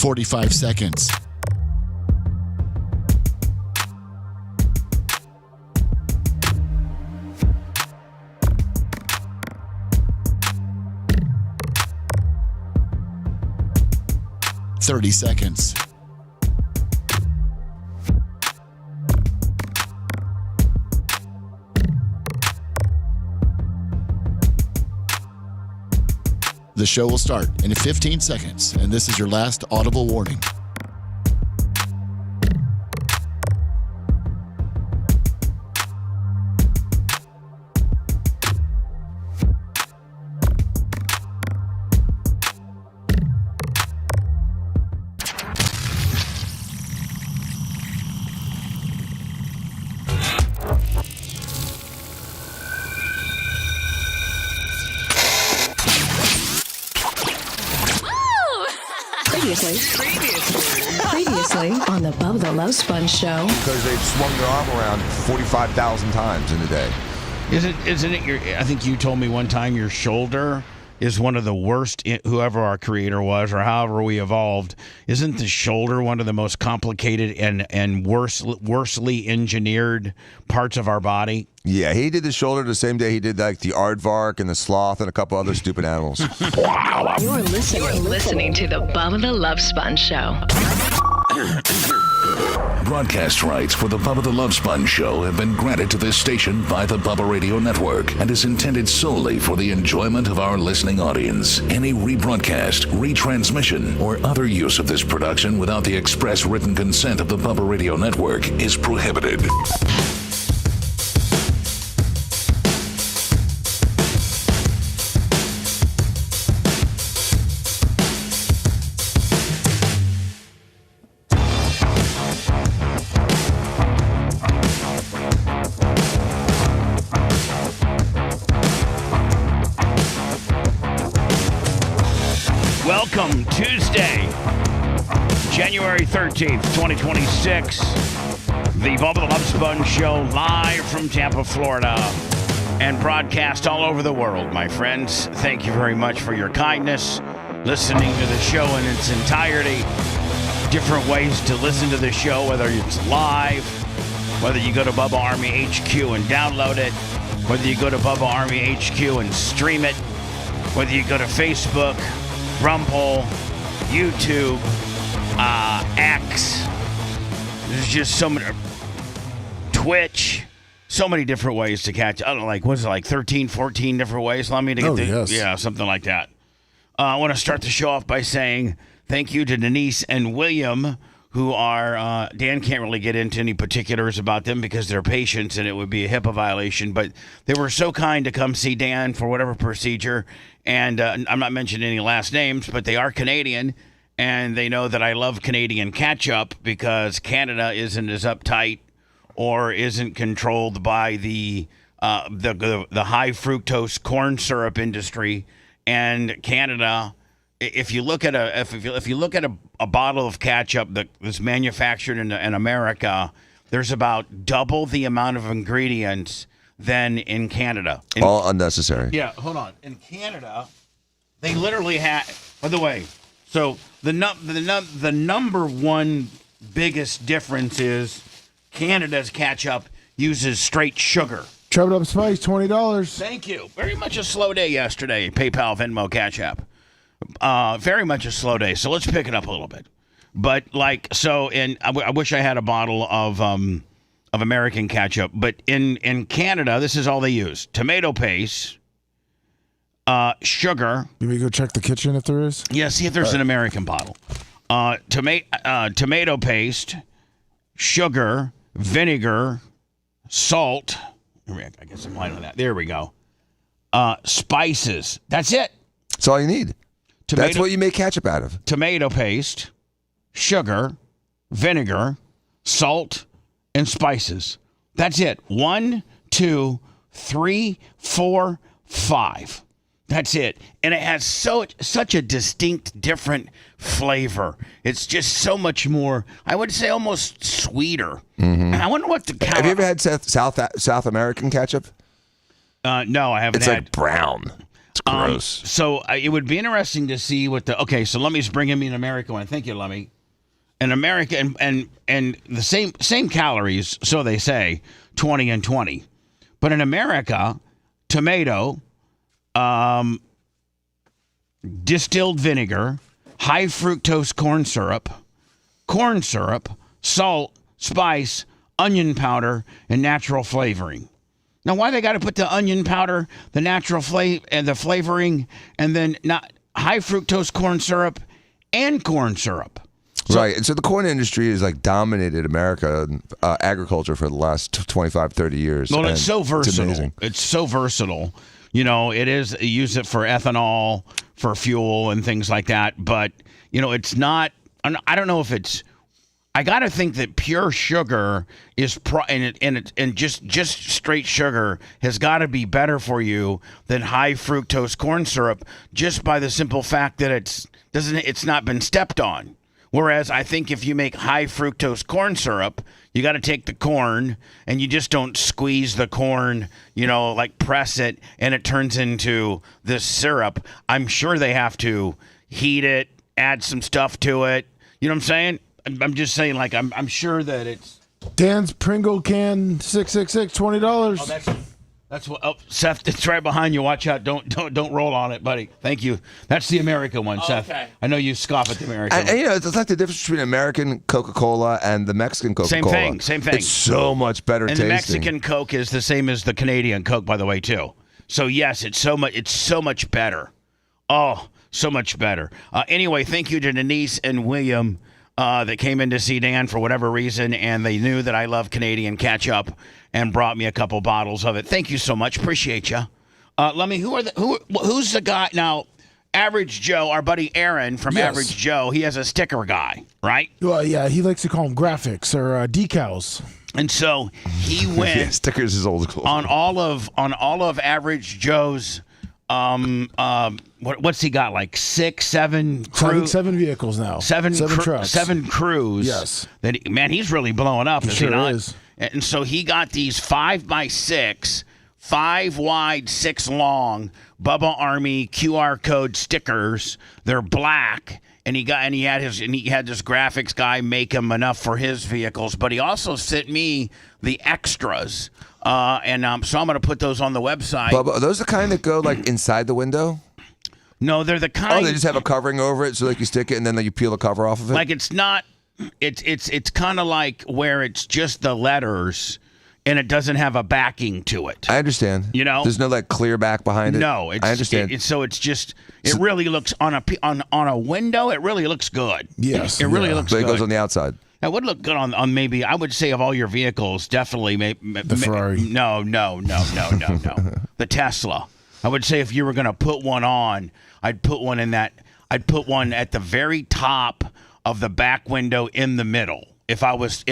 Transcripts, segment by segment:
45 seconds. "30 seconds. The show will start in 15 seconds, and this is your last audible warning. Previously on the Bubba the Love Sponge Show. Because they've swung their arm around 45,000 times in a day. Isn't it your, I think you told me one time your shoulder is one of the worst, whoever our creator was or however we evolved, isn't the shoulder one of the most complicated and worsely engineered parts of our body? Yeah, he did the shoulder the same day he did like the aardvark and the sloth and a couple other stupid animals. You're listening to the Bubba the Love Sponge Show. Broadcast rights for the Bubba the Love Sponge Show have been granted to this station by the Bubba Radio Network and is intended solely for the enjoyment of our listening audience. Any rebroadcast, retransmission, or other use of this production without the express written consent of the Bubba Radio Network is prohibited. Welcome, Tuesday, January 13th, 2026. The Bubba the Love Sponge Show live from Tampa, Florida, and broadcast all over the world, my friends. Thank you very much for your kindness, listening to the show in its entirety. Different ways to listen to the show, whether it's live, whether you go to Bubba Army HQ and download it, whether you go to Bubba Army HQ and stream it, whether you go to Facebook, Rumble, YouTube, X. There's just so many. Twitch. So many different ways to catch. I don't know, like, what's it, like 13, 14 different ways? Allow me to get yes. Yeah, something like that. I want to start the show off by saying thank you to Denise and William, who are, Dan can't really get into any particulars about them because they're patients and it would be a HIPAA violation, but they were so kind to come see Dan for whatever procedure. And I'm not mentioning any last names, but they are Canadian, and they know that I love Canadian catch-up because Canada isn't as uptight or isn't controlled by the high fructose corn syrup industry. And Canada, if you look at a bottle of ketchup that's manufactured in America, there's about double the amount of ingredients than in Canada. All unnecessary. Yeah, hold on. In Canada, they literally have. By the way, so the number one biggest difference is Canada's ketchup uses straight sugar. Troubled Up Spice, $20. Thank you. Very much a slow day yesterday. PayPal, Venmo, Cash App. Very much a slow day. So let's pick it up a little bit. But I wish I had a bottle of American ketchup. But in Canada, this is all they use: tomato paste, sugar. You may go check the kitchen if there is. Yeah, see if there's an American bottle. Tomato paste, sugar, vinegar, salt. I guess I'm lying on that. There we go. Spices. That's it. That's all you need. That's what you make ketchup out of. Tomato paste, sugar, vinegar, salt, and spices. That's it. 1, 2, 3, 4, 5. That's it. And it has such a distinct, different flavor. It's just so much more, I would say, almost sweeter. Mm-hmm. And I wonder what the... Have you ever had South American ketchup? No, I haven't It's like brown. It's Gross. So it would be interesting to see what the okay. So Lummy's bringing me an American one. Thank you, Lummy. An American and the same calories, so they say, 20 and 20. But in America, tomato, distilled vinegar, high fructose corn syrup, salt, spice, onion powder, and natural flavoring. Now, why they got to put the onion powder, the natural and the flavoring, and then not high fructose corn syrup and corn syrup? Right. And so the corn industry has like dominated America agriculture for the last 25, 30 years. Well, it's so versatile. It's amazing. It's so versatile. You know, it is, you use it for ethanol, for fuel and things like that. But, you know, it's not, I don't know if it's, I got to think that pure sugar is, and just straight sugar has got to be better for you than high fructose corn syrup, just by the simple fact that it's not been stepped on. Whereas I think if you make high fructose corn syrup, you got to take the corn and you just don't squeeze the corn, you know, like press it and it turns into this syrup. I'm sure they have to heat it, add some stuff to it. You know what I'm saying? I'm just saying, like, I'm sure that it's Dan's Pringle can 666 $20. Oh, that's what. Oh, Seth, it's right behind you. Watch out! Don't roll on it, buddy. Thank you. That's the American one, Seth. Okay. I know you scoff at the American. And, you know, it's like the difference between American Coca-Cola and the Mexican Coca-Cola. Same thing. It's so much better tasting. And the Mexican Coke is the same as the Canadian Coke, by the way, too. So yes, it's so much better. Oh, so much better. Anyway, thank you to Denise and William. That came in to see Dan for whatever reason, and they knew that I love Canadian ketchup and brought me a couple bottles of it. Thank you so much. Appreciate you. Let me. Who's the guy now? Average Joe, our buddy Aaron from Yes. Average Joe. He has a sticker guy, right? Well, yeah, he likes to call them graphics or decals. And so he went Yeah, stickers is old school. on all of Average Joe's. What's he got? Like 6, 7 crew? Seven vehicles now. Seven trucks. 7 crews. Yes. Man, he's really blowing up. He Is sure he not? is. And so he got these 5x6, 5 wide, 6 long Bubba Army QR code stickers. They're black. And he had this graphics guy make them enough for his vehicles, but he also sent me the extras. So I'm going to put those on the website. Bubba, are those the kind that go like inside the window? No, they're the kind. Oh, they just have a covering over it, so like you stick it and then like you peel the cover off of it. Like it's not. It's kind of like where it's just the letters, and it doesn't have a backing to it. I understand. You know, there's no like clear back behind it. No, I understand. So it's just. It really looks on a window. It really looks good. Yes, it really looks But good. it goes on the outside. It would look good on maybe, I would say, of all your vehicles, definitely The Ferrari. No. The Tesla. I would say if you were going to put one on, I'd put one at the very top of the back window in the middle. If I was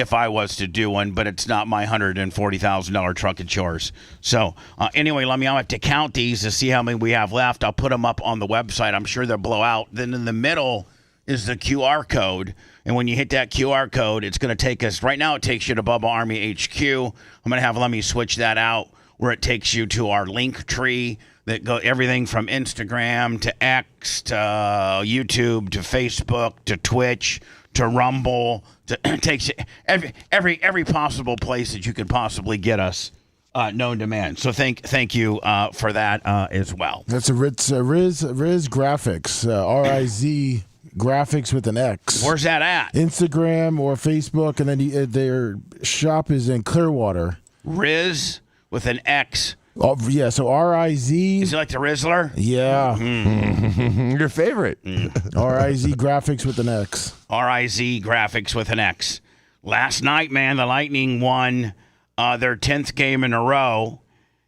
to do one, but it's not my $140,000 truck, it's yours. So anyway, I'll have to count these to see how many we have left. I'll put them up on the website. I'm sure they'll blow out. Then in the middle is the QR code. And when you hit that QR code, it's going to take us, right now it takes you to Bubba Army HQ. I'm going to have Lemmy switch that out where it takes you to our link tree that go everything from Instagram to X to YouTube to Facebook to Twitch to Rumble. It takes you every possible place that you could possibly get us known to man. So thank you for that as well. That's Riz Graphics, RIZ Graphics with an X. Where's that at? Instagram or Facebook, and then their shop is in Clearwater. Riz with an X. Oh, yeah, so RIZ. Is it like the Rizzler? Yeah. Your favorite. RIZ Graphics with an X. RIZ Graphics with an X. Last night, man, the Lightning won their 10th game in a row.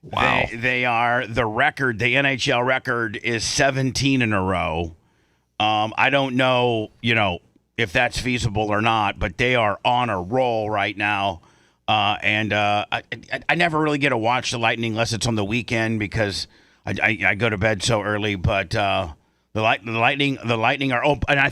Wow. They are the record. The NHL record is 17 in a row. I don't know, if that's feasible or not, but they are on a roll right now. I never really get to watch the Lightning unless it's on the weekend because I go to bed so early. But the Lightning are open, and I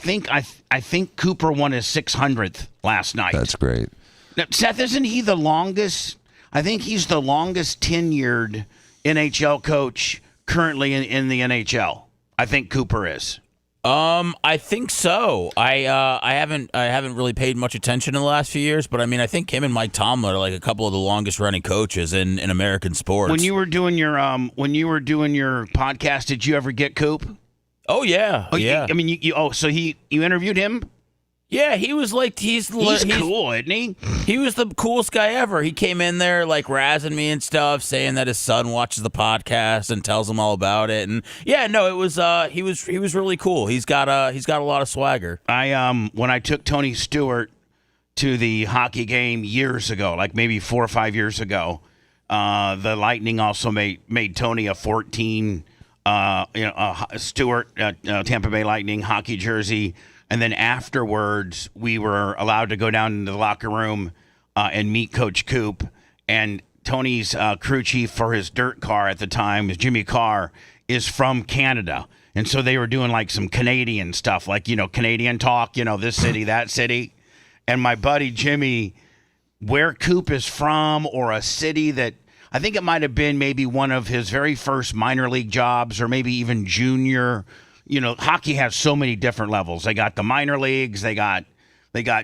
think Cooper won his 600th last night. That's great. Now, Seth, isn't he the longest? I think he's the longest tenured NHL coach currently in the NHL? I think Cooper is. I think so. I haven't really paid much attention in the last few years, but I mean, I think him and Mike Tomlin are like a couple of the longest running coaches in American sports. When you were doing your podcast, did you ever get Coop? Oh yeah, yeah. I mean, you interviewed him? Yeah, he was like he's cool, isn't he? He was the coolest guy ever. He came in there like razzing me and stuff, saying that his son watches the podcast and tells him all about it. And yeah, no, it was he was really cool. He's got a lot of swagger. When I took Tony Stewart to the hockey game years ago, like maybe 4 or 5 years ago, the Lightning also made Tony a 14 Stewart Tampa Bay Lightning hockey jersey. And then afterwards, we were allowed to go down into the locker room and meet Coach Coop. And Tony's crew chief for his dirt car at the time, Jimmy Carr, is from Canada. And so they were doing like some Canadian stuff, like, Canadian talk, this city, that city. And my buddy Jimmy, where Coop is from, or a city that I think it might have been maybe one of his very first minor league jobs, or maybe even junior. Hockey has so many different levels. They got the minor leagues, they got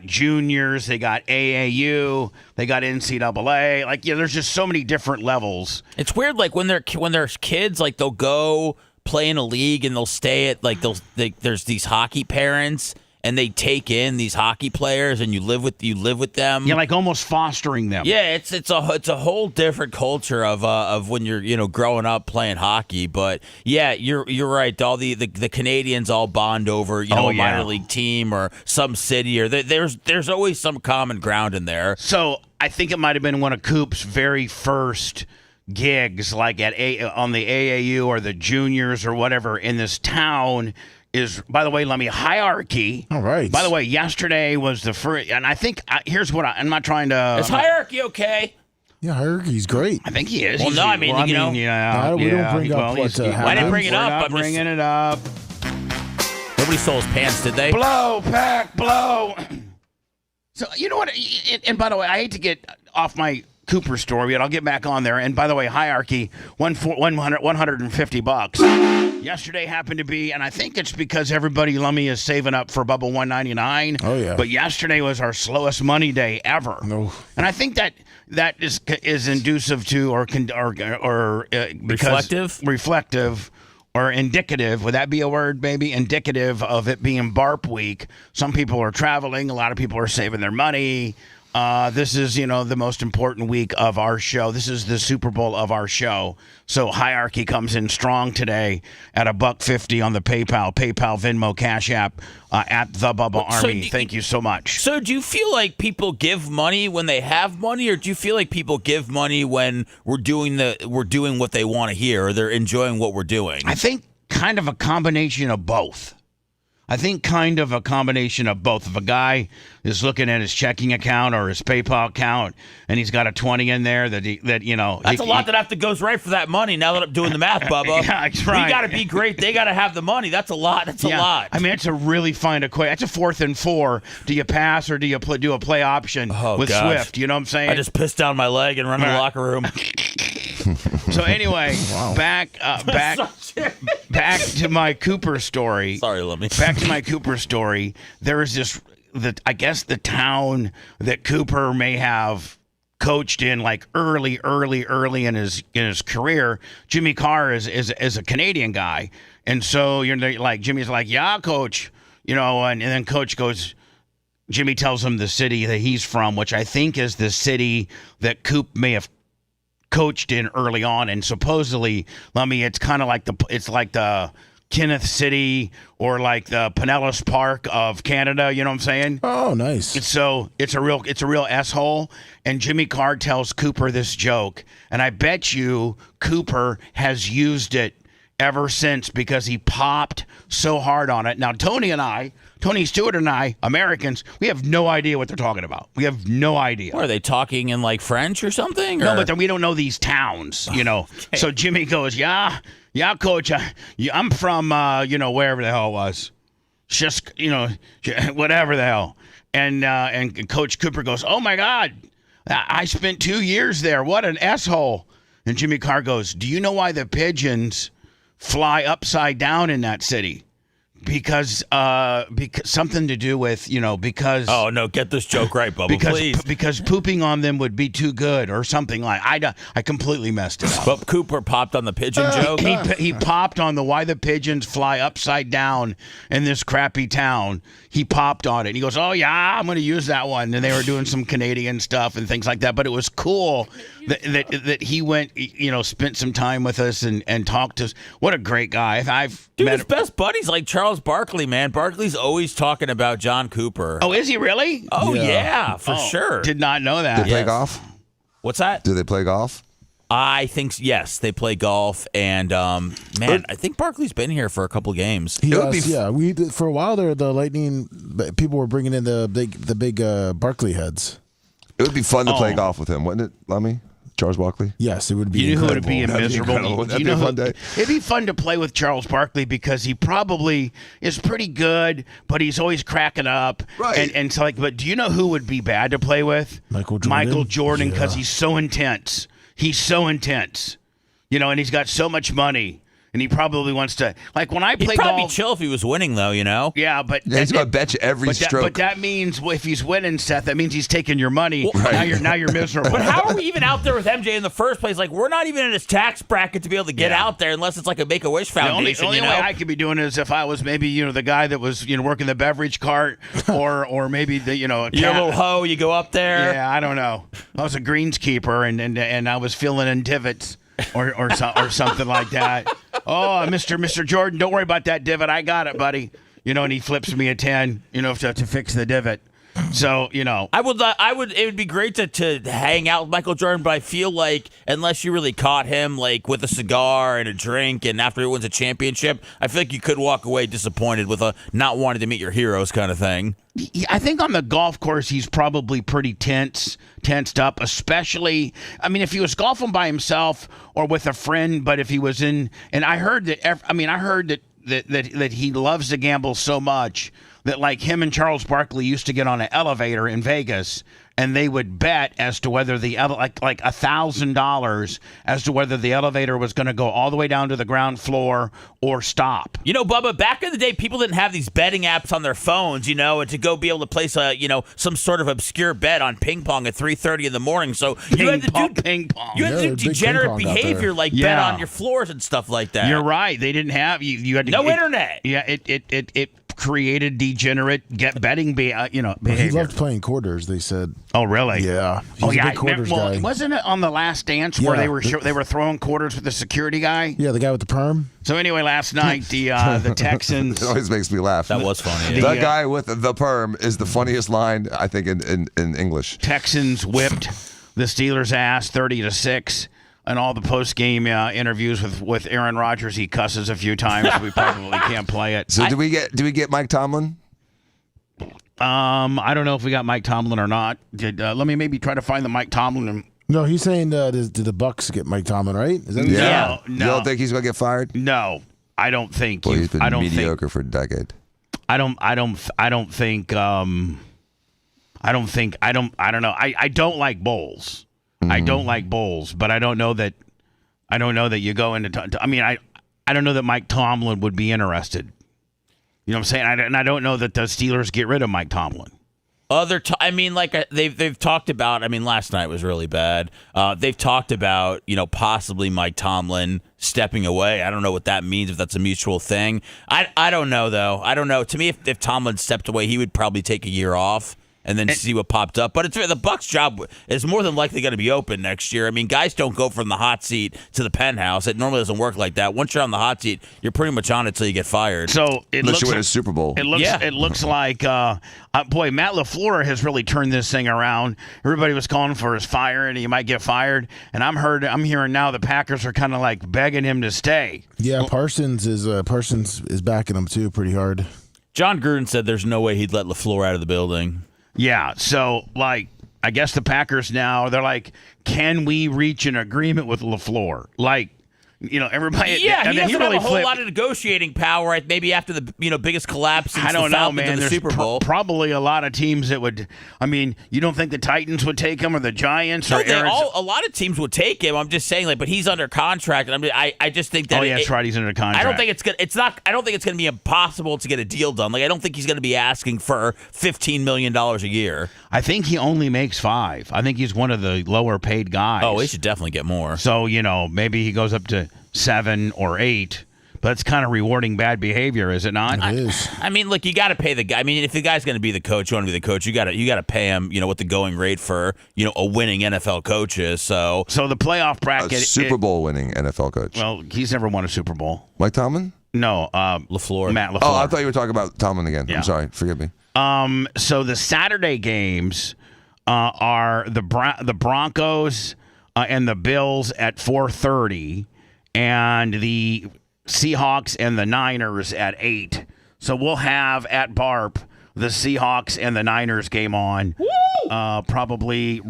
juniors, they got AAU, they got NCAA. Like, there's just so many different levels. It's weird, like when they're kids, like they'll go play in a league and they'll stay at there's these hockey parents. And they take in these hockey players, and you live with them. Yeah, like almost fostering them. Yeah, it's a whole different culture of when you're growing up playing hockey. But yeah, you're right. All the Canadians all bond over a minor league team or some city, or there's always some common ground in there. So I think it might have been one of Coop's very first gigs, like on the AAU or the juniors or whatever in this town. Is, by the way, hierarchy. All right. By the way, yesterday was the first, and I think, here's what I'm not trying to. Is hierarchy okay? Yeah, hierarchy's great. I think he is. Well, no, I mean, we don't bring up what happened. I didn't bring it up. I'm bringing it up. Nobody stole his pants, did they? Blow, pack, blow. So, you know what? And by the way, I hate to get off my Cooper story, but I'll get back on there. And by the way, hierarchy, $150. Yesterday happened to be, and I think it's because everybody, Lummy, is saving up for Bubba 199. Oh yeah. But yesterday was our slowest money day ever. No. And I think that is inducive to or reflective or indicative. Would that be a word, baby? Indicative of it being BARP week. Some people are traveling. A lot of people are saving their money. This is, the most important week of our show. This is the Super Bowl of our show. So hierarchy comes in strong today at $1.50 on the PayPal, Venmo, Cash App at the Bubba Army. Thank you so much. So do you feel like people give money when they have money, or do you feel like people give money when we're doing what they want to hear, or they're enjoying what we're doing? I think kind of a combination of both. If a guy is looking at his checking account or his PayPal account and he's got a 20 in there that's a lot that have to goes right for that money. Now that I'm doing the math, Bubba, yeah, that's right. We got to be great. They got to have the money. That's a lot. That's a lot. I mean, it's a really fine equation. That's a 4th and 4. Do you pass or do you do a play option with Swift? You know what I'm saying? I just pissed down my leg and run to the locker room. So anyway, back to my Cooper story. Sorry, Lemmy. Back to my Cooper story. There is I guess the town that Cooper may have coached in, like early in his career. Jimmy Carr is a Canadian guy, and so Jimmy's like, yeah, coach, and then coach goes. Jimmy tells him the city that he's from, which I think is the city that Coop may have coached in early on, and supposedly, it's kind of like the Kenneth City or like the Pinellas Park of Canada. You know what I'm saying? Oh, nice. It's a real S-hole. And Jimmy Carr tells Cooper this joke, and I bet you Cooper has used it ever since because he popped so hard on it. Now, Tony Stewart and I, Americans, we have no idea what they're talking about. We have no idea. Are they talking in like French or something? No, but then we don't know these towns, Okay. So Jimmy goes, yeah, coach, I'm from, wherever the hell it was. Just, whatever the hell. And Coach Cooper goes, oh, my God, I spent 2 years there. What an S-hole. And Jimmy Carr goes, do you know why the pigeons fly upside down in that city. Because something to do with, because... Oh, no, get this joke right, Bubba, please. Because pooping on them would be too good or something like... I completely messed it up. But Cooper popped on the pigeon joke? He popped on the why the pigeons fly upside down in this crappy town. He popped on it. He goes, oh, yeah, I'm going to use that one. And they were doing some Canadian stuff and things like that. But it was cool that he went, spent some time with us and talked to us. What a great guy. His best buddies like Charles Barkley, man. Barkley's always talking about John Cooper. Oh, is he really? Oh, yeah, for sure. Did not know that. Do they play golf? What's that? Do they play golf? I think, yes, they play golf. And, man, I think Barkley's been here for a couple games. We did, for a while there, the Lightning, people were bringing in the big Barkley heads. It would be fun to play golf with him, wouldn't it, Lummy? Charles Barkley? Yes, it would be. You know who would be That'd miserable? That'd be a fun day. It'd be fun to play with Charles Barkley because he probably is pretty good, but he's always cracking up. Right. And so but do you know who would be bad to play with? Michael Jordan, because he's so intense. He's so intense. And he's got so much money. And he probably wants to, like when I play golf. He'd probably be chill if he was winning, though, Yeah, but he's going to bet you every stroke. But that means if he's winning, Seth, that means he's taking your money. Well, now you're miserable. But how are we even out there with MJ in the first place? Like, we're not even in his tax bracket to be able to get out there unless it's like a Make-A-Wish Foundation. The only way I could be doing it is if I was maybe the guy that was working the beverage cart, or maybe the you're a little hoe. You go up there. Yeah, I don't know. I was a greenskeeper and I was filling in divots. Or something like that. Oh, Mr. Jordan, don't worry about that divot. I got it, buddy. And he flips me a 10, to fix the divot. So, I would. It would be great to hang out with Michael Jordan, but I feel like unless you really caught him like with a cigar and a drink, and after he wins a championship, I feel like you could walk away disappointed with a not wanting to meet your heroes kind of thing. I think on the golf course, he's probably pretty tensed up, especially, if he was golfing by himself or with a friend, but if he was in, and I heard that he loves to gamble so much that like him and Charles Barkley used to get on an elevator in Vegas and they would bet as to whether the like $1,000 as to whether the elevator was going to go all the way down to the ground floor or stop. Bubba, back in the day, people didn't have these betting apps on their phones, and to go be able to place some sort of obscure bet on ping pong at 3:30 in the morning. So you had to do ping pong. You had to do degenerate behavior like bet on your floors and stuff like that. You're right. They didn't have you had to internet. Yeah, it created degenerate betting behavior. He loved playing quarters, they said. Oh, really? Yeah. He's a big quarters guy. Wasn't it on The Last Dance where they were throwing quarters with the security guy? Yeah, the guy with the perm. So anyway, last night the Texans. It always makes me laugh. That was funny. The guy with the perm is the funniest line I think in English. Texans whipped the Steelers' ass 30-6. And all the post-game interviews with Aaron Rodgers, he cusses a few times. We probably can't play it. So do we get Mike Tomlin? I don't know if we got Mike Tomlin or not. Let me maybe try to find the Mike Tomlin. No, he's saying did the Bucks get Mike Tomlin, right? Is that No. No. You don't think he's gonna get fired? No, I don't think. Well, he's been mediocre for a decade. I don't think. I don't know. I don't like bowls. I don't like bowls, but I don't know that you go into. I don't know that Mike Tomlin would be interested. You know what I'm saying? And I don't know that the Steelers get rid of Mike Tomlin. They've talked about. Last night was really bad. They've talked about possibly Mike Tomlin stepping away. I don't know what that means, if that's a mutual thing. I don't know though. I don't know. To me, if Tomlin stepped away, he would probably take a year off and then see what popped up. But the Bucs' job is more than likely going to be open next year. Guys don't go from the hot seat to the penthouse. It normally doesn't work like that. Once you're on the hot seat, you're pretty much on it till you get fired. So unless you win a Super Bowl. It looks like, Matt LaFleur has really turned this thing around. Everybody was calling for his fire, and he might get fired. And I'm hearing now the Packers are kind of like begging him to stay. Yeah, Parsons is backing him too pretty hard. John Gruden said there's no way he'd let LaFleur out of the building. Yeah, so, I guess the Packers now, they're like, can we reach an agreement with LaFleur? Everybody. Yeah, I he mean, doesn't really have a whole flipped. lot of negotiating power. Maybe after the biggest collapse since I don't the know, Falcons man. in the There's Super Bowl. probably a lot of teams that would. I mean, you don't think the Titans would take him or the Giants? No, or a lot of teams would take him. I'm just saying, but he's under contract, and I just think that. Oh yeah, that's right. He's under contract. I don't think it's gonna. It's not. I don't think it's gonna be impossible to get a deal done. Like I don't think he's gonna be asking for $15 million a year. I think he only makes $5. I think he's one of the lower paid guys. Oh, he should definitely get more. So maybe he goes up to 7 or 8. But it's kind of rewarding bad behavior, is it not? It is. I mean, look, you got to pay the guy. I mean, if the guy's going to be the coach, you want to be the coach. You got to pay him. What the going rate for a winning NFL coach is. So the playoff bracket, A Super Bowl winning NFL coach. Well, he's never won a Super Bowl. Mike Tomlin? No, LaFleur. Matt LaFleur. Oh, I thought you were talking about Tomlin again. Yeah. I'm sorry. Forgive me. So the Saturday games are the Broncos and the Bills at 4:30, and the Seahawks and the Niners at 8. So we'll have at BARP the Seahawks and the Niners game on. Probably.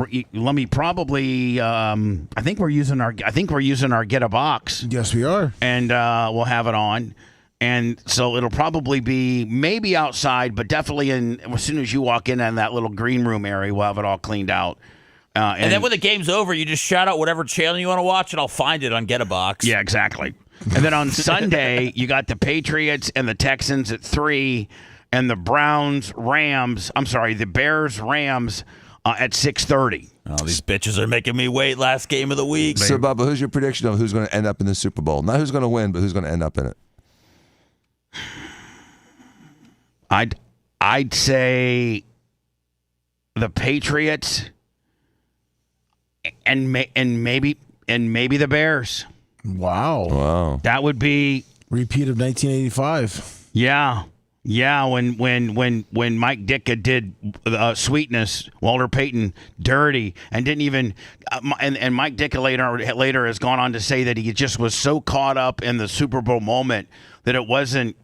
I think we're using our Get a Box. Yes, we are. And we'll have it on. And so it'll probably be maybe outside, but definitely as soon as you walk in that little green room area, we'll have it all cleaned out. And then when the game's over, you just shout out whatever channel you want to watch, and I'll find it on Get a Box. Yeah, exactly. And then on Sunday, you got the Patriots and the Texans at 3, and the the Bears Rams at 6:30. Oh, these bitches are making me wait. Last game of the week. So, Bubba, who's your prediction of who's going to end up in the Super Bowl? Not who's going to win, but who's going to end up in it? I'd say the Patriots and maybe the Bears. Wow. That would be Repeat of 1985. Yeah. When Mike Ditka did Sweetness, Walter Payton dirty, and didn't even and Mike Ditka later has gone on to say that he just was so caught up in the Super Bowl moment that it wasn't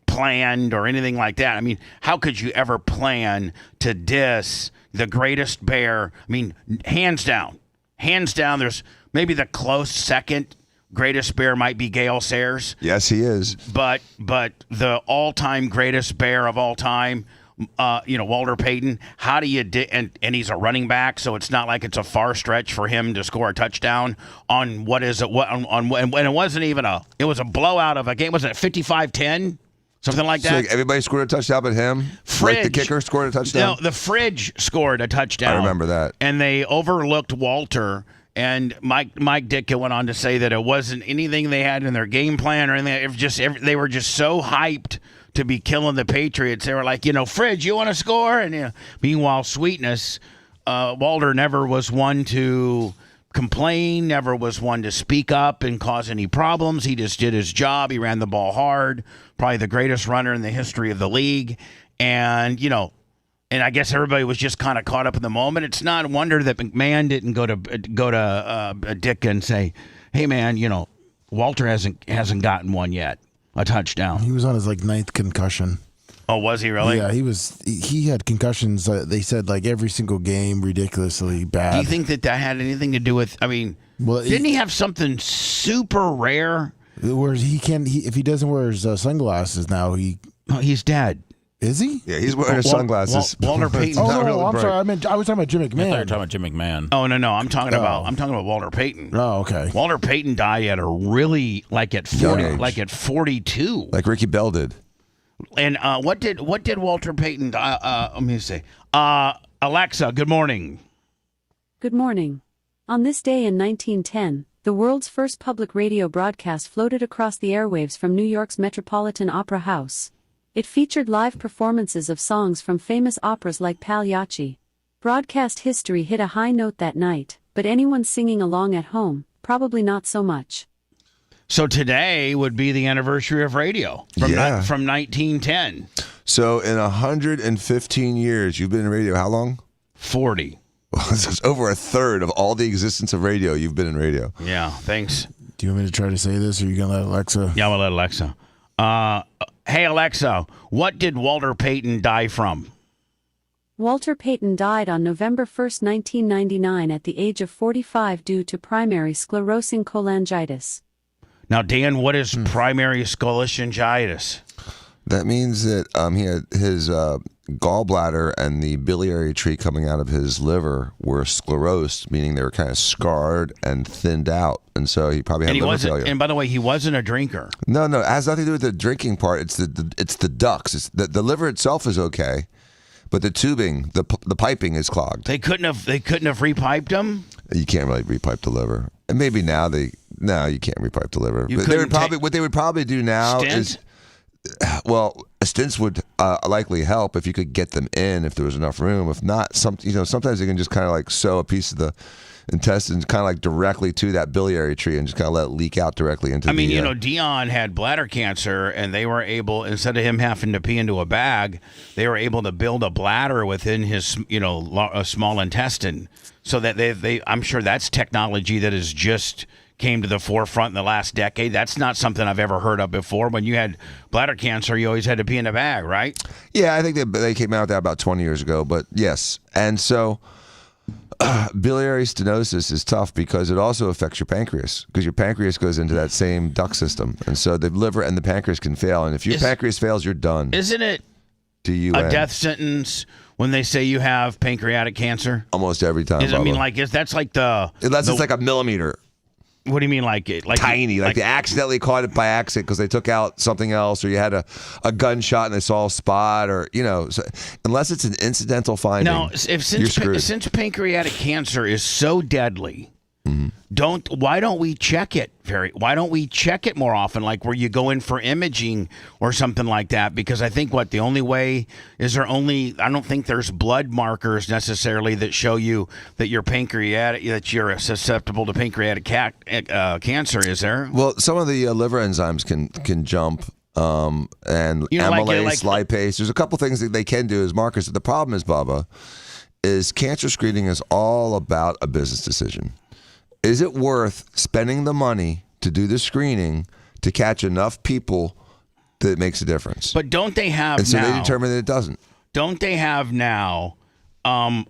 planned or anything like that. I mean, how could you ever plan to diss the greatest bear? I mean, hands down. There's maybe the close second greatest bear might be Gale Sayers. Yes, he is. But the all-time greatest bear of all time, Walter Payton. How do you and he's a running back, so it's not like it's a far stretch for him to score a touchdown on what is it? And it wasn't even it was a blowout of a game. Wasn't it 55-10? Something like that. So everybody scored a touchdown but him? Fridge. Like the kicker scored a touchdown? No, the Fridge scored a touchdown. I remember that. And they overlooked Walter. And Mike Ditka went on to say that it wasn't anything they had in their game plan or anything. It was just they were just so hyped to be killing the Patriots. They were like, Fridge, you want to score? And meanwhile, Sweetness, Walter never was one to complain, never was one to speak up and cause any problems. He just did his job. He ran the ball hard, probably the greatest runner in the history of the league. And, and I guess everybody was just kind of caught up in the moment. It's not a wonder that McMahon didn't go to Ditka and say, "Hey, man, Walter hasn't gotten one yet, a touchdown." He was on his 9th concussion. Oh, was he really? Yeah, he had concussions. They said every single game, ridiculously bad. Do you think that had anything to do with? I mean, didn't he have something super rare? Where if he doesn't wear his sunglasses now, he's dead. Is he? Yeah, he's wearing his sunglasses. Walter Payton. Oh no, really I'm bright. sorry. I was talking about Jim I thought you McMahon. were talking about Jim McMahon. Oh no, I'm talking about Walter Payton. Oh, okay. Walter Payton died at a really at Young 40, age. at 42. Like Ricky Bell did. And what did Walter Payton? Let me see. Alexa, good morning. Good morning. On this day in 1910, the world's first public radio broadcast floated across the airwaves from New York's Metropolitan Opera House. It featured live performances of songs from famous operas like Pagliacci. Broadcast history hit a high note that night, but anyone singing along at home, probably not so much. So today would be the anniversary of radio from 1910. So in 115 years, you've been in radio how long? 40. It's over a third of all the existence of radio. You've been in radio. Yeah, thanks. Do you want me to try to say this, or are you gonna let Alexa? Yeah, I'm gonna let Alexa. Hey Alexa, what did Walter Payton die from? Walter Payton died on November 1, 1999 at the age of 45 due to primary sclerosing cholangitis. Now, Dan, what is primary scoliosyngitis? That means that he had his gallbladder and the biliary tree coming out of his liver were sclerosed, meaning they were kind of scarred and thinned out, and so he probably had liver failure. And by the way, he wasn't a drinker. No, it has nothing to do with the drinking part. It's the ducts. It's the liver itself is okay, but the tubing, the piping is clogged. They couldn't have repiped him. You can't really repipe the liver, and maybe now you can't repipe the liver. But what they would probably do now is. Well, stints would likely help if you could get them in if there was enough room. If not, sometimes they can just kind of like sew a piece of the intestines kind of like directly to that biliary tree and just kind of let it leak out directly into Dion had bladder cancer, and they were able, instead of him having to pee into a bag, they were able to build a bladder within his, a small intestine, so that I'm sure that's technology that is just came to the forefront in the last decade. That's not something I've ever heard of before. When you had bladder cancer, you always had to pee in a bag, right? Yeah, I think they came out with that about 20 years ago, but yes. And so biliary stenosis is tough because it also affects your pancreas, because your pancreas goes into that same duct system. And so the liver and the pancreas can fail. And if your pancreas fails, you're done. Isn't it a death sentence when they say you have pancreatic cancer? Almost every time. That's like unless it's like a millimeter. What do you mean, like tiny? Like they accidentally caught it by accident because they took out something else, or you had a gunshot and they saw a spot, or so, unless it's an incidental finding. Now, since pancreatic cancer is so deadly, why don't we check it? Why don't we check it more often, like where you go in for imaging or something like that? Because I think I don't think there's blood markers necessarily that show you that you're susceptible to pancreatic cancer. Is there? Well, some of the liver enzymes can jump. And amylase, lipase. There's a couple things that they can do as markers. The problem is, Bubba, is cancer screening is all about a business decision. Is it worth spending the money to do the screening to catch enough people that it makes a difference? But don't they have and so now? They determine that it doesn't. Don't they have now? I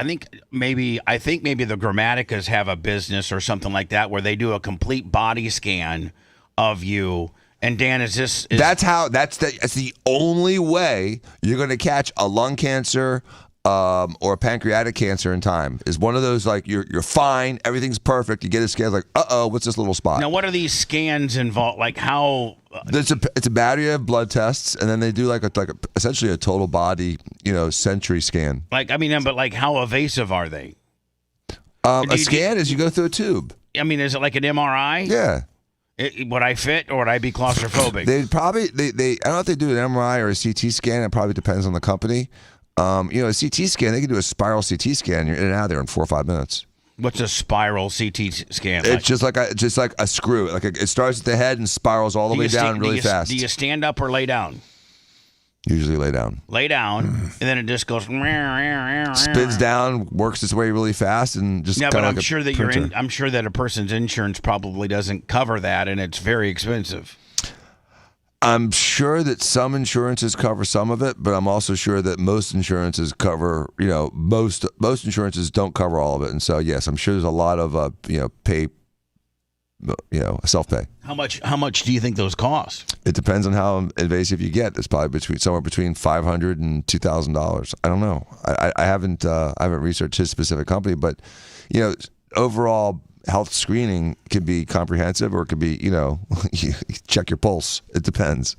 think maybe the Grammaticas have a business or something like that where they do a complete body scan of you. And Dan, that's the only way you're going to catch a lung cancer. Or a pancreatic cancer in time is one of those, like you're fine, everything's perfect. You get a scan, like what's this little spot? Now, what are these scans involved? Like how? It's a battery of blood tests, and then they do essentially a total body century scan. But how invasive are they? A scan is you go through a tube. I mean, is it like an MRI? Yeah. Would I fit, or would I be claustrophobic? They probably I don't know if they do an MRI or a CT scan. It probably depends on the company. A CT scan, they can do a spiral CT scan. You're in and out of there in 4 or 5 minutes. What's a spiral CT scan? It's just like a screw. It starts at the head and spirals all the way down really fast. Do you stand up or lay down? Usually lay down. Lay down, and then it just goes. Spins down, works its way really fast, and just but I'm sure that I'm sure that a person's insurance probably doesn't cover that, and it's very expensive. I'm sure that some insurances cover some of it, but I'm also sure that most insurances cover, most insurances don't cover all of it. And so, yes, I'm sure there's a lot of, self-pay. How much do you think those cost? It depends on how invasive you get. It's probably somewhere between $500 and $2,000. I don't know. I haven't researched his specific company, but, overall health screening can be comprehensive, or it could be, you check your pulse. It depends.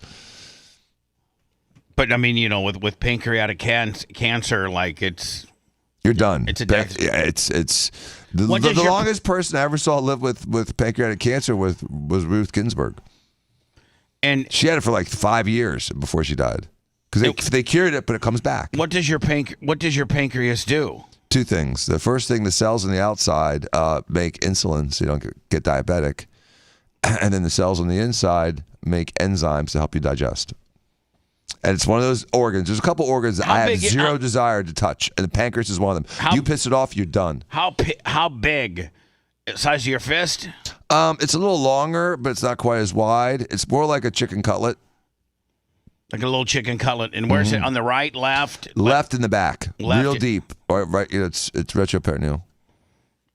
But I mean, with pancreatic cancer, you're done. It's a death. Yeah, it's the longest person I ever saw live with pancreatic cancer was Ruth Ginsburg, and she had it for like 5 years before she died because they cured it, but it comes back. What does your pancreas do? 2 things. The first thing, the cells on the outside make insulin so you don't get diabetic. And then the cells on the inside make enzymes to help you digest. And it's one of those organs. There's a couple organs that I have zero desire to touch, and the pancreas is one of them. You piss it off, you're done. How big? Size of your fist? It's a little longer, but it's not quite as wide. It's more like a chicken cutlet. Like a little chicken cutlet. And where's it? On the right, left? Left in the back. Left. Real deep. Or right, it's retroperitoneal.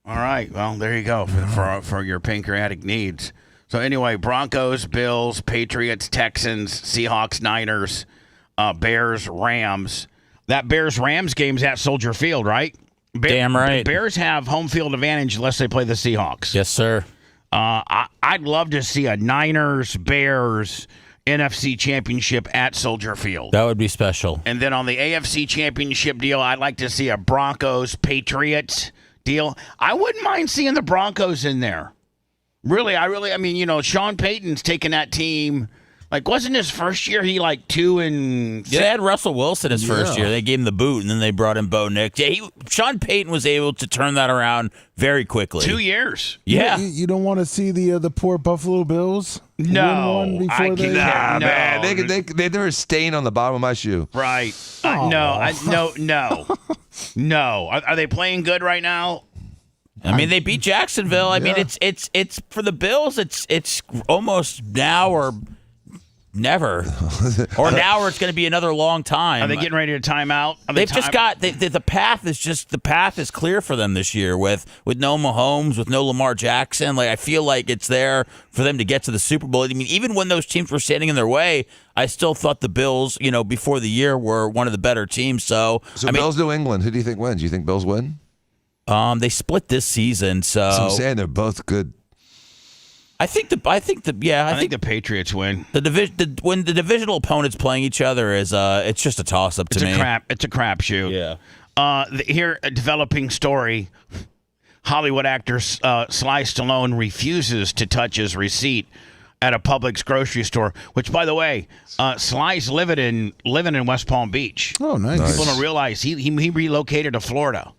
All right. Well, there you go for your pancreatic needs. So anyway, Broncos, Bills, Patriots, Texans, Seahawks, Niners, Bears, Rams. That Bears-Rams game's at Soldier Field, right? Damn right. Bears have home field advantage unless they play the Seahawks. Yes, sir. I'd love to see a Niners-Bears NFC Championship at Soldier Field. That would be special. And then on the AFC Championship deal, I'd like to see a Broncos-Patriots deal. I wouldn't mind seeing the Broncos in there. Really, I mean, Sean Payton's taking that team. Like, wasn't his first year he 2-6? Yeah, they had Russell Wilson his first year. They gave him the boot, and then they brought in Bo Nix. Yeah, Sean Payton was able to turn that around very quickly. 2 years. Yeah. You don't want to see the poor Buffalo Bills No, win one before they. Nah, No. man, they're a stain on the bottom of my shoe. Right. No. Are they playing good right now? I mean, they beat Jacksonville. I mean, it's for the Bills. It's almost now or never, or now or it's going to be another long time. Are they getting ready to time out? They've just got the path is clear for them this year with no Mahomes, with no Lamar Jackson. Like, I feel like it's there for them to get to the Super Bowl. I mean, even when those teams were standing in their way, I still thought the Bills, before the year, were one of the better teams. So Bills, New England. Who do you think wins? Do you think Bills win? They split this season, so I'm saying they're both good. I think the Patriots win. When the divisional opponents playing each other is it's just a toss up to me. It's a crapshoot. Yeah. Here, a developing story. Hollywood actor Sly Stallone refuses to touch his receipt at a Publix grocery store. Which, by the way, Sly's living in West Palm Beach. Oh, nice. People don't realize he relocated to Florida.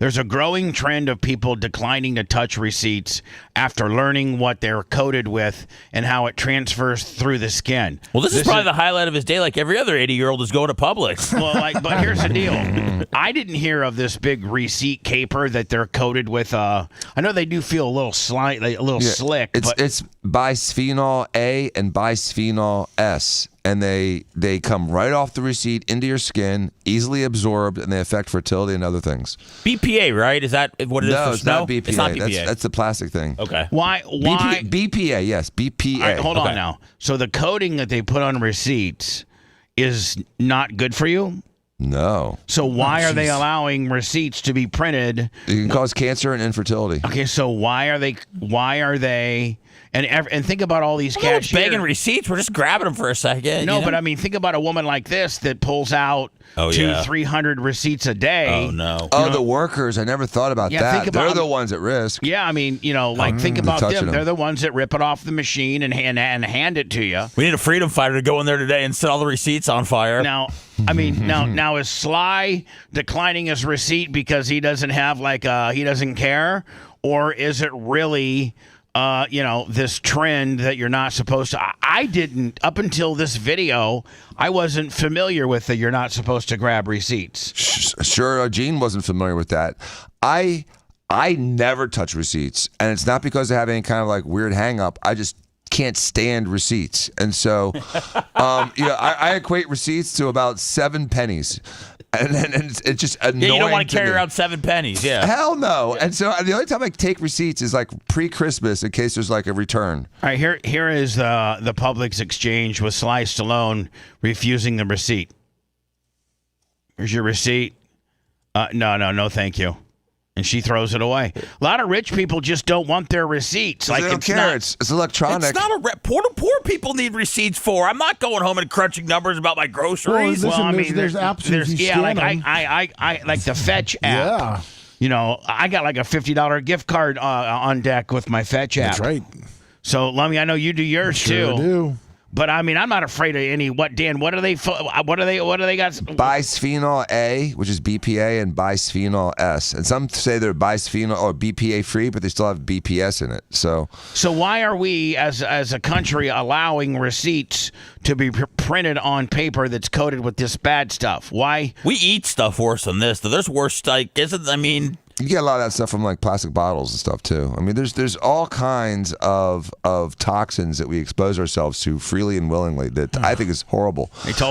There's a growing trend of people declining to touch receipts after learning what they're coated with and how it transfers through the skin. Well, this is probably the highlight of his day. Like every other 80-year-old is going to Publix. Well, but here's the deal. I didn't hear of this big receipt caper that they're coated with. I know they do feel a little slick. It's bisphenol A and bisphenol S. And they come right off the receipt into your skin, easily absorbed, and they affect fertility and other things. BPA, right? Is that what it is? No, it's not BPA. It's not BPA. That's the plastic thing. Okay. Why? BPA, yes, BPA. All right, hold on now. So the coating that they put on receipts is not good for you? No. So why are they allowing receipts to be printed? It can cause cancer and infertility. Okay, so why are they? And think about all these cashiers begging receipts. We're just grabbing them for a second. No, but I mean, think about a woman like this that pulls out 200-300 receipts a day. Oh no! The workers. I never thought about that. They're the ones at risk. Yeah, I mean, think about them. They're the ones that rip it off the machine and hand it to you. We need a freedom fighter to go in there today and set all the receipts on fire. Now, I mean, now is Sly declining his receipt because he doesn't have he doesn't care, or is it really? This trend that you're not supposed to. I didn't, up until this video, I wasn't familiar with that you're not supposed to grab receipts. Sure, Gene wasn't familiar with that. I never touch receipts, and it's not because I have any kind of weird hang up. I just can't stand receipts. And so, I equate receipts to about 7 pennies. And it's just annoying. Yeah, you don't want to carry around 7 pennies. Yeah. Hell no. And so the only time I take receipts is pre-Christmas in case there's a return. All right, here is the Publix exchange with Sly Stallone refusing the receipt. Here's your receipt. No, thank you. And she throws it away. A lot of rich people just don't want their receipts. They don't care. It's electronic. It's not poor people need receipts for. I'm not going home and crunching numbers about my groceries. There's apps. I like the Fetch app. Yeah. I got a $50 gift card on deck with my Fetch app. That's right. So, Lummy, I know you do yours too. Do. But I mean, I'm not afraid of any. Dan? What do they got? Bisphenol A, which is BPA, and bisphenol S. And some say they're bisphenol or BPA free, but they still have BPS in it. So why are we as a country allowing receipts to be printed on paper that's coated with this bad stuff? Why? We eat stuff worse than this. There's worse stuff. You get a lot of that stuff from plastic bottles and stuff too. I mean, there's all kinds of toxins that we expose ourselves to freely and willingly that I think is horrible.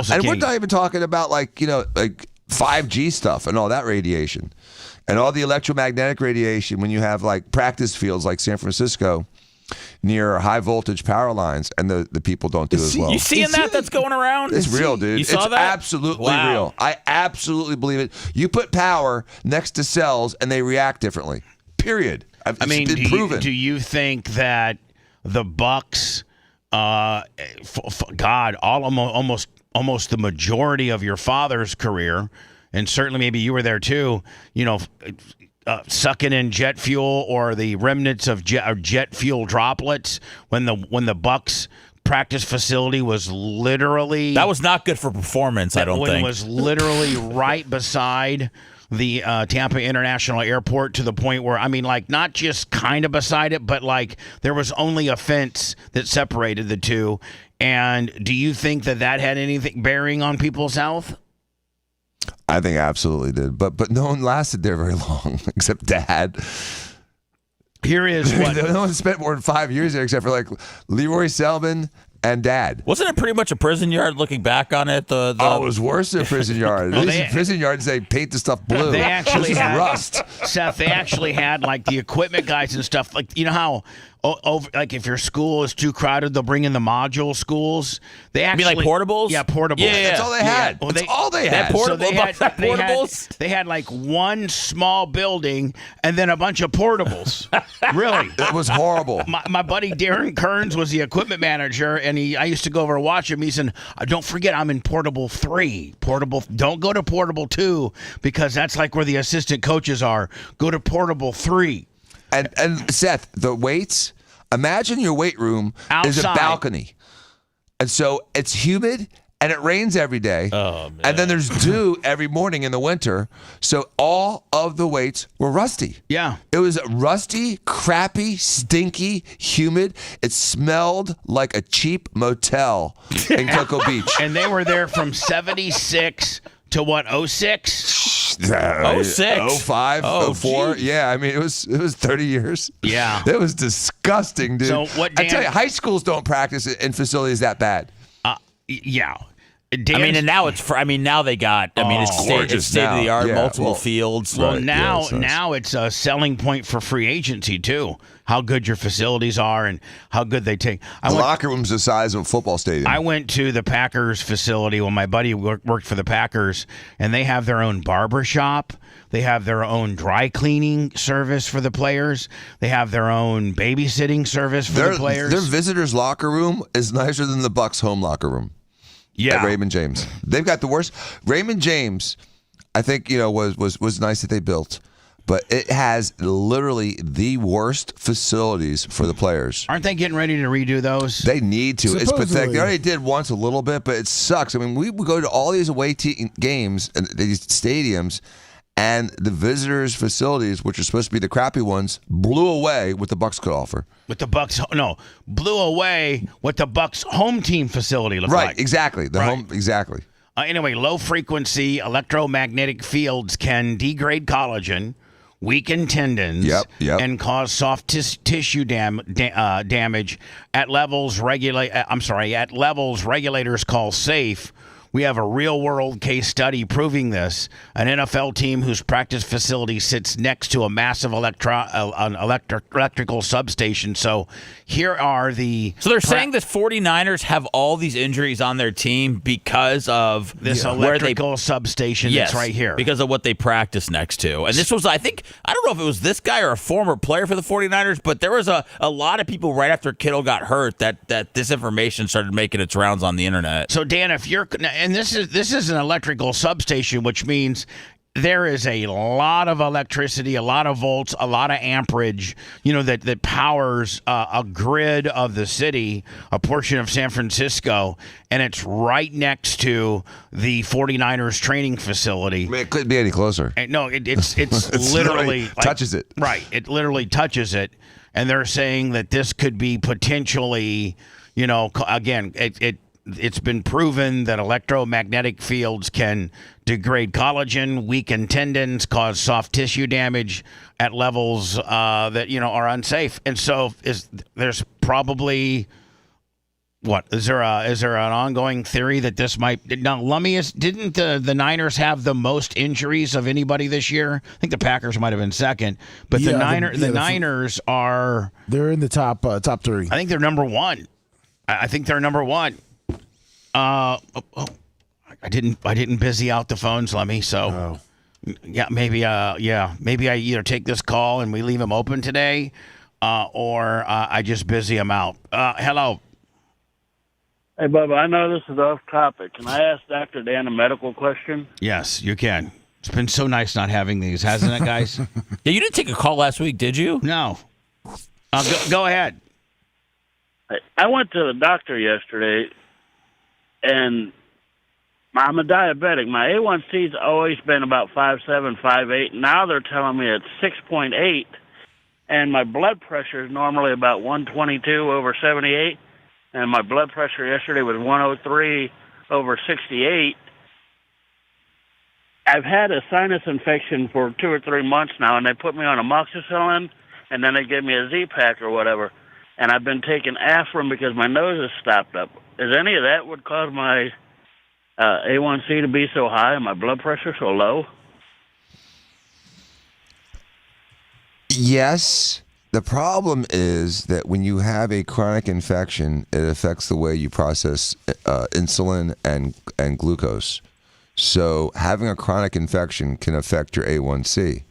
And we're not even talking about 5G stuff and all that radiation, and all the electromagnetic radiation when you have practice fields like San Francisco. near high voltage power lines, and the people don't do as well. You seeing that's going around? It's real, dude. You saw it's that? Absolutely real. I absolutely believe it. You put power next to cells, and they react differently. Period. It's been proven. Do you think that the Bucks, God, almost the majority of your father's career, and certainly maybe you were there too, sucking in jet fuel or the remnants of jet fuel droplets when the Bucks practice facility was literally... That was not good for performance, I don't think. It was literally right beside the Tampa International Airport, to the point where, not just kind of beside it, but there was only a fence that separated the two. And do you think that had anything bearing on people's health? I think absolutely did, but no one lasted there very long except Dad. Here is what no one spent more than 5 years there except for Leroy Selman and Dad. Wasn't it pretty much a prison yard looking back on it? It was worse than a prison yard. At least in prison yards, they paint the stuff blue. They actually had rust. Seth, they actually had the equipment guys and stuff. You know how if your school is too crowded, they'll bring in the module schools. They actually, you mean portables? Yeah, portables. Yeah. That's all they had. Well, That's all they had. So they had portables? They had one small building and then a bunch of portables. Really. It was horrible. My buddy Darren Kearns was the equipment manager, and I used to go over and watch him. He said, don't forget, I'm in portable 3. Don't go to portable 2 because that's where the assistant coaches are. Go to portable 3. And Seth, the weights, imagine your weight room is a balcony. And so it's humid and it rains every day. Oh, man. And then there's dew every morning in the winter. So all of the weights were rusty. Yeah. It was rusty, crappy, stinky, humid. It smelled like a cheap motel in Cocoa Beach. And they were there from 76 to what, 06? 06? 05, 04. Geez. Yeah, it was 30 years. Yeah. It was disgusting, dude. So what I tell you, high schools don't practice in facilities that bad. Yeah. And now it's now they got. It's state of the art, multiple fields. Well, now it's a selling point for free agency too. How good your facilities are and how good they take. The locker room's the size of a football stadium. I went to the Packers facility when my buddy worked for the Packers, and they have their own barber shop. They have their own dry cleaning service for the players. They have their own babysitting service for the players. Their visitors' locker room is nicer than the Bucks' home locker room. Yeah, at Raymond James. They've got the worst. Raymond James, I think, was nice that they built, but it has literally the worst facilities for the players. Aren't they getting ready to redo those? They need to. Supposedly. It's pathetic. They already did once a little bit, but it sucks. We would go to all these away games and these stadiums, and the visitors' facilities, which are supposed to be the crappy ones, blew away what the Bucks could offer. Blew away what the Bucks' home team facility looked like. Right, exactly. Exactly. Anyway, low-frequency electromagnetic fields can degrade collagen, weaken tendons, and cause soft tissue damage at levels regulators call safe. We have a real-world case study proving this. An NFL team whose practice facility sits next to a massive electrical substation. So here are the... So they're saying the 49ers have all these injuries on their team because of... This electrical substation that's right here. Because of what they practice next to. And this was, I don't know if it was this guy or a former player for the 49ers, but there was a lot of people right after Kittle got hurt that this information started making its rounds on the internet. So, Dan, if you're... And this is an electrical substation, which means there is a lot of electricity, a lot of volts, a lot of amperage, that powers a grid of the city, a portion of San Francisco, and it's right next to the 49ers training facility. It couldn't be any closer. No, it's literally touches it. Right, it literally touches it, and they're saying that this could be potentially, again, it's been proven that electromagnetic fields can degrade collagen, weaken tendons, cause soft tissue damage at levels that are unsafe. And so there's probably What is there an ongoing theory that this might now? Lummy, didn't the Niners have the most injuries of anybody this year? I think the Packers might have been second, but the Niners are they're in the top 3. I think they're number 1. I think they're number 1. I didn't busy out the phones, Lummy. So maybe I either take this call and we leave them open today, or I just busy them out. Hello. Hey, Bubba, I know this is off topic. Can I ask Dr. Dan a medical question? Yes, you can. It's been so nice not having these, hasn't it, guys? Yeah, you didn't take a call last week, did you? No. Go ahead. I went to the doctor yesterday, and I'm a diabetic. My A1C's always been about 5.7, 5.8. Now they're telling me it's 6.8, and my blood pressure is normally about 122/78. And my blood pressure yesterday was 103/68. I've had a sinus infection for 2 or 3 months now, and they put me on amoxicillin, and then they gave me a Z-Pack or whatever. And I've been taking Aspirin because my nose is stopped up. Is any of that would cause my A1C to be so high and my blood pressure so low? Yes. The problem is that when you have a chronic infection, it affects the way you process insulin and glucose. So having a chronic infection can affect your A1C.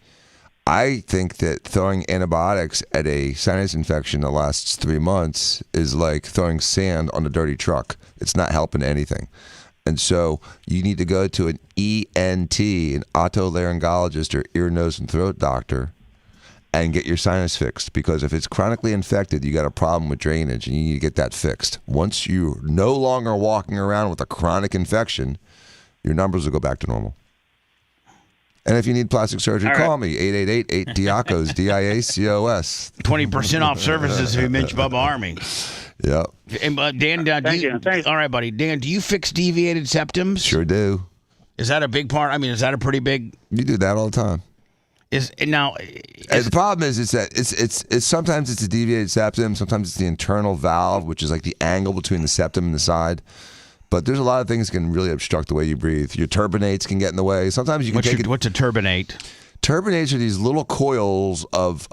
I think that throwing antibiotics at a sinus infection that lasts 3 months is like throwing sand on a dirty truck. It's not helping anything. And so you need to go to an ENT, an otolaryngologist or ear, nose, and throat doctor, and get your sinus fixed, because if it's chronically infected, you got a problem with drainage and you need to get that fixed. Once you're no longer walking around with a chronic infection, your numbers will go back to normal. And if you need plastic surgery, call me, 888-8-DIACOS, DIACOS. 20% off services if you mention Bubba Army. Yeah. And Dan, all right, buddy. Dan, do you fix deviated septums? Sure do. Is that a big part? I mean, is that a pretty big? You do that all the time. The problem is that it's sometimes it's a deviated septum, sometimes it's the internal valve, which is like the angle between the septum and the side. But there's a lot of things that can really obstruct the way you breathe. Your turbinates can get in the way. Sometimes you can What's a turbinate? Turbinates are these little coils of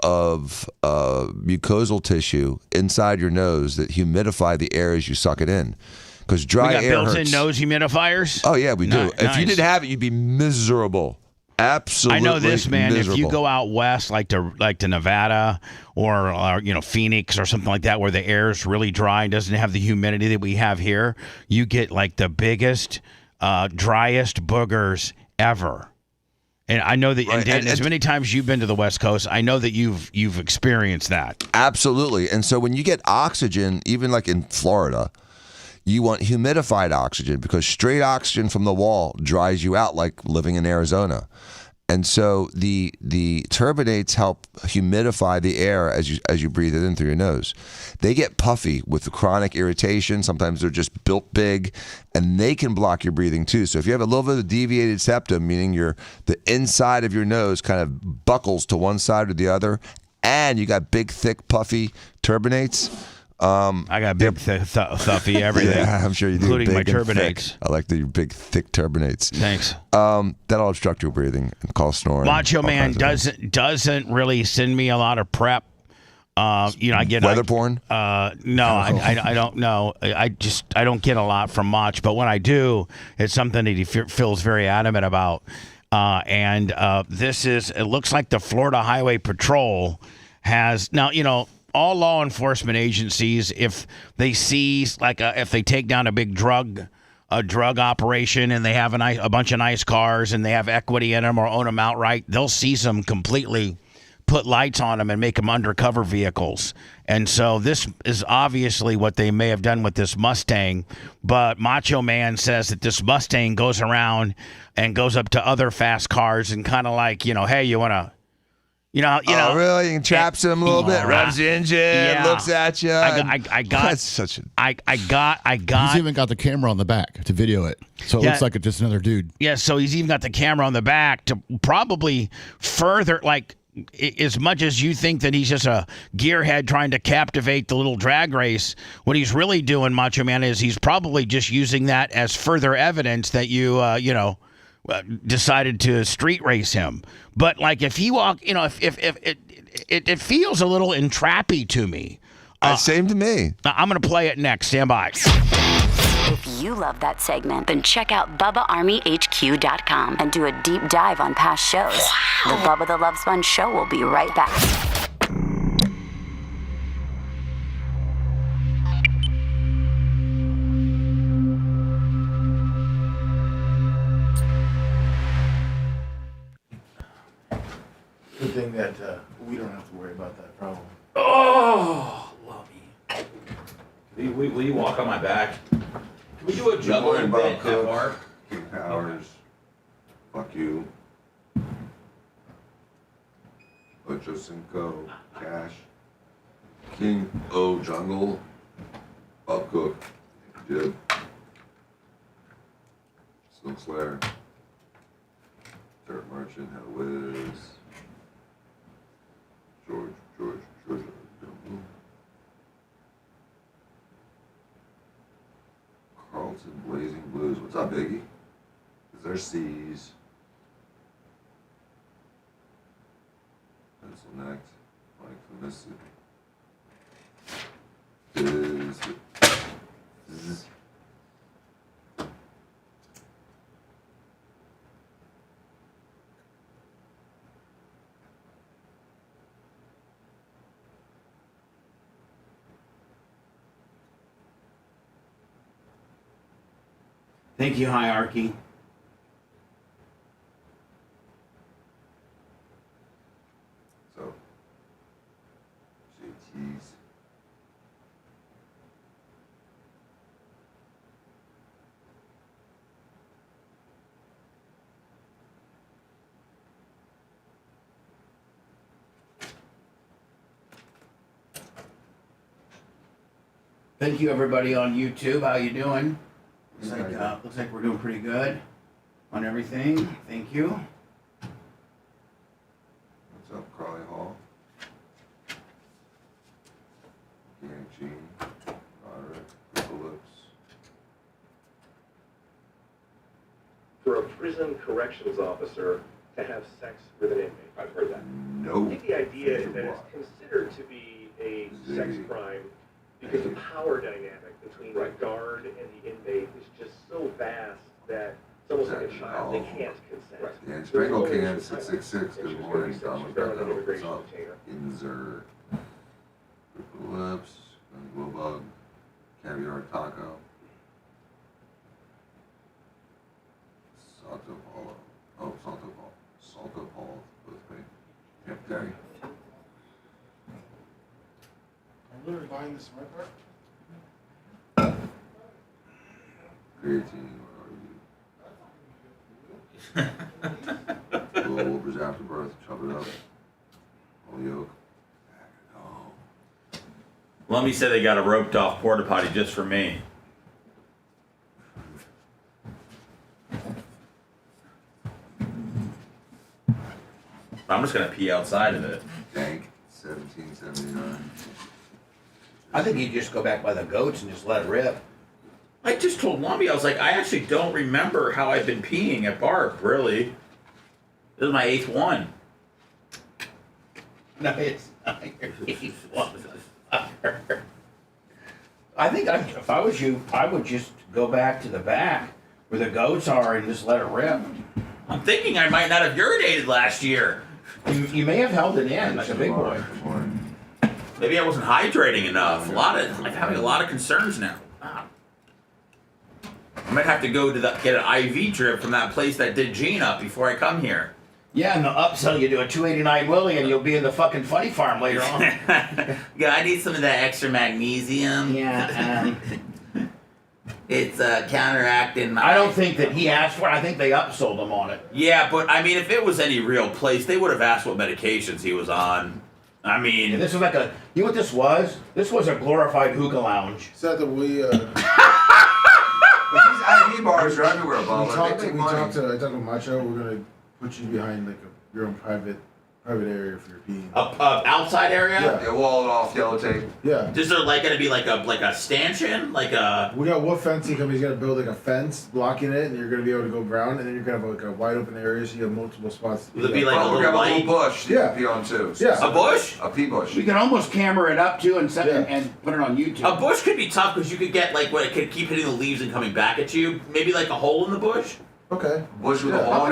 mucosal tissue inside your nose that humidify the air as you suck it in. Because dry air hurts. Built-in nose humidifiers? Oh yeah, we do. If you didn't have it, you'd be miserable. Absolutely. I know this, man. Miserable. If you go out west, like to Nevada or Phoenix or something like that, where the air is really dry and doesn't have the humidity that we have here, you get like the biggest, driest boogers ever. And I know that, right. And as many times you've been to the West Coast, I know that you've experienced that. Absolutely. And so when you get oxygen, even like in Florida, you want humidified oxygen, because straight oxygen from the wall dries you out, like living in Arizona. And so the turbinates help humidify the air as you breathe it in through your nose. They get puffy with the chronic irritation. Sometimes they're just built big, and they can block your breathing too. So if you have a little bit of deviated septum, meaning the inside of your nose kind of buckles to one side or the other, and you got big, thick, puffy turbinates. I got big, thick, thuffy everything. Yeah, I'm sure you do. Including my turbinates. I like the big, thick turbinates. Thanks. That'll obstruct your breathing and cause snoring. Macho Man doesn't really send me a lot of prep. I get weather porn. No, I don't know. I don't get a lot from Mach, but when I do, it's something that he feels very adamant about. It looks like the Florida Highway Patrol has now. All law enforcement agencies, if they seize, if they take down a big drug operation and they have a bunch of nice cars and they have equity in them or own them outright, they'll seize them completely, put lights on them, and make them undercover vehicles. And so this is obviously what they may have done with this Mustang. But Macho Man says that this Mustang goes around and goes up to other fast cars and kind of like, hey, you want to. Oh, really? You traps him a little bit, revs the engine, looks at you. I got. That's such a. I got. He's even got the camera on the back to video it, so it looks like it's just another dude. Yeah, so he's even got the camera on the back to probably further, as much as you think that he's just a gearhead trying to captivate the little drag race, what he's really doing, Macho Man, is he's probably just using that as further evidence that you decided to street race him. But like if he walk, if it feels a little entrappy to me. Same to me. I'm going to play it next. Stand by. If you love that segment, then check out BubbaArmyHQ.com and do a deep dive on past shows. The Bubba the Love Sponge Show will be right back. Good thing that we don't have to worry about that problem. Oh, love you. Will you walk on my back? Can we do a juggling bit at Mark? King Powers. Fuck you. Ocho Cinco. Cash. King O Jungle. Bob Cook. Jib. Snow Slayer. Dirt Merchant. Had a Wiz. George. Carlton Blazing Blues. What's up, Biggie? Is there C's? Pencil necked. Mike from Mississippi. Thank you, Hierarchy. So, JT's. Thank you, everybody on YouTube. How you doing? Looks like we're doing pretty good on everything. Thank you. What's up, Crawley Hall? Yang Gene. Roderick. Phillips. For a prison corrections officer to have sex with an inmate. I've heard that. No. I think the idea is that it's considered to be a sex crime because the power dynamic between the guard and the inmate is just so vast that it's almost like a child. They can't consent. Right. Yeah, Strangle Can 666. Good morning, Thomas. What's up? Inzer. Lips. Glow Bug. Caviar Taco. Salto Paulo. Oh, Salto Paul. Salto Paul with me. Yep, Terry. I'm literally buying the smart card. Creatine, what are you? Little Wolvers after birth, chop it up. All yolk. Oh. Let me say they got a roped off porta potty just for me. I'm just gonna pee outside of it. Dank, 1779. I think you just go back by the goats and just let it rip. I just told Lumby, I was like, I actually don't remember how I've been peeing at Bark, really. This is my 8th one. No, it's not your 8th one. I think if I was you, I would just go back to the back where the goats are and just let it rip. I'm thinking I might not have urinated last year. You may have held it in like a big boy. Maybe I wasn't hydrating enough. I'm having a lot of concerns now. I might have to go to get an IV drip from that place that did Gene up before I come here. Yeah, and they'll upsell you to a 289 Willie and you'll be in the fucking funny farm later on. Yeah, I need some of that extra magnesium. Yeah, it's counteracting my... I don't think that he asked for it. I think they upsold him on it. Yeah, but I mean, if it was any real place, they would have asked what medications he was on. I mean... Yeah, this was like a... You know what this was? This was a glorified hookah lounge. Said that we... These IV bars are everywhere, Bob. I talked to Macho. We're gonna put you behind like your own private private area for your peeing. Outside area? Yeah, wall it off, yellow tape. Yeah. Is there like going to be like a stanchion? Like a... We got wood fencing company. He's got to build like a fence blocking it, and you're going to be able to go ground, and then you're going to have like a wide open area, so you have multiple spots. Will it be like a little little bush you can pee on too. Yeah. So a bush? A pee bush. We can almost camera it up too and put it on YouTube. A bush could be tough because you could get like what it could keep hitting the leaves and coming back at you. Maybe like a hole in the bush. Okay. Bush with a hole. How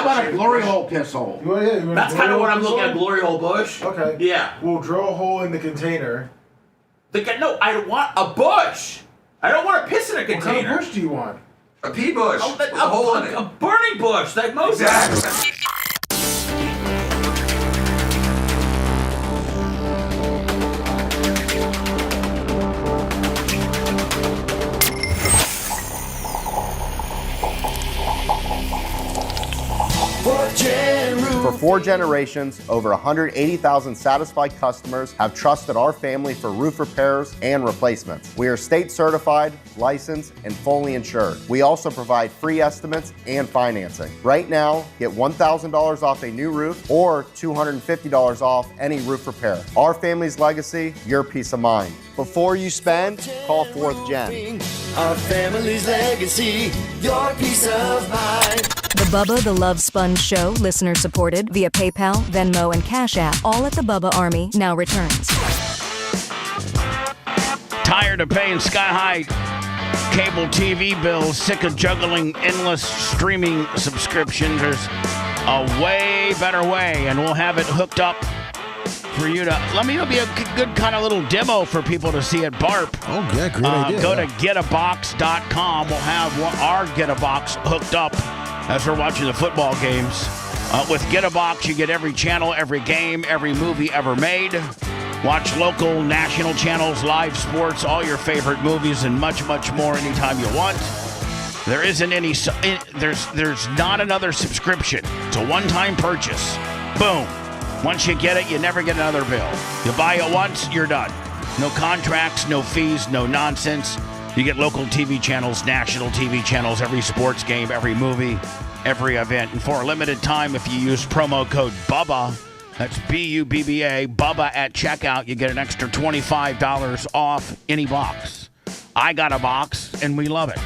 about a glory hole piss hole? That's kind of what I'm looking at. Glory hole bush. Okay. Yeah. We'll drill a hole in the container. No, I don't want a bush. I don't want to piss in a container. What kind of bush do you want? A pea bush. Oh, with a hole in it. A burning bush. Like most. Exactly. For 4 generations, over 180,000 satisfied customers have trusted our family for roof repairs and replacements. We are state certified, licensed, and fully insured. We also provide free estimates and financing. Right now, get $1,000 off a new roof or $250 off any roof repair. Our family's legacy, your peace of mind. Before you spend, call 4th Gen. Our family's legacy, your peace of mind. The Bubba the Love Sponge Show, listener supported via PayPal, Venmo, and Cash App, all at the Bubba Army, now returns. Tired of paying sky-high cable TV bills, sick of juggling endless streaming subscriptions? There's a way better way, and we'll have it hooked up for you to... It'll be a good kind of little demo for people to see at BARP. Oh, yeah, great idea. Go to getabox.com. We'll have our Getabox hooked up as we're watching the football games. With Getabox, you get every channel, every game, every movie ever made. Watch local, national channels, live sports, all your favorite movies, and much, much more anytime you want. There isn't any... There's not another subscription. It's a one-time purchase. Boom. Once you get it, you never get another bill. You buy it once, you're done. No contracts, no fees, no nonsense. You get local TV channels, national TV channels, every sports game, every movie, every event. And for a limited time, if you use promo code BUBBA, that's B-U-B-B-A, BUBBA at checkout, you get an extra $25 off any box. I got a box, and we love it.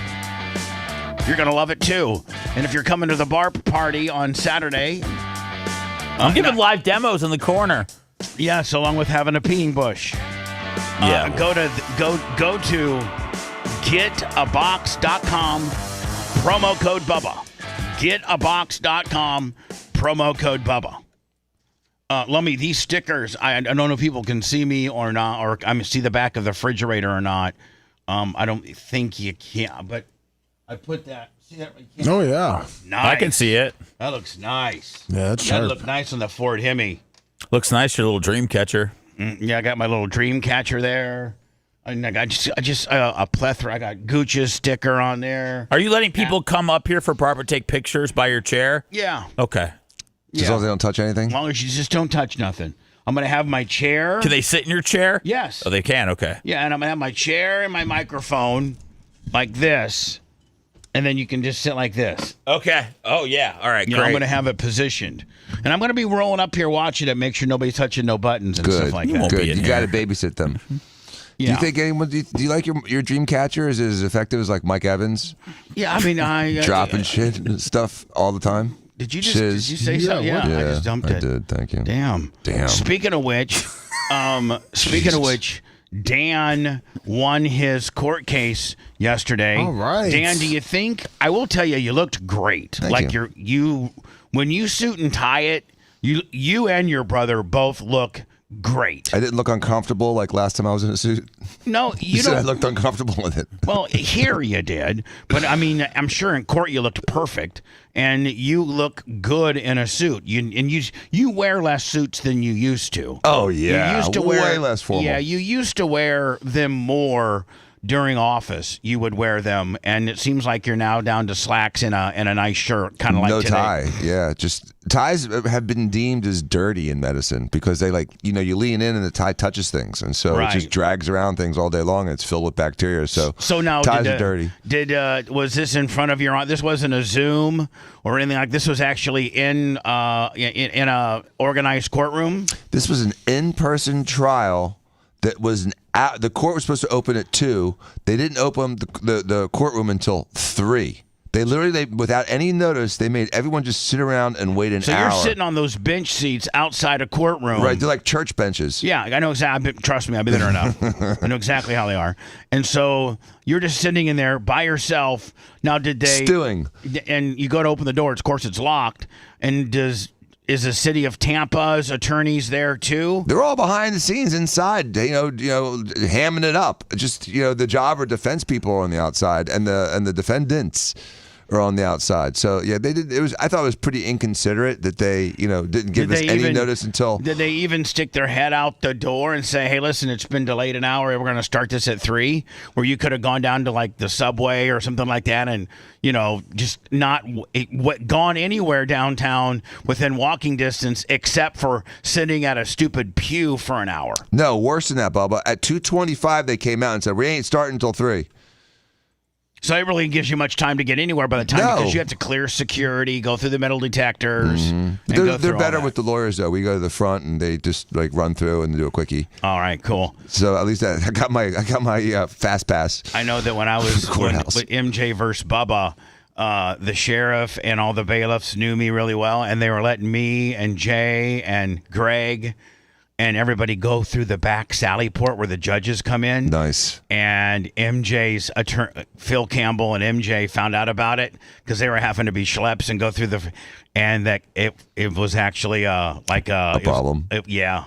You're going to love it, too. And if you're coming to the BARP party on Saturday... I'm giving live demos in the corner. Yes, along with having a peeing bush. Yeah. Go to getabox.com, promo code Bubba. Getabox.com, promo code Bubba. Lummy, these stickers, I don't know if people can see me or not, or I see the back of the refrigerator or not. I don't think you can, but I put that. See that? Oh, yeah. Nice. I can see it. That looks nice. Yeah, that's sharp. That looked nice on the Ford Hemi. Looks nice, your little dream catcher. Yeah, I got my little dream catcher there. And I just a plethora. I got Gucci's sticker on there. Are you letting people come up here for proper take pictures by your chair? Yeah. Okay. As long as they don't touch anything? As long as you just don't touch nothing. I'm going to have my chair. Can they sit in your chair? Yes. Oh, they can? Okay. Yeah, and I'm going to have my chair and my microphone like this. And then you can just sit like this. Okay. Oh, yeah. All right, great. I'm going to have it positioned. And I'm going to be rolling up here watching it, make sure nobody's touching no buttons and stuff like that. Good. You got to babysit them. Yeah. Do you think anyone? Do you like your dream catcher? Is it as effective as like Mike Evans? Yeah, I mean, I dropping shit and stuff all the time. Did you say something? Yeah, I just dumped it. I did. Thank you. Damn. Speaking of which, Dan won his court case yesterday. All right. Dan, do you think? I will tell you, you looked great. Thank you when you suit and tie it, you and your brother both look great. I didn't look uncomfortable like last time I was in a suit. No, you said don't. I looked uncomfortable with it. Well, here you did, but I mean, I'm sure in court you looked perfect, and you look good in a suit. You wear less suits than you used to. Oh yeah, you used to wear way less formal. Yeah, you used to wear them more during office you would wear them, and it seems like you're now down to slacks and a nice shirt, kind of like no today. tie. Yeah, just ties have been deemed as dirty in medicine because they you lean in and the tie touches things, and so it just drags around things all day long, and it's filled with bacteria. So now ties are dirty. Was this in front of your? This wasn't a Zoom or anything like this. Was actually in a organized courtroom. This was an in-person trial. That was the court was supposed to open at 2. They didn't open the courtroom until 3. They literally, without any notice, they made everyone just sit around and wait an hour. So you're sitting on those bench seats outside a courtroom. Right, they're like church benches. Yeah, I know exactly. Trust me, I've been there enough. I know exactly how they are. And so you're just sitting in there by yourself. Now, did they... Stewing. And you go to open the door. Of course, it's locked. And is the city of Tampa's attorneys there too? They're all behind the scenes inside, hamming it up. Just the job or defense people are on the outside, and the defendants are on the outside. So yeah, they did. I thought it was pretty inconsiderate that they didn't give us any notice until. Did they even stick their head out the door and say, "Hey, listen, it's been delayed an hour. We're going to start this at 3," where you could have gone down to like the subway or something like that, and just not gone anywhere downtown within walking distance, except for sitting at a stupid pew for an hour. No, worse than that, Bubba. At 2:25, they came out and said, "We ain't starting until 3." So it really gives you much time to get anywhere by the time because you have to clear security, go through the metal detectors. Mm-hmm. They're better with the lawyers though. We go to the front and they just run through and do a quickie. All right, cool. So at least I got my fast pass. I know that when I was with MJ versus Bubba, the sheriff and all the bailiffs knew me really well, and they were letting me and Jay and Greg and everybody go through the back sally port where the judges come in. Nice. And MJ's attorney, Phil Campbell and MJ found out about it because they were having to be schleps and go through and that it was actually a problem. Yeah.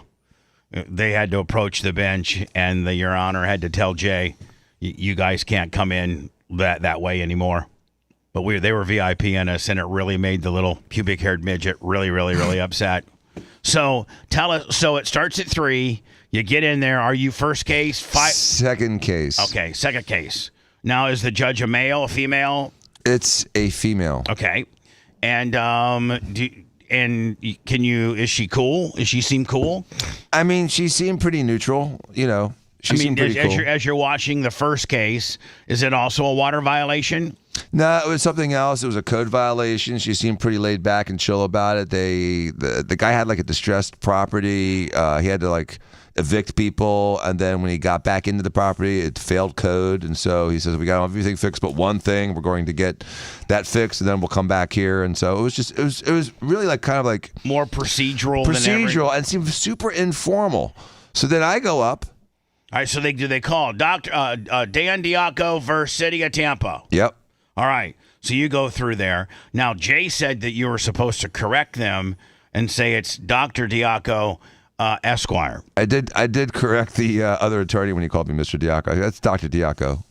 They had to approach the bench, and Your Honor had to tell Jay, you guys can't come in that way anymore. But they were VIPing us, and it really made the little pubic-haired midget really, really, really upset. So tell us. So it starts at 3. You get in there. Are you first case? Second case. Okay, second case. Now, is the judge a male, a female? It's a female. Okay, and is she cool? Does she seem cool? I mean, she seemed pretty neutral. She seemed pretty cool. As you're watching the first case, is it also a water violation? No, it was something else. It was a code violation. She seemed pretty laid back and chill about it. The guy had a distressed property. He had to evict people, and then when he got back into the property, it failed code, and so he says, "We got everything fixed but one thing. We're going to get that fixed, and then we'll come back here." And so it was really more procedural and seemed super informal. So then I go up. All right, so they call Dr. Dan Diaco versus City of Tampa. Yep. All right, so you go through there. Now, Jay said that you were supposed to correct them and say it's Dr. Diaco, Esquire. I did correct the other attorney when he called me Mr. Diaco. That's Dr. Diaco.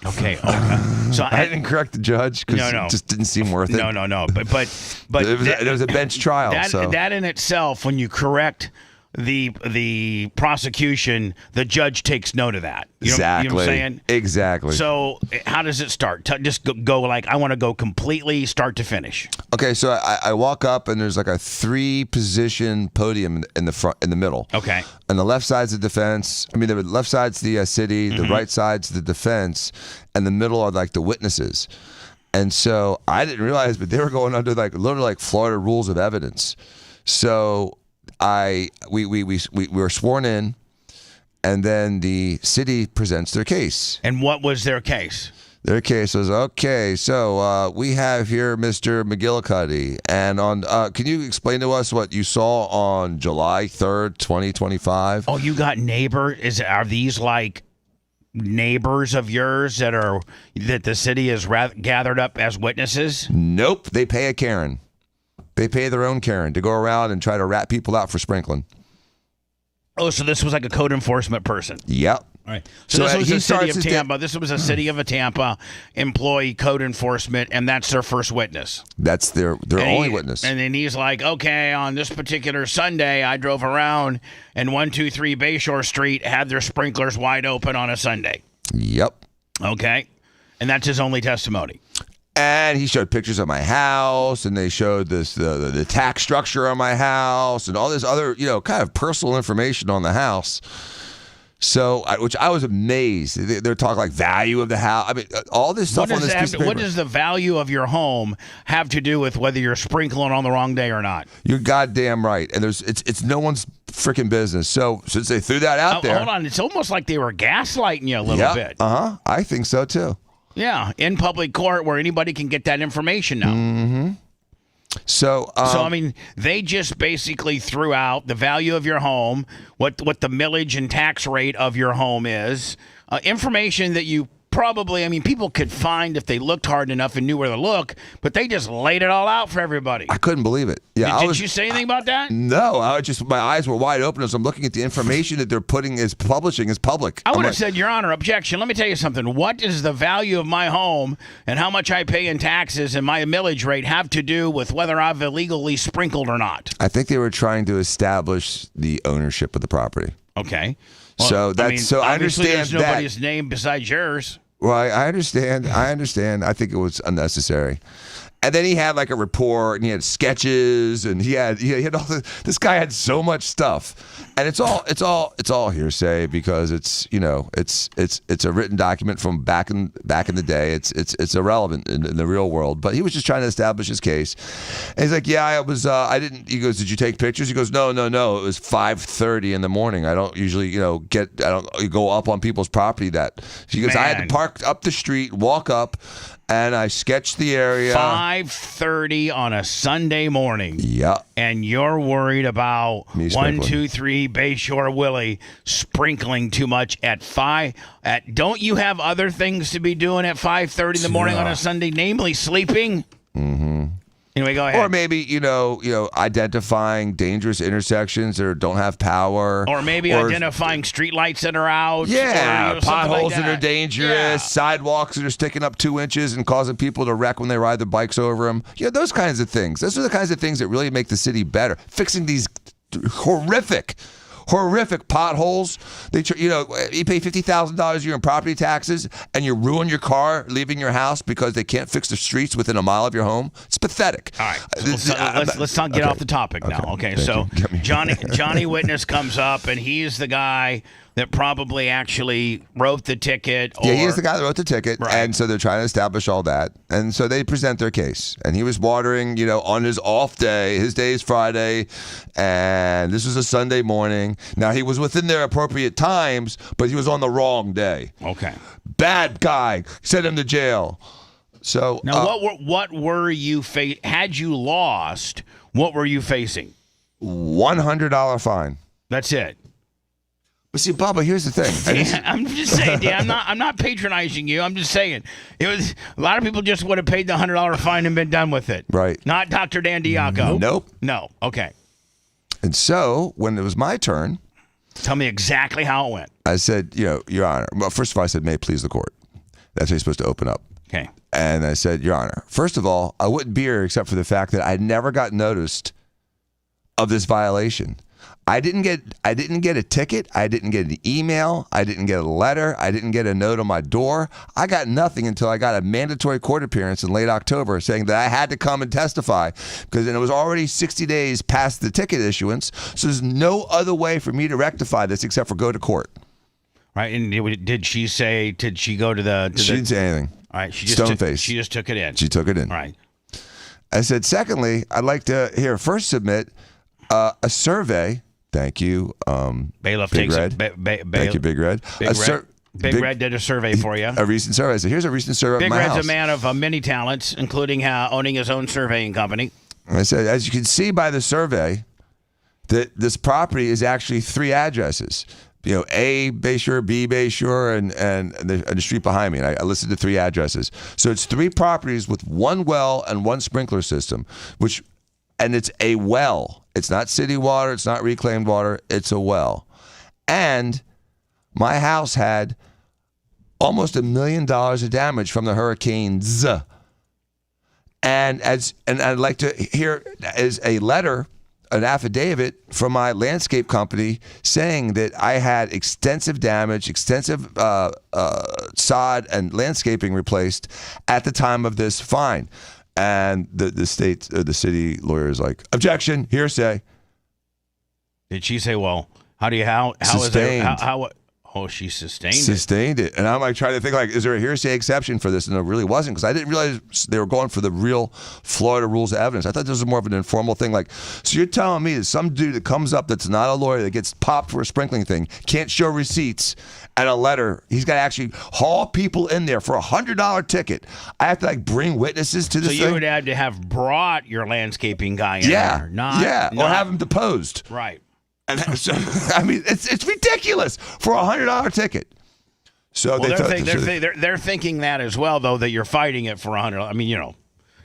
Okay. So I didn't correct the judge because it just didn't seem worth it. No. But it was a bench trial. That in itself, when you correct the prosecution, the judge takes note of that. Exactly. You know what I'm saying? Exactly. So how does it start? Just go I want to go completely start to finish. Okay, so I walk up and there's a 3-position podium in the middle. Okay. On the left side's the defense. I mean, the left side's the city. The right side's the defense, and the middle are the witnesses. And so I didn't realize, but they were going under literally Florida rules of evidence. So we were sworn in, and then the city presents their case. And what was their case? Their case was, okay, so we have here Mr. McGillicuddy, and can you explain to us what you saw on July 3rd, 2025? Oh, you got neighbors? Are these neighbors of yours that the city has gathered up as witnesses? Nope, they pay a Karen. They pay their own Karen to go around and try to rat people out for sprinkling. Oh, so this was a code enforcement person. Yep. All right. So this was a city of Tampa. This was a city of Tampa employee code enforcement, and that's their first witness. That's their only witness. And then he's like, okay, on this particular Sunday, I drove around, and 123 Bayshore Street had their sprinklers wide open on a Sunday. Yep. Okay. And that's his only testimony. And he showed pictures of my house, and they showed this the tax structure on my house, and all this other, kind of personal information on the house. So, which I was amazed. They're talking like value of the house. I mean, all this stuff on this piece of paper. What does the value of your home have to do with whether you're sprinkling on the wrong day or not? You're goddamn right. And it's no one's freaking business. So since they threw that out there, hold on. It's almost like they were gaslighting you a little bit. I think so too. Yeah, in public court where anybody can get that information now. Mm-hmm. So I mean, they just basically threw out the value of your home, what the millage and tax rate of your home is, information that you probably, people could find if they looked hard enough and knew where to look, but they just laid it all out for everybody. I couldn't believe it. Yeah, Did you say anything about that? No, my eyes were wide open as I'm looking at the information that they're publishing as public. I would have said, Your Honor, objection. Let me tell you something. What is the value of my home and how much I pay in taxes and my millage rate have to do with whether I've illegally sprinkled or not? I think they were trying to establish the ownership of the property. Okay. Well, so I understand there's nobody's name besides yours. Well, I understand. I think it was unnecessary. And then he had like a report, and he had sketches, and he had all this guy had so much stuff, and it's all hearsay because it's a written document from back in the day. It's irrelevant in the real world. But he was just trying to establish his case, and he's like, yeah, I was. I didn't. He goes, did you take pictures? He goes, no. It was 5:30 in the morning. I don't usually go up on people's property. He goes, I had to park up the street, walk up. And I sketched the area. 5:30 on a Sunday morning. Yeah. And you're worried about 1, 2, 3 Bayshore Willie sprinkling too much at 5. Don't you have other things to be doing at 5:30 in the morning on a Sunday, namely sleeping? Mm-hmm. Anyway, go ahead. Or maybe, identifying dangerous intersections that don't have power. Or maybe identifying streetlights that are out. Yeah, potholes like that are dangerous, sidewalks that are sticking up 2 inches and causing people to wreck when they ride their bikes over them. Those kinds of things. Those are the kinds of things that really make the city better. Fixing these horrific potholes. You pay $50,000 a year in property taxes, and you ruin your car leaving your house because they can't fix the streets within a mile of your home. It's pathetic. All right, let's not get off the topic now. Okay, so Johnny Witness comes up, and he's the guy that probably actually wrote the ticket. Yeah, he's the guy that wrote the ticket, right. And so they're trying to establish all that. And so they present their case. And he was watering, on his off day. His day is Friday, and this was a Sunday morning. Now, he was within their appropriate times, but he was on the wrong day. Okay. Bad guy. Sent him to jail. So now, what were you had you lost? What were you facing? $100 fine. That's it. But see, Bubba, here's the thing. I'm just saying, Dan. I'm not patronizing you. I'm just saying it was a lot of people just would have paid the $100 fine and been done with it. Right. Not Dr. Dan Diaco. Nope. No. Okay. And so when it was my turn, tell me exactly how it went. I said, Your Honor. Well, first of all, I said, may it please the court. That's how you're supposed to open up. Okay. And I said, Your Honor, first of all, I wouldn't be here except for the fact that I never got noticed of this violation. I didn't get a ticket. I didn't get an email. I didn't get a letter. I didn't get a note on my door. I got nothing until I got a mandatory court appearance in late October saying that I had to come and testify because it was already 60 days past the ticket issuance. So there's no other way for me to rectify this except for go to court. Right. And did she go to the... She didn't say anything. All right. She just took it in. She took it in. Right. I said, secondly, I'd like to first submit a survey. Thank you, Bailiff Big takes Red. Thank you, Big Red. Big Red did a survey for you. A recent survey. So here's a recent survey of my house. Big Red's a man of many talents, including owning his own surveying company. I said, as you can see by the survey, that this property is actually 3 addresses. A Bayshore, B Bayshore, and the street behind me. And I listed the 3 addresses. So it's 3 properties with 1 well and 1 sprinkler system, and it's a well. It's not city water. It's not reclaimed water. It's a well. And my house had almost $1 million of damage from the hurricanes. And I'd like to hear is a letter an affidavit from my landscape company saying that I had extensive damage, extensive sod and landscaping replaced at the time of this fine. And the city lawyer is like, objection, hearsay. Did she say, well, how is that? How she sustained it. And I'm like trying to think, like, is there a hearsay exception for this? And there really wasn't, because I didn't realize they were going for the real Florida rules of evidence. I thought this was more of an informal thing. Like, so you're telling me that some dude that comes up that's not a lawyer that gets popped for a sprinkling thing can't show receipts and a letter. He's got to actually haul people in there for $100 ticket. I have to like bring witnesses to this thing. So you would have to have brought your landscaping guy in there. Or have him deposed. Right. And so, I mean, it's ridiculous for $100 ticket. So they're thinking that as well, though, that you're fighting it for $100. I mean,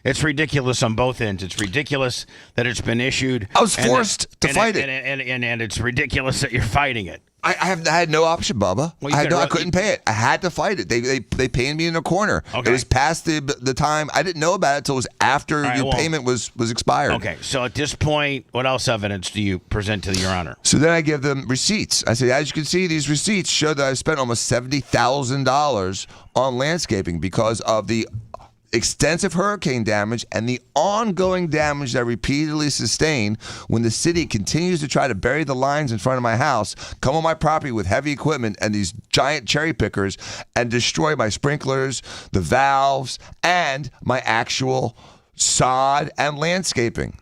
it's ridiculous on both ends. It's ridiculous that it's been issued. I was forced to fight it, and it's ridiculous that you're fighting it. I had no option, Bubba. Well, I couldn't pay it. I had to fight it. They paid me in a corner. Okay. It was past the time. I didn't know about it until it was after payment was expired. Okay, so at this point, what else evidence do you present to Your Honor? So then I give them receipts. I say, as you can see, these receipts show that I spent almost $70,000 on landscaping because of the extensive hurricane damage and the ongoing damage that I repeatedly sustained when the city continues to try to bury the lines in front of my house, come on my property with heavy equipment and these giant cherry pickers and destroy my sprinklers, the valves, and my actual sod and landscaping.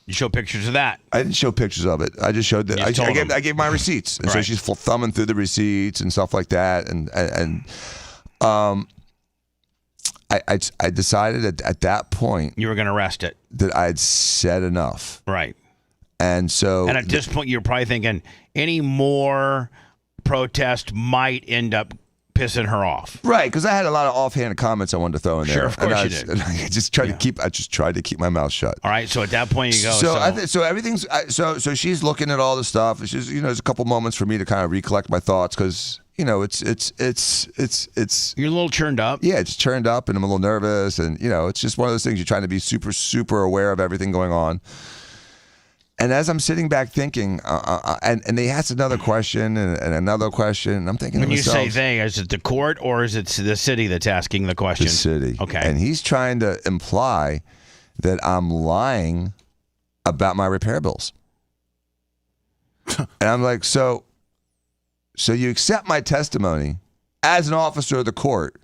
You show pictures of that? I didn't show pictures of it. I just showed that. I gave my receipts. And so she's thumbing through the receipts and stuff like that. I decided at that point you were going to arrest it, that I'd said enough. Right. And at this point, you're probably thinking any more protest might end up pissing her off. Right, because I had a lot of offhanded comments I wanted to throw in there. Sure, of course you did. And I just tried to keep my mouth shut. All right, so at that point you go. So everything's so she's looking at all the stuff. She's there's a couple moments for me to kind of recollect my thoughts because. It's you're a little churned up. Yeah, it's churned up, and I'm a little nervous, and it's just one of those things. You're trying to be super, super aware of everything going on. And as I'm sitting back thinking, and they asked another question and another question, and I'm thinking. When you say they, is it the court or is it the city that's asking the question? The city. Okay. And he's trying to imply that I'm lying about my repair bills, and I'm like, So you accept my testimony as an officer of the court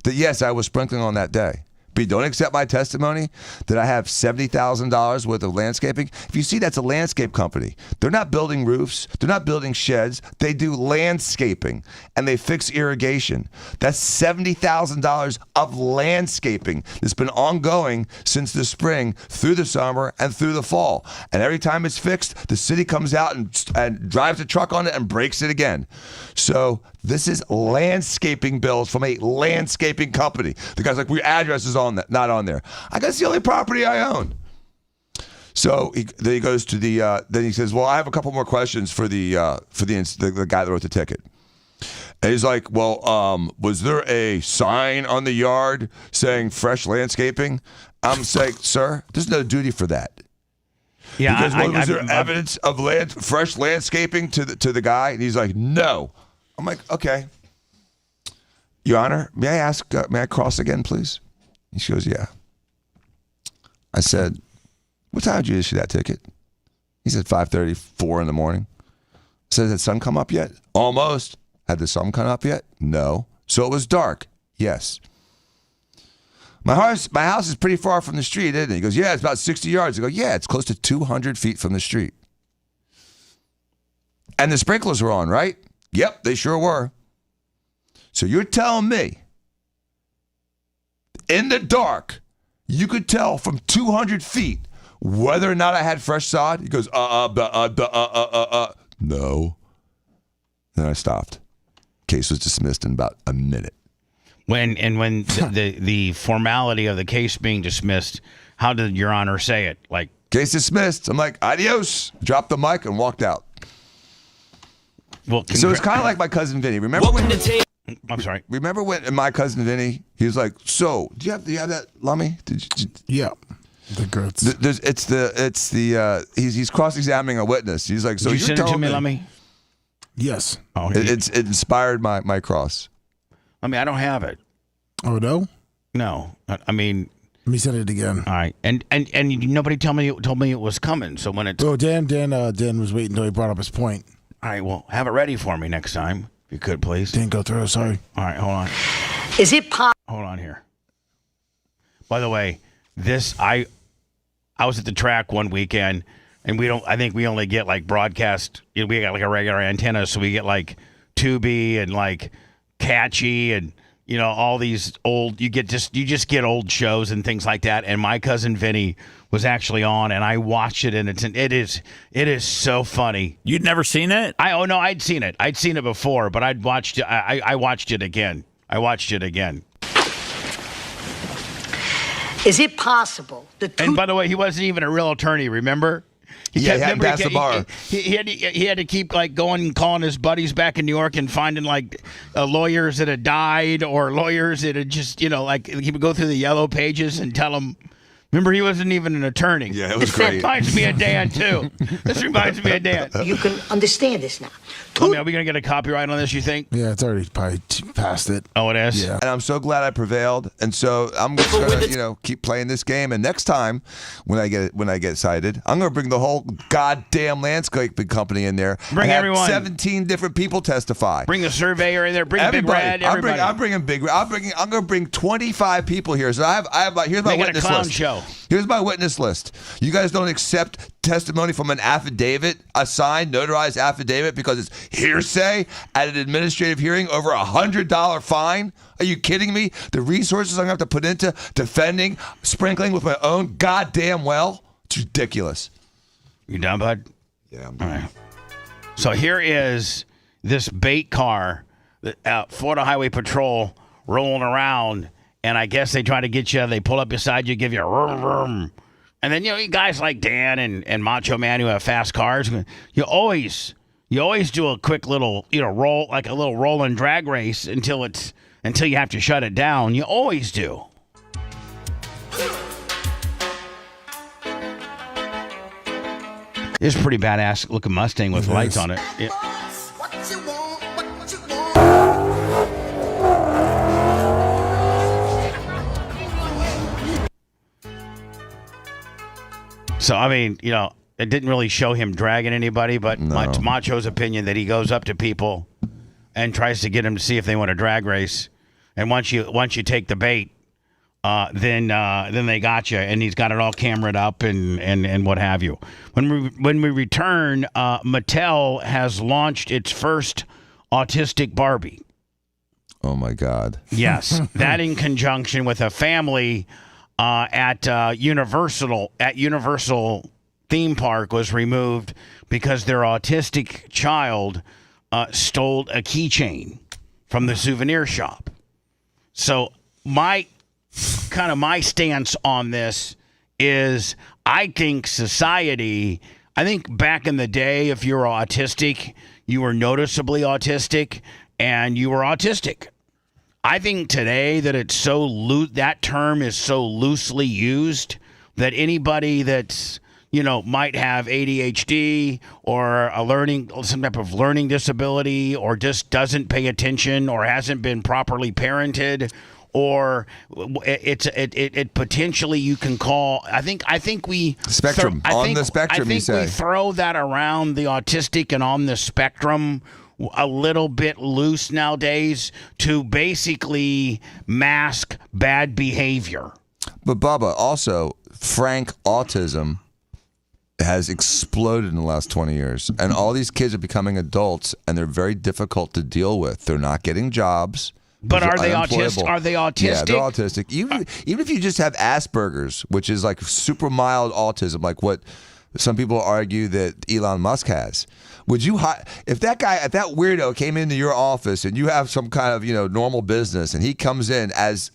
that, yes, I was sprinkling on that day. But you don't accept my testimony that I have $70,000 worth of landscaping. If you see, that's a landscape company. They're not building roofs. They're not building sheds. They do landscaping, and they fix irrigation. That's $70,000 of landscaping that's been ongoing since the spring, through the summer, and through the fall. And every time it's fixed, the city comes out and drives a truck on it and breaks it again. So this is landscaping bills from a landscaping company. The guy's like, your address is not on there. I guess the only property I own. So then he goes to then he says, well, I have a couple more questions for the guy that wrote the ticket. And he's like, well, was there a sign on the yard saying fresh landscaping? I'm saying, sir, there's no duty for that. Yeah, because was there evidence of fresh landscaping to the guy? And he's like, no. I'm like, okay. Your Honor, may I cross again, please? She goes, yeah. I said, what time did you issue that ticket? He said 5:34 in the morning. I said, has the sun come up yet? Almost. Had the sun come up yet? No. So it was dark? Yes. My house is pretty far from the street, isn't it? He goes, yeah, it's about 60 yards. I go, yeah, it's close to 200 feet from the street. And the sprinklers were on, right? Yep, they sure were. So you're telling me in the dark, you could tell from 200 feet whether or not I had fresh sod? He goes, no. Then I stopped. Case was dismissed in about a minute. When the formality of the case being dismissed, how did Your Honor say it? Like, case dismissed. I'm like, adios. Dropped the mic and walked out. Well, so it's kind of like my cousin Vinny. Remember when? I'm sorry. Remember when my cousin Vinny? He was like, "So, do you have that, Lummy? Yeah. The grits. He's cross-examining a witness. He's like, so Did you you're send it to telling me, me? Lemmy? Yes. Oh, it inspired my cross. I mean, I don't have it. Oh no. No, I mean. Let me send it again. All right, and nobody told me it was coming. So when it's Dan was waiting until he brought up his point. All right, well, have it ready for me next time, if you could, please. Didn't go through. Sorry. All right, hold on. Is it possible? Hold on here. By the way, I was at the track one weekend, and I think we only get like broadcast. We got like a regular antenna, so we get like Tubi and like Catchy and. All these old, you just get old shows and things like that. And my cousin Vinny was actually on, and I watched it, and it is so funny. You'd never seen it? No, I'd seen it. I'd seen it before, but I watched it again. Is it possible? And by the way, he wasn't even a real attorney, remember? He hadn't passed the bar. He had to keep like going and calling his buddies back in New York and finding like lawyers that had died or lawyers that had just like he would go through the yellow pages and tell them. Remember, he wasn't even an attorney. Yeah, it was great. This reminds me of Dan too. This reminds me of Dan. You can understand this now. Are we going to get a copyright on this, you think? Yeah, it's already probably past it. Oh, it is? Yeah. And I'm so glad I prevailed. And so I'm just going to, keep playing this game. And next time when I get cited, I'm going to bring the whole goddamn landscaping company in there. Bring everyone. 17 different people testify. Bring the surveyor in there. Bring Big Red. Everybody. I'm bringing Big Red. I'm going to bring 25 people here. So here's my witness list. A clown list. show. Here's my witness list. You guys don't accept testimony from an affidavit, a signed, notarized affidavit, because it's hearsay at an administrative hearing over $100 fine? Are you kidding me? The resources I'm going to have to put into defending, sprinkling with my own goddamn well? It's ridiculous. You done, bud? Yeah, I'm done. All right. So here is this bait car, Florida Highway Patrol, rolling around. And I guess they try to get you. They pull up beside you, give you a vroom, vroom. And then, guys like Dan and Macho Man who have fast cars, you always do a quick little, roll, like a little roll and drag race until you have to shut it down. You always do. It's a pretty badass looking Mustang with lights on it. Yeah. So, I mean, it didn't really show him dragging anybody, but it's Macho's opinion that he goes up to people and tries to get them to see if they want to drag race. And once you take the bait, then they got you, and he's got it all cameraed up and what have you. When we return, Mattel has launched its first autistic Barbie. Oh my God! Yes, that in conjunction with a family at Universal theme park was removed because their autistic child stole a keychain from the souvenir shop. So my stance on this is I think back in the day, if you were autistic, you were noticeably autistic and you were autistic. I think today that it's that term is so loosely used that anybody that's, might have ADHD or some type of learning disability or just doesn't pay attention or hasn't been properly parented or it potentially you can call. I think we spectrum on the spectrum. I think we throw that around the autistic and on the spectrum a little bit loose nowadays to basically mask bad behavior. But Bubba, also frank autism has exploded in the last 20 years, and all these kids are becoming adults, and they're very difficult to deal with. They're not getting jobs. But are they autistic? Are they autistic? Yeah, they're autistic. Even if you just have Asperger's, which is like super mild autism, like what some people argue that Elon Musk has. Would you if that weirdo came into your office and you have some kind of normal business and he comes in as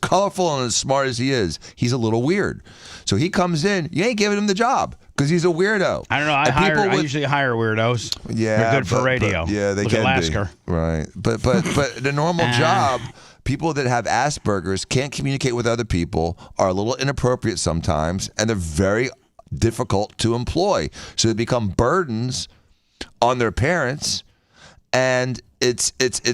colorful and as smart as he is, he's a little weird. So he comes in, you ain't giving him the job because he's a weirdo. I don't know. I usually hire weirdos. Yeah, they're good for radio. Yeah, they Look can at Lasker. be. Right, but the normal job, people that have Asperger's can't communicate with other people, are a little inappropriate sometimes, and they're very difficult to employ. So they become burdens on their parents, and it's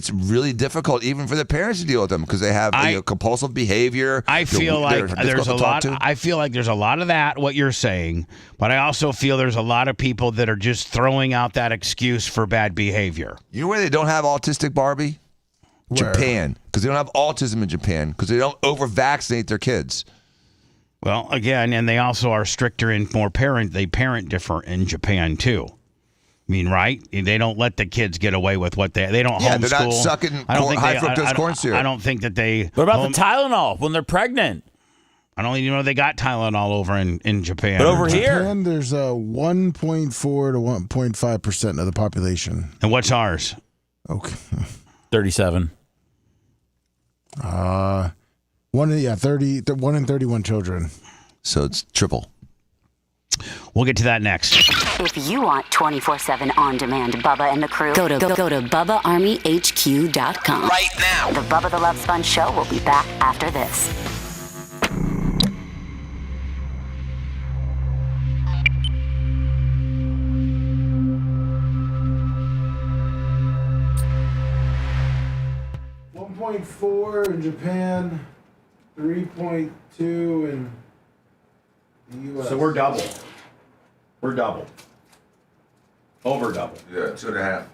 really difficult even for the parents to deal with them because they have compulsive behavior. I feel like there's a lot. I feel like there's a lot of that, what you're saying, but I also feel there's a lot of people that are just throwing out that excuse for bad behavior. You know where they don't have autistic, Barbie? Where? Japan, because they don't have autism in Japan because they don't over-vaccinate their kids. Well, again, and they also are stricter and more they parent different in Japan too. I mean, right? They don't let the kids get away with what they don't homeschool. They're not sucking high fructose corn syrup. I don't think that they. What about the Tylenol when they're pregnant? I don't even know they got Tylenol over in Japan. But over here, Japan, there's 1.4 to 1.5% of the population. And what's ours? Okay, 37. 1 in 31 children. So it's triple. We'll get to that next. If you want 24/7 on-demand Bubba and the crew, go to BubbaArmyHQ.com. Right now. The Bubba the Love Sponge Show will be back after this. .4 in Japan, 3.2 in the U.S. So we're double. We're double. Over double. Yeah, 2.5.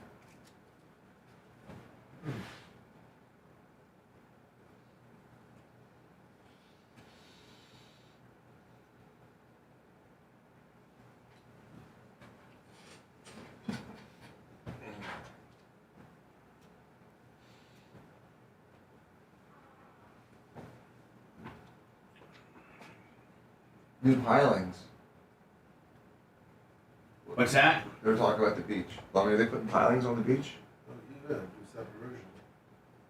New pilings. What's that? They were talking about the beach. I mean, are they putting pilings on the beach? Yeah, do stop erosion.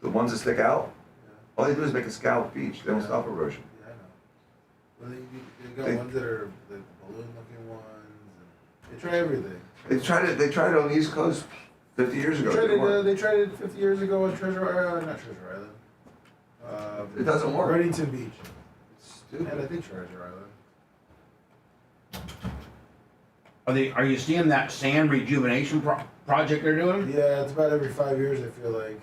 The ones that stick out? Yeah. All they do is make a scallop beach. They don't stop erosion. Yeah, I know. Well, they got ones that are the balloon-looking ones. They try everything. They tried it on the East Coast 50 years ago. They tried it 50 years ago on not Treasure Island. It doesn't work. Reddington Beach. It's stupid. And I think Treasure Island. Are you seeing that sand rejuvenation project they're doing? Yeah, it's about every 5 years, I feel like.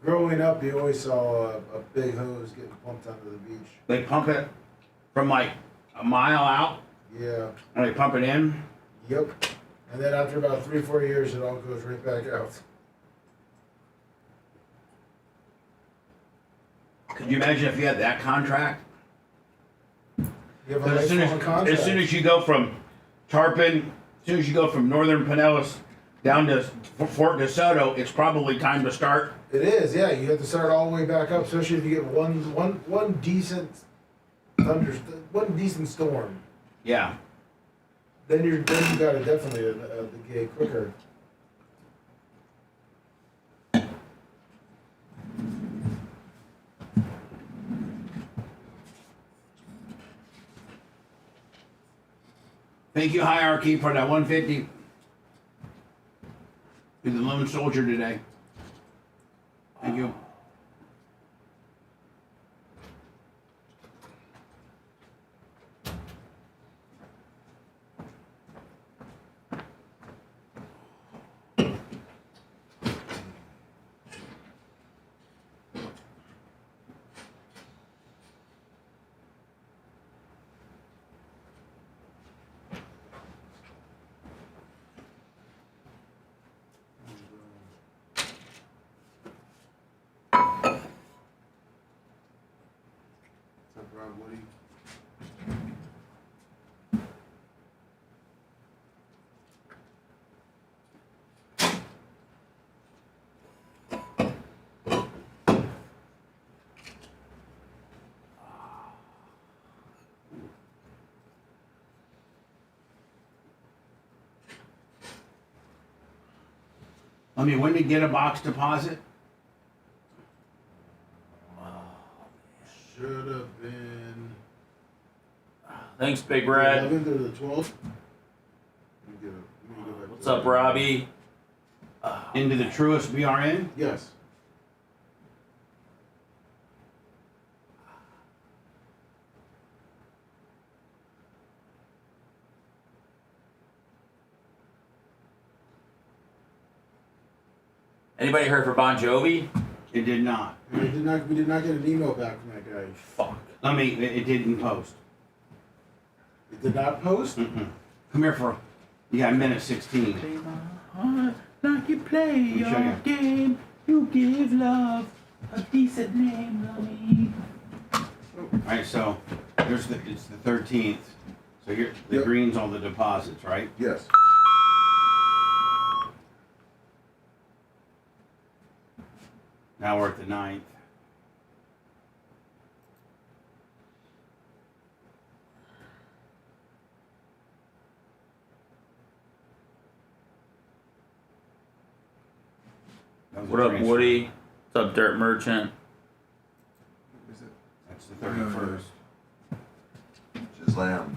Growing up, you always saw a big hose getting pumped onto the beach. They pump it from like a mile out? Yeah. And they pump it in? Yep. And then after about 3-4 years, it all goes right back out. Could you imagine if you had that contract? You have a lifelong contract. As soon as you go from Tarpon, as soon as you go from Northern Pinellas down to Fort DeSoto, it's probably time to start. It is, yeah. You have to start all the way back up, especially if you get one decent storm. Yeah. Then you gotta definitely the gate quicker. Thank you, Hierarchy, for that 150. You're the lone soldier today. Thank you. I mean, when did you get a box deposit? Should have been. Thanks, Big Red. 11th or the 12th. What's up, Robbie? Into the truest BRN? Yes. Anybody heard from Bon Jovi? It did not. We did not get an email back from that guy. Fuck. It didn't post. It did not post? Mm-mm. Come here for, you got a minute 16. Play my heart like you play your you. game. You give love a decent name, Lummy. All right, so it's the 13th. So here, the green's on the deposits, right? Yes. Now we're at the 9th. What up, Woody? What's up, Dirt Merchant? That's the 31st. Shazlam.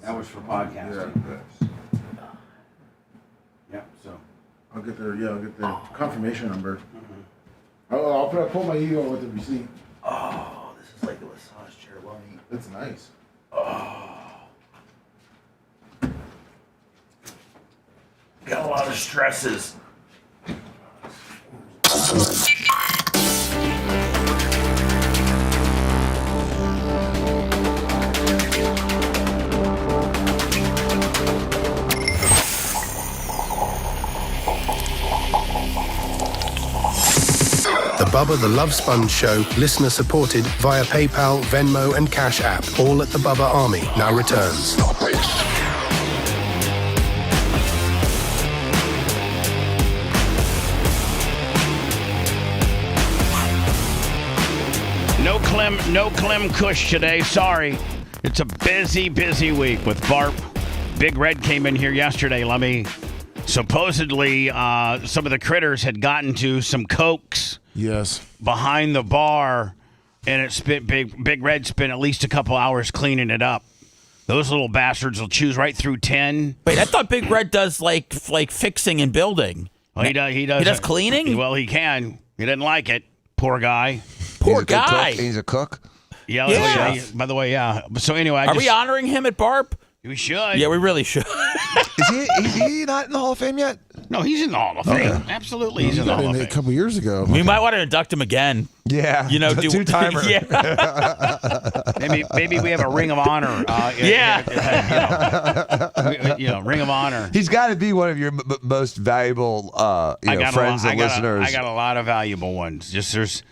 That was for podcasting. Yeah, so. I'll get the confirmation number. I'll pull my email with the receipt. Oh, this is like a massage chair, Lummy. That's nice. Got a lot of stresses. The Bubba the Love Sponge Show, listener supported via PayPal, Venmo, and Cash App. All at the Bubba Army now returns. No Clem Kush today. Sorry. It's a busy week with Barp. Big Red came in here yesterday, Lummy. Supposedly, some of the critters had gotten to some cokes. Yes. Behind the bar, and it spent Big Red spent at least a couple hours cleaning it up. Those little bastards will choose right through 10. Wait, I thought Big Red does like fixing and building. Well, he does. He does cleaning? Well, he can. He didn't like it. Poor guy. Poor guy. He's a cook. Yeah. By the way, yeah. So anyway, are we honoring him at Barp? We should. Yeah, we really should. Is he not in the Hall of Fame yet? No, he's in the Hall of Fame. Absolutely, he's in the Hall of Fame. A couple years ago. We might want to induct him again. Yeah. You know, two-timer. Yeah. maybe we have a Ring of Honor. Ring of Honor. He's got to be one of your most valuable friends and listeners. I got a lot of valuable ones.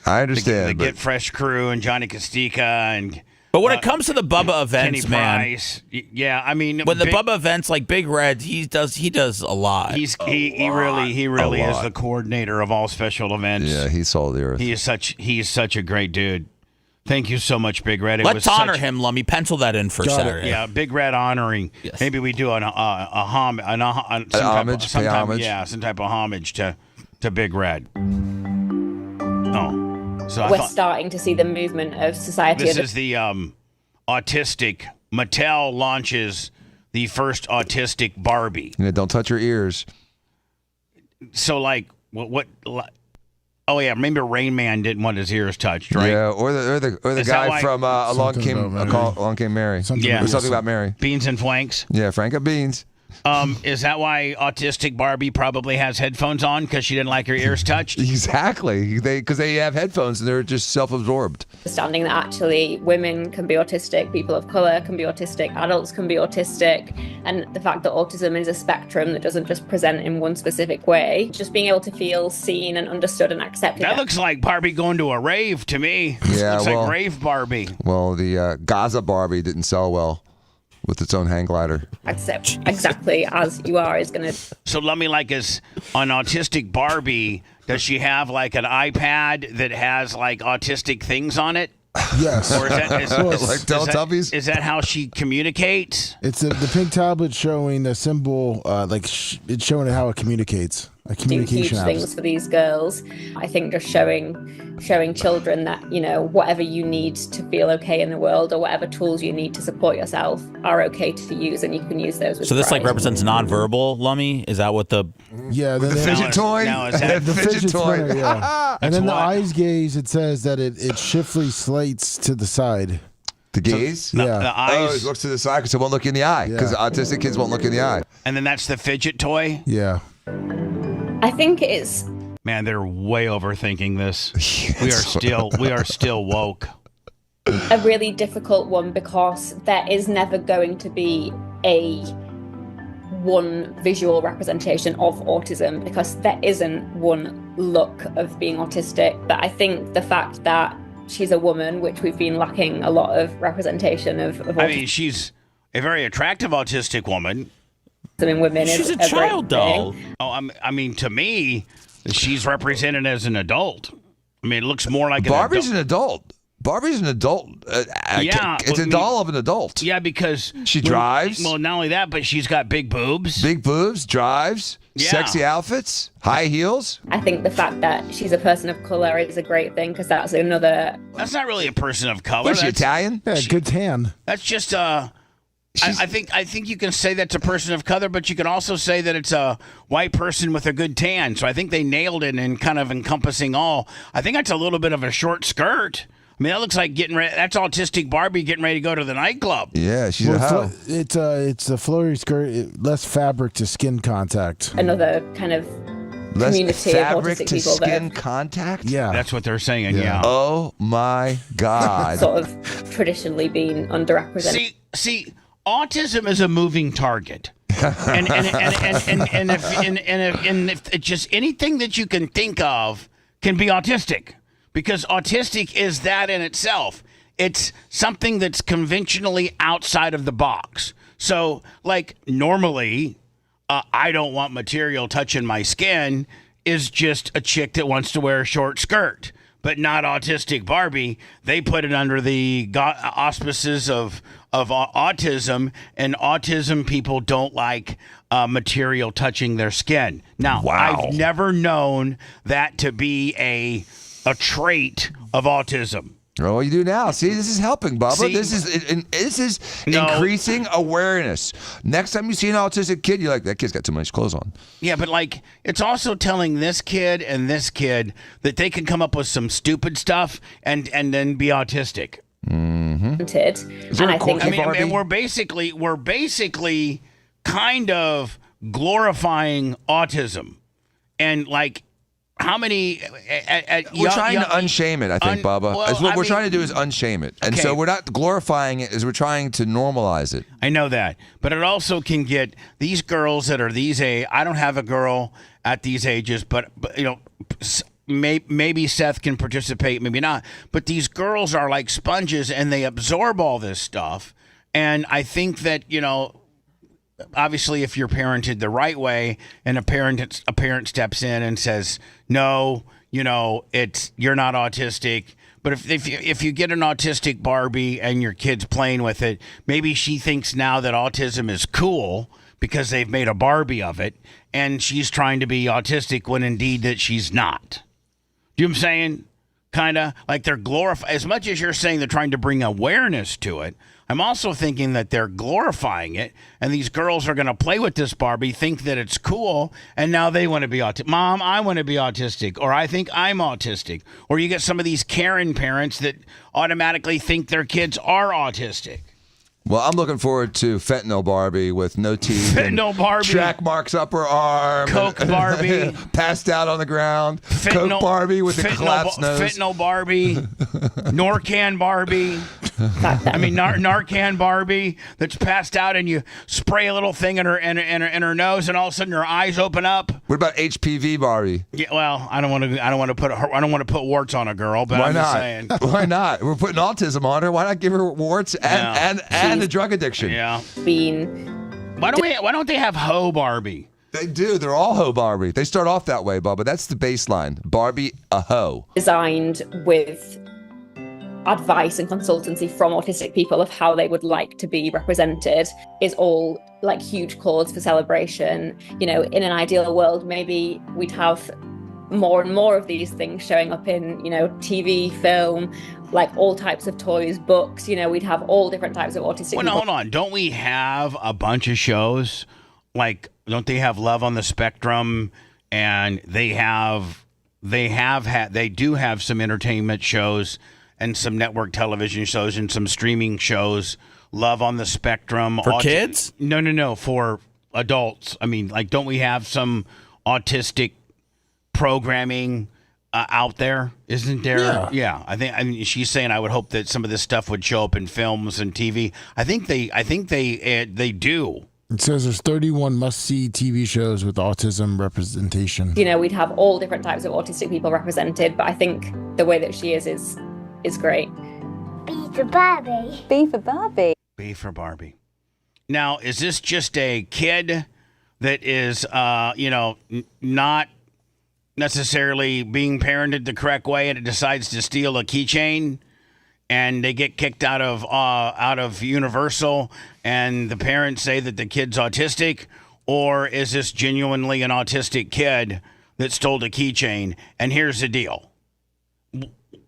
I understand. The Get Fresh crew and Johnny Castica and. But when it comes to the Bubba events, Kenny man, Price, yeah, I mean, when the Bubba events like Big Red, he does a lot. He really is the coordinator of all special events. Yeah, he saw the earth. He is such a great dude. Thank you so much, Big Red. Let's honor him, Lummy. Pencil that in for Saturday. Yeah, Big Red honoring. Yes. Maybe we do some type of homage to Big Red. So we're starting to see the movement of society. This is the autistic. Mattel launches the first autistic Barbie. Yeah, don't touch your ears. So, like, what? Oh yeah, maybe Rain Man didn't want his ears touched, right? Yeah, or the guy from Along Came Mary. Something about Mary. Beans and Flanks. Yeah, Frank of Beans. Is that why autistic Barbie probably has headphones on because she didn't like her ears touched? Exactly. Because they have headphones and they're just self-absorbed. Understanding that actually women can be autistic, people of color can be autistic, adults can be autistic, and the fact that autism is a spectrum that doesn't just present in one specific way. Just being able to feel seen and understood and accepted. That looks like Barbie going to a rave to me. Yeah, looks like rave Barbie. Well, the Gaza Barbie didn't sell well. With its own hang glider. Accept exactly as you are is going to. So let me is an autistic Barbie, does she have like an iPad that has like autistic things on it? Yes. Or is that like Teletubbies? Is that how she communicates? It's the pink tablet showing the symbol, it's showing how it communicates. A communication do huge things for these girls. I think just showing children that, whatever you need to feel okay in the world or whatever tools you need to support yourself are okay to use, and you can use those with So this pride. represents nonverbal, Lummy? Is that what the... Yeah. The fidget toy? Now is that the fidget toy. Spinner, yeah. And then the what? eyes gaze, it says that it shiftly slates to the side. The gaze? So, yeah. The eyes. It looks to the side because it won't look in the eye. Because autistic kids won't look in the eye. And then that's the fidget toy? Yeah. I think it's Man, they're way overthinking this. We are still woke. A really difficult one because there is never going to be a one visual representation of autism because there isn't one look of being autistic. But I think the fact that she's a woman, which we've been lacking a lot of representation of autism. I mean, she's a very attractive autistic woman. In women she's is a child doll. Oh, I mean, to me, she's represented as an adult. I mean, it looks more like Barbie's an adult. Barbie's an adult. Yeah, it's a doll of an adult. Yeah, because she drives. Well, not only that, but she's got big boobs. Big boobs, drives, sexy outfits, high heels. I think the fact that she's a person of color is a great thing because that's another. That's not really a person of color. Is she Italian? Yeah, good tan. That's just I think you can say that's a person of color, but you can also say that it's a white person with a good tan. So I think they nailed it in kind of encompassing all. I think that's a little bit of a short skirt. I mean, that looks like getting ready. That's autistic Barbie getting ready to go to the nightclub. Yeah, she's a hoe. It's a flowy skirt, less fabric to skin contact. Another kind of community of fabric autistic to people skin contact. Yeah, that's what they're saying. Yeah. Oh my God. sort of traditionally been underrepresented. See, autism is a moving target. and if it's just anything that you can think of can be autistic. Because autistic is that in itself. It's something that's conventionally outside of the box. So, like, normally, I don't want material touching my skin is just a chick that wants to wear a short skirt. But not autistic Barbie. They put it under the auspices of autism, and autism people don't like material touching their skin. Now, I've never known that to be a trait of autism. Oh, you do now. See, this is helping, Bubba. See, this is increasing awareness. Next time you see an autistic kid, you're like, that kid's got too much clothes on. Yeah, but like, it's also telling this kid and this kid that they can come up with some stupid stuff and then be autistic. Mm-hmm. And we're basically kind of glorifying autism, and like. How many? We're trying to unshame it, I think, Bubba. Well, what we're trying to do is unshame it. And so we're not glorifying it, as we're trying to normalize it. I know that. But it also can get these girls that are these age. I don't have a girl at these ages, but you know, maybe Seth can participate, maybe not. But these girls are like sponges, and they absorb all this stuff. And I think that, you know, obviously, if you're parented the right way, and a parent steps in and says, "No, you know, you're not autistic." But if you get an autistic Barbie and your kid's playing with it, maybe she thinks now that autism is cool because they've made a Barbie of it, and she's trying to be autistic when indeed that she's not. Do you know what I'm saying? Kind of like they're glorifying. As much as you're saying they're trying to bring awareness to it, I'm also thinking that they're glorifying it, and these girls are going to play with this Barbie, think that it's cool, and now they want to be autistic. Mom, I want to be autistic, or I think I'm autistic. Or you get some of these Karen parents that automatically think their kids are autistic. Well, I'm looking forward to fentanyl Barbie with no teeth. Fentanyl Barbie. Track marks up her arm. Coke Barbie. Passed out on the ground. Coke Barbie with a collapsed nose. Fentanyl Barbie. Narcan Barbie. I mean, Narcan Barbie that's passed out, and you spray a little thing in her nose, and all of a sudden her eyes open up. What about HPV Barbie? Yeah, well, I don't want to put warts on a girl, but I'm just saying. Why not? We're putting autism on her. Why not give her warts and the drug addiction? Yeah. Why don't they have Ho Barbie? They do. They're all Ho Barbie. They start off that way, Bubba. That's the baseline. Barbie, a hoe. Designed with advice and consultancy from autistic people of how they would like to be represented is all like huge cause for celebration. You know, in an ideal world, maybe we'd have more and more of these things showing up in, you know, TV, film, like all types of toys, books. You know, we'd have all different types of autistic people. No, hold on. Don't we have a bunch of shows? Like, don't they have Love on the Spectrum? And they do have some entertainment shows and some network television shows and some streaming shows. Love on the Spectrum. For kids? No. For adults. I mean, like, don't we have some autistic programming out there, isn't there? Yeah. I mean, she's saying I would hope that some of this stuff would show up in films and TV. I think they do. It says there's 31 must-see TV shows with autism representation. You know, we'd have all different types of autistic people represented, but I think the way that she is great. B for Barbie. B for Barbie. B for Barbie. Now, is this just a kid that is, not necessarily being parented the correct way, and it decides to steal a keychain, and they get kicked out of Universal, and the parents say that the kid's autistic? Or is this genuinely an autistic kid that stole a keychain? And here's the deal.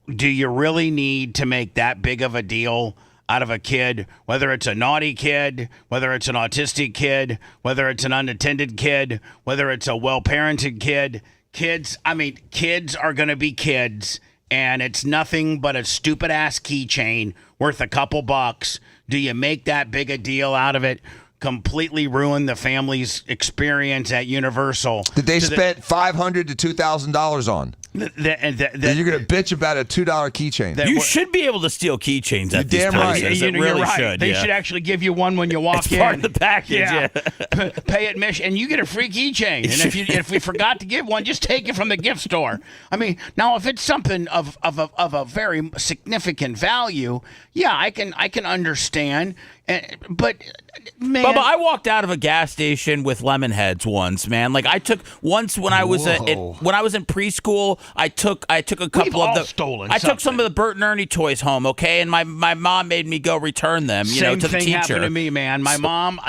Do you really need to make that big of a deal out of a kid, whether it's a naughty kid, whether it's an autistic kid, whether it's an unattended kid, whether it's a well-parented kid? Kids are going to be kids, and it's nothing but a stupid-ass keychain worth a couple bucks. Do you make that big a deal out of it? Completely ruin the family's experience at Universal. That they spent $500 to $2,000 on. You're going to bitch about a $2 keychain. You should be able to steal keychains at these places. You're right. They should actually give you one when you walk in. It's part of the package. Yeah. Pay admission, and you get a free keychain. And if we forgot to give one, just take it from the gift store. I mean, now if it's something of a very significant value, yeah, I can understand. But man, Bubba, I walked out of a gas station with lemon heads once, man. Like I took once when I was when I was in preschool, I took a couple of the stolen. I took some of the Bert and Ernie toys home, okay, and my mom made me go return them, to the teacher. Same thing happened to me, man. My mom,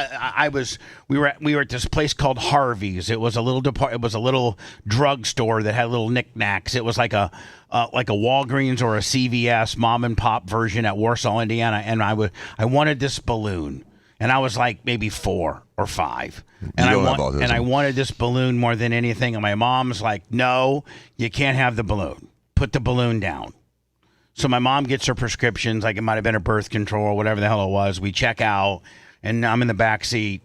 we were at this place called Harvey's. It was a little drugstore that had little knickknacks. It was like a Walgreens or a CVS mom and pop version at Warsaw, Indiana, and I wanted this balloon, and I was like maybe 4 or 5, and I wanted this balloon more than anything, and my mom's like, "No, you can't have the balloon. Put the balloon down." So my mom gets her prescriptions, like it might have been a birth control or whatever the hell it was. We check out, and I'm in the back seat.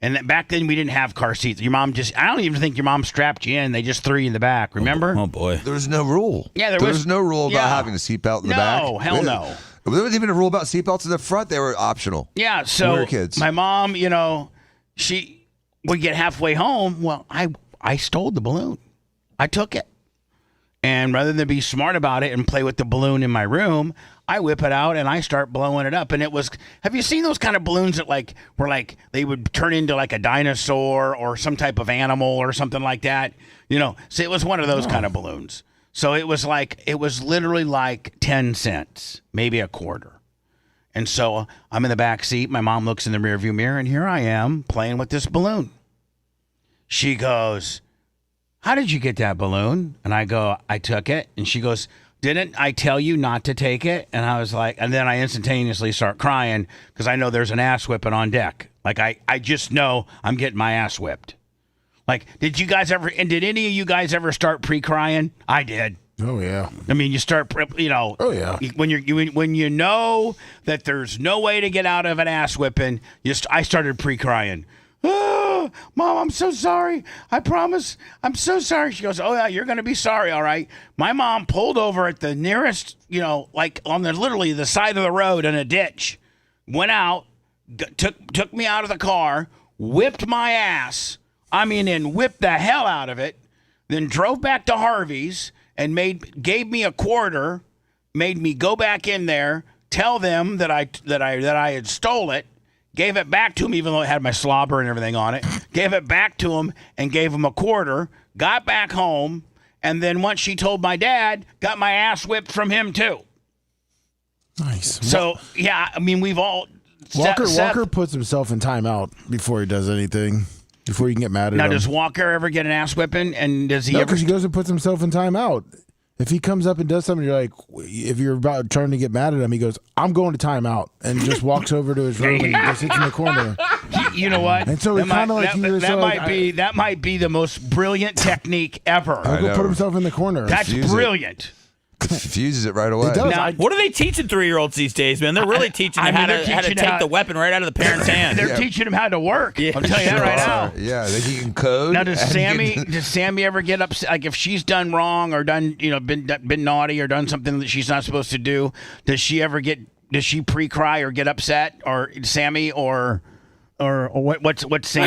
And back then, we didn't have car seats. I don't even think your mom strapped you in. They just threw you in the back, remember? Oh boy. There was no rule. Yeah, there was no rule about having a seatbelt in the back. No, hell no. There wasn't even a rule about seatbelts in the front. They were optional. Yeah, so we were kids. My mom, she would get halfway home. Well, I stole the balloon. I took it. And rather than be smart about it and play with the balloon in my room, I whip it out and I start blowing it up. And it was, have you seen those kind of balloons that they would turn into like a dinosaur or some type of animal or something like that? So it was one of those kind of balloons. So it was literally like 10 cents, maybe a quarter. And so I'm in the back seat. My mom looks in the rearview mirror, and here I am playing with this balloon. She goes, "How did you get that balloon?" And I go, "I took it." And she goes, "Didn't I tell you not to take it?" And I was like, and then I instantaneously start crying because I know there's an ass whipping on deck. Like I just know I'm getting my ass whipped. Like, did any of you guys ever start pre-crying? I did. Oh yeah. I mean, you start, Oh yeah. When you know that there's no way to get out of an ass whipping, I started pre-crying. "Oh, Mom, I'm so sorry. I promise. I'm so sorry." She goes, "Oh, yeah, you're going to be sorry, all right." My mom pulled over at the nearest, like on literally the side of the road in a ditch, went out, took me out of the car, whipped my ass, and whipped the hell out of it, then drove back to Harvey's and gave me a quarter, made me go back in there, tell them that I had stole it, gave it back to him, even though it had my slobber and everything on it. Gave it back to him and gave him a quarter. Got back home, and then once she told my dad, got my ass whipped from him too. Nice. So yeah, we've all. Walker puts himself in timeout before he does anything. Before you can get mad at him. Now, does Walker ever get an ass whipping? And does he ever? Because he goes and puts himself in timeout. If he comes up and does something, you're like, if you're about trying to get mad at him, he goes, "I'm going to timeout," and just walks over to his room and just sits in the corner. You know what? And so that might be the most brilliant technique ever. He'll go put himself in the corner. That's brilliant. fuses it right away. It does. Now, what are they teaching 3-year-olds these days, man? They're really teaching them how to take the weapon right out of the parent's hand. They're teaching them how to work. Yeah, I'll tell you that right now. Yeah, they can code. Now, does Sammy ever get upset? Like if she's done wrong or done, been naughty or done something that she's not supposed to do, does she pre-cry or get upset, or Sammy or what's Sammy?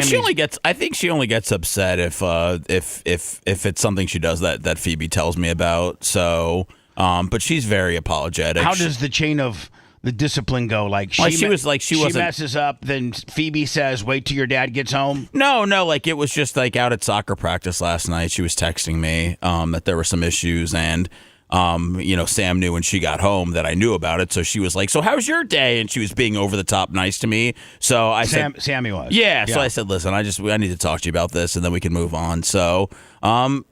I think she only gets upset if it's something she does that Phoebe tells me about. So, but she's very apologetic. How does the chain of the discipline go? Like she messes up, then Phoebe says, "Wait till your dad gets home." No, like it was just like out at soccer practice last night. She was texting me that there were some issues, and Sam knew when she got home that I knew about it. So she was like, "So how's your day?" And she was being over the top nice to me. So I said, Sammy was. Yeah. So I said, "Listen, I need to talk to you about this, and then we can move on." So, I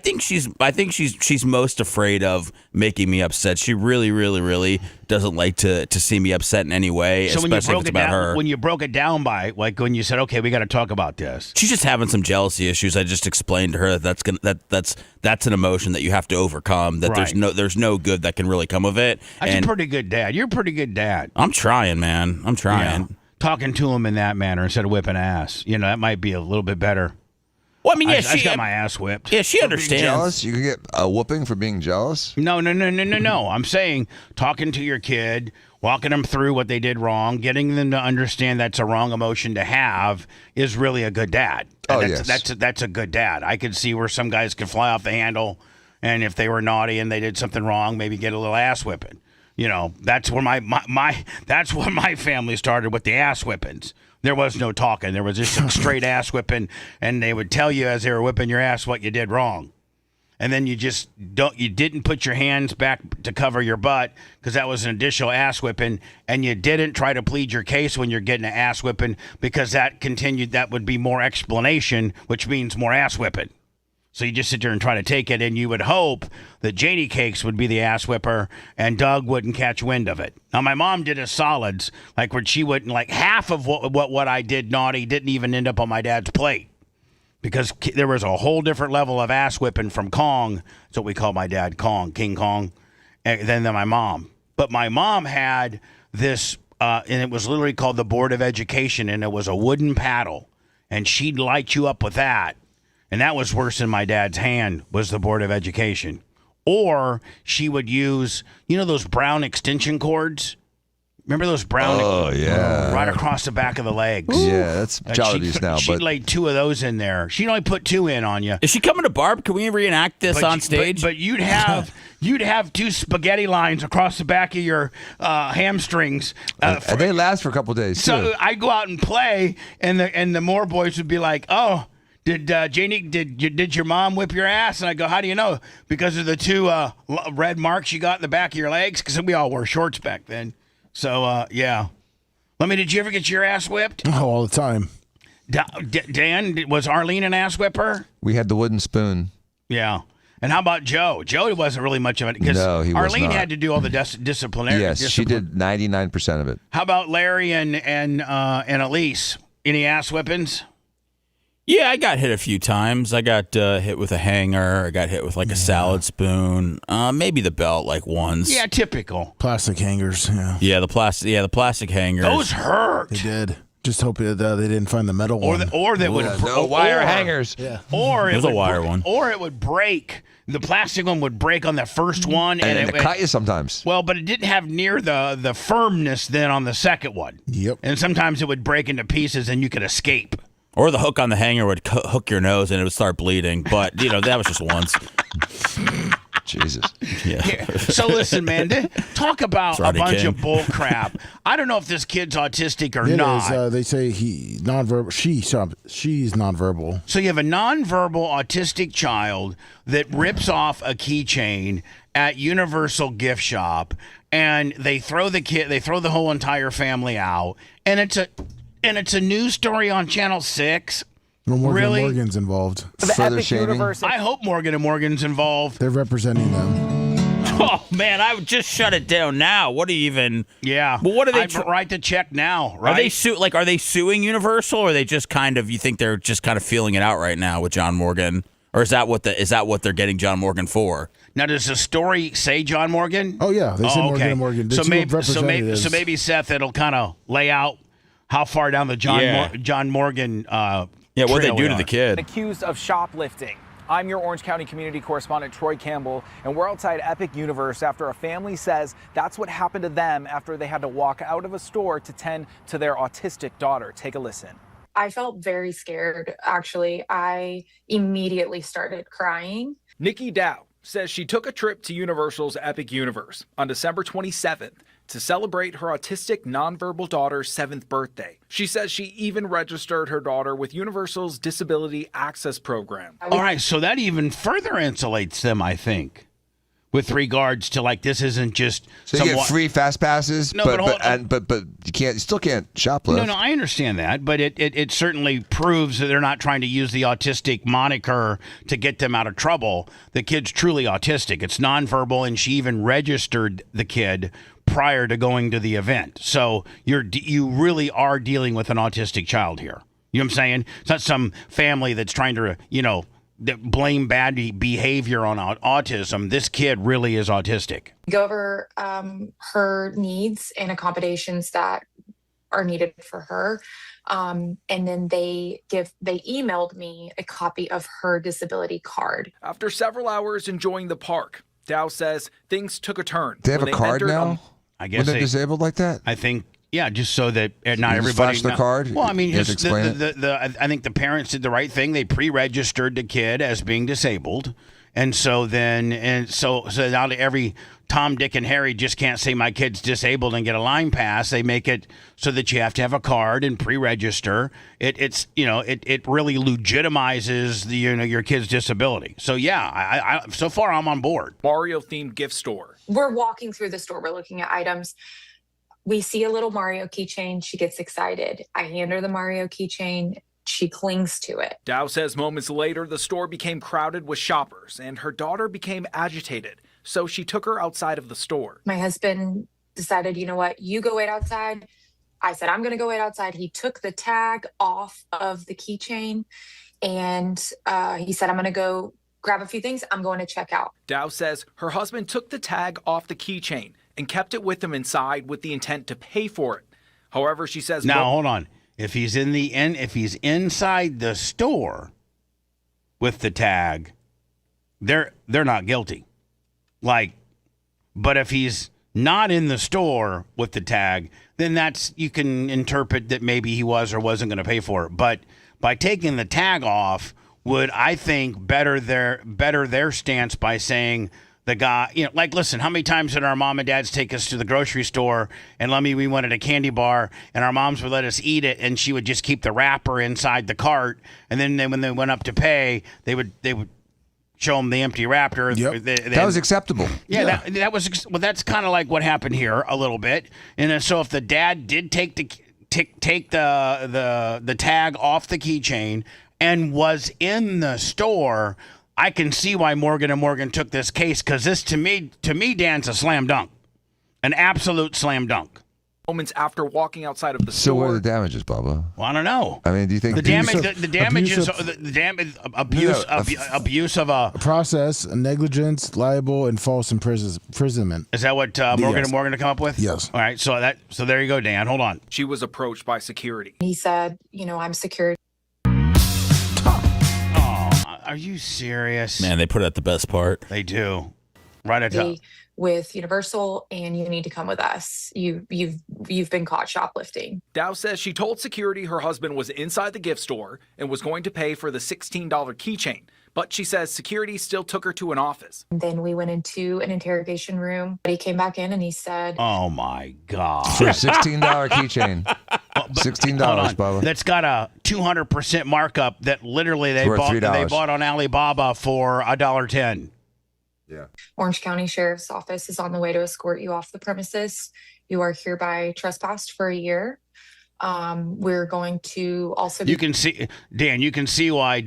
think she's most afraid of making me upset. She really, really, really doesn't like to see me upset in any way, so especially if it's about her. When you broke it down by, like when you said, "Okay, we got to talk about this," she's just having some jealousy issues. I just explained to her that's an emotion that you have to overcome. That there's no good that can really come of it. That's a pretty good dad. You're a pretty good dad. I'm trying, man. I'm trying. Yeah. Talking to him in that manner instead of whipping ass, that might be a little bit better. Well, I mean, she got my ass whipped. Yeah, she understands. Jealous? You can get a whooping for being jealous? No. I'm saying talking to your kid, walking them through what they did wrong, getting them to understand that's a wrong emotion to have is really a good dad. That's a good dad. I could see where some guys could fly off the handle, and if they were naughty and they did something wrong, maybe get a little ass whipping. That's where that's when my family started with the ass whippings. There was no talking. There was just a straight ass whipping, and they would tell you as they were whipping your ass what you did wrong. And then you didn't put your hands back to cover your butt because that was an additional ass whipping, and you didn't try to plead your case when you're getting an ass whipping because that would be more explanation, which means more ass whipping. So you just sit there and try to take it, and you would hope that Janie Cakes would be the ass whipper and Doug wouldn't catch wind of it. Now, my mom did a solids, like where she wouldn't, like half of what I did naughty didn't even end up on my dad's plate because there was a whole different level of ass whipping from Kong. That's what we call my dad, King Kong, than my mom. But my mom had this, and it was literally called the Board of Education, and it was a wooden paddle, and she'd light you up with that. And that was worse than my dad's hand, was the Board of Education. Or she would use, those brown extension cords? Remember those brown? Oh, yeah. Right across the back of the legs. Yeah, that's childish now. She laid 2 of those in there. She'd only put 2 in on you. Is she coming to Barb? Can we reenact this on stage? But you'd have 2 spaghetti lines across the back of your hamstrings. And they last for a couple of days, too. So I'd go out and play, and the Moore boys would be like, "Oh, Did Janie? Did your mom whip your ass?" And I go, "How do you know?" Because of the 2 red marks you got in the back of your legs. Because we all wore shorts back then. So yeah. Did you ever get your ass whipped? Oh, all the time. Dan, was Arlene an ass whipper? We had the wooden spoon. Yeah. And how about Joe? Joe wasn't really much of it because Arlene had to do all the disciplinary. Yes, she did 99% of it. How about Larry and Elise? Any ass whippings? Yeah, I got hit a few times. I got hit with a hanger. I got hit with a salad spoon. Maybe the belt once. Yeah, typical. Plastic hangers. Yeah. Yeah, the plastic hangers. Those hurt. They did. Just hope they didn't find the metal one. Or that would wire hangers. Yeah. Or it was a wire one. Or it would break. The plastic one would break on the first one, and it cut you sometimes. Well, but it didn't have near the firmness then on the second one. Yep. And sometimes it would break into pieces, and you could escape. Or the hook on the hanger would hook your nose and it would start bleeding. But, that was just once. Jesus. Yeah. So listen, man, talk about a bunch of bull crap. I don't know if this kid's autistic or not. They say he's nonverbal. She's nonverbal. So you have a nonverbal autistic child that rips off a keychain at Universal Gift Shop, and they throw the whole entire family out, and it's a news story on Channel 6. Well, Morgan really? Morgan's involved. Further shaming. I hope Morgan and Morgan's involved. They're representing them. Oh, man, I would just shut it down now. What do you even... Yeah. Well, what are they... I'd write the check now, right? Are they suing Universal, or are they just you think they're just kind of feeling it out right now with John Morgan? Or is that what they're getting John Morgan for? Now, does the story say John Morgan? Oh yeah, they say Morgan and Morgan. So maybe Seth, it'll kind of lay out how far down the John Morgan. What they do to the kid. Accused of shoplifting. I'm your Orange County community correspondent, Troy Campbell, and we're outside Epic Universe after a family says that's what happened to them after they had to walk out of a store to tend to their autistic daughter. Take a listen. I felt very scared, actually. I immediately started crying. Nikki Dow says she took a trip to Universal's Epic Universe on December 27th to celebrate her autistic nonverbal daughter's 7th birthday. She says she even registered her daughter with Universal's Disability Access Program. All right, so that even further insulates them, I think, with regards to, like, this isn't just so you get free fast passes, no, but you still can't shoplift. No, I understand that, but it certainly proves that they're not trying to use the autistic moniker to get them out of trouble. The kid's truly autistic. It's nonverbal, and she even registered the kid prior to going to the event. So you really are dealing with an autistic child here. You know what I'm saying? It's not some family that's trying to, that blame bad behavior on autism. This kid really is autistic. Go over her needs and accommodations that are needed for her. And then they emailed me a copy of her disability card. After several hours enjoying the park, Dow says things took a turn. They have a card now? I guess when they're disabled like that? I think, yeah, just so that not you everybody. Just flash the card? Well, I mean, you just I think the parents did the right thing. They pre-registered the kid as being disabled, and so now every Tom, Dick, and Harry just can't say my kid's disabled and get a line pass. They make it so that you have to have a card and pre-register. It really legitimizes your kid's disability. So yeah, I so far I'm on board. Mario themed gift store. We're walking through the store. We're looking at items. We see a little Mario keychain. She gets excited. I hand her the Mario keychain. She clings to it. Dow says moments later, the store became crowded with shoppers and her daughter became agitated. So she took her outside of the store. My husband decided, you know what, you go wait outside. I said, I'm going to go wait outside. He took the tag off of the keychain and he said, I'm going to go grab a few things. I'm going to check out. Dow says her husband took the tag off the keychain and kept it with him inside with the intent to pay for it. However, she says, now hold on. If he's inside the store with the tag, they're not guilty. But if he's not in the store with the tag, then you can interpret that maybe he was or wasn't going to pay for it. But by taking the tag off would, I think, better their stance by saying, the guy, listen, how many times did our mom and dads take us to the grocery store and we wanted a candy bar and our moms would let us eat it and she would just keep the wrapper inside the cart. And then when they went up to pay, they would show them the empty wrapper. Yep. That was acceptable. Yeah. That was, that's kind of like what happened here a little bit. And so if the dad did take the tag off the keychain and was in the store, I can see why Morgan & Morgan took this case, because this, to me, Dan's a slam dunk. An absolute slam dunk. Moments after walking outside of the store. So what are the damages, Bubba? Well, I don't know. I mean, do you think abuse of a process, negligence, liable, and false imprisonment? Is that what Morgan & Morgan to come up with? Yes. All right. So there you go, Dan. Hold on. She was approached by security. He said, I'm security. Are you serious? Man, they put out the best part. They do. Right at top. With Universal, and you need to come with us. You've been caught shoplifting. Dow says she told security her husband was inside the gift store and was going to pay for the $16 keychain. But she says security still took her to an office. And then we went into an interrogation room. He came back in and he said, "Oh my God!" For a $16 keychain. $16, Bubba. That's got a 200% markup that literally they bought on Alibaba for $1.10. Yeah. Orange County Sheriff's Office is on the way to escort you off the premises. You are hereby trespassed for a year. We're going to also. You can see, Dan. You can see why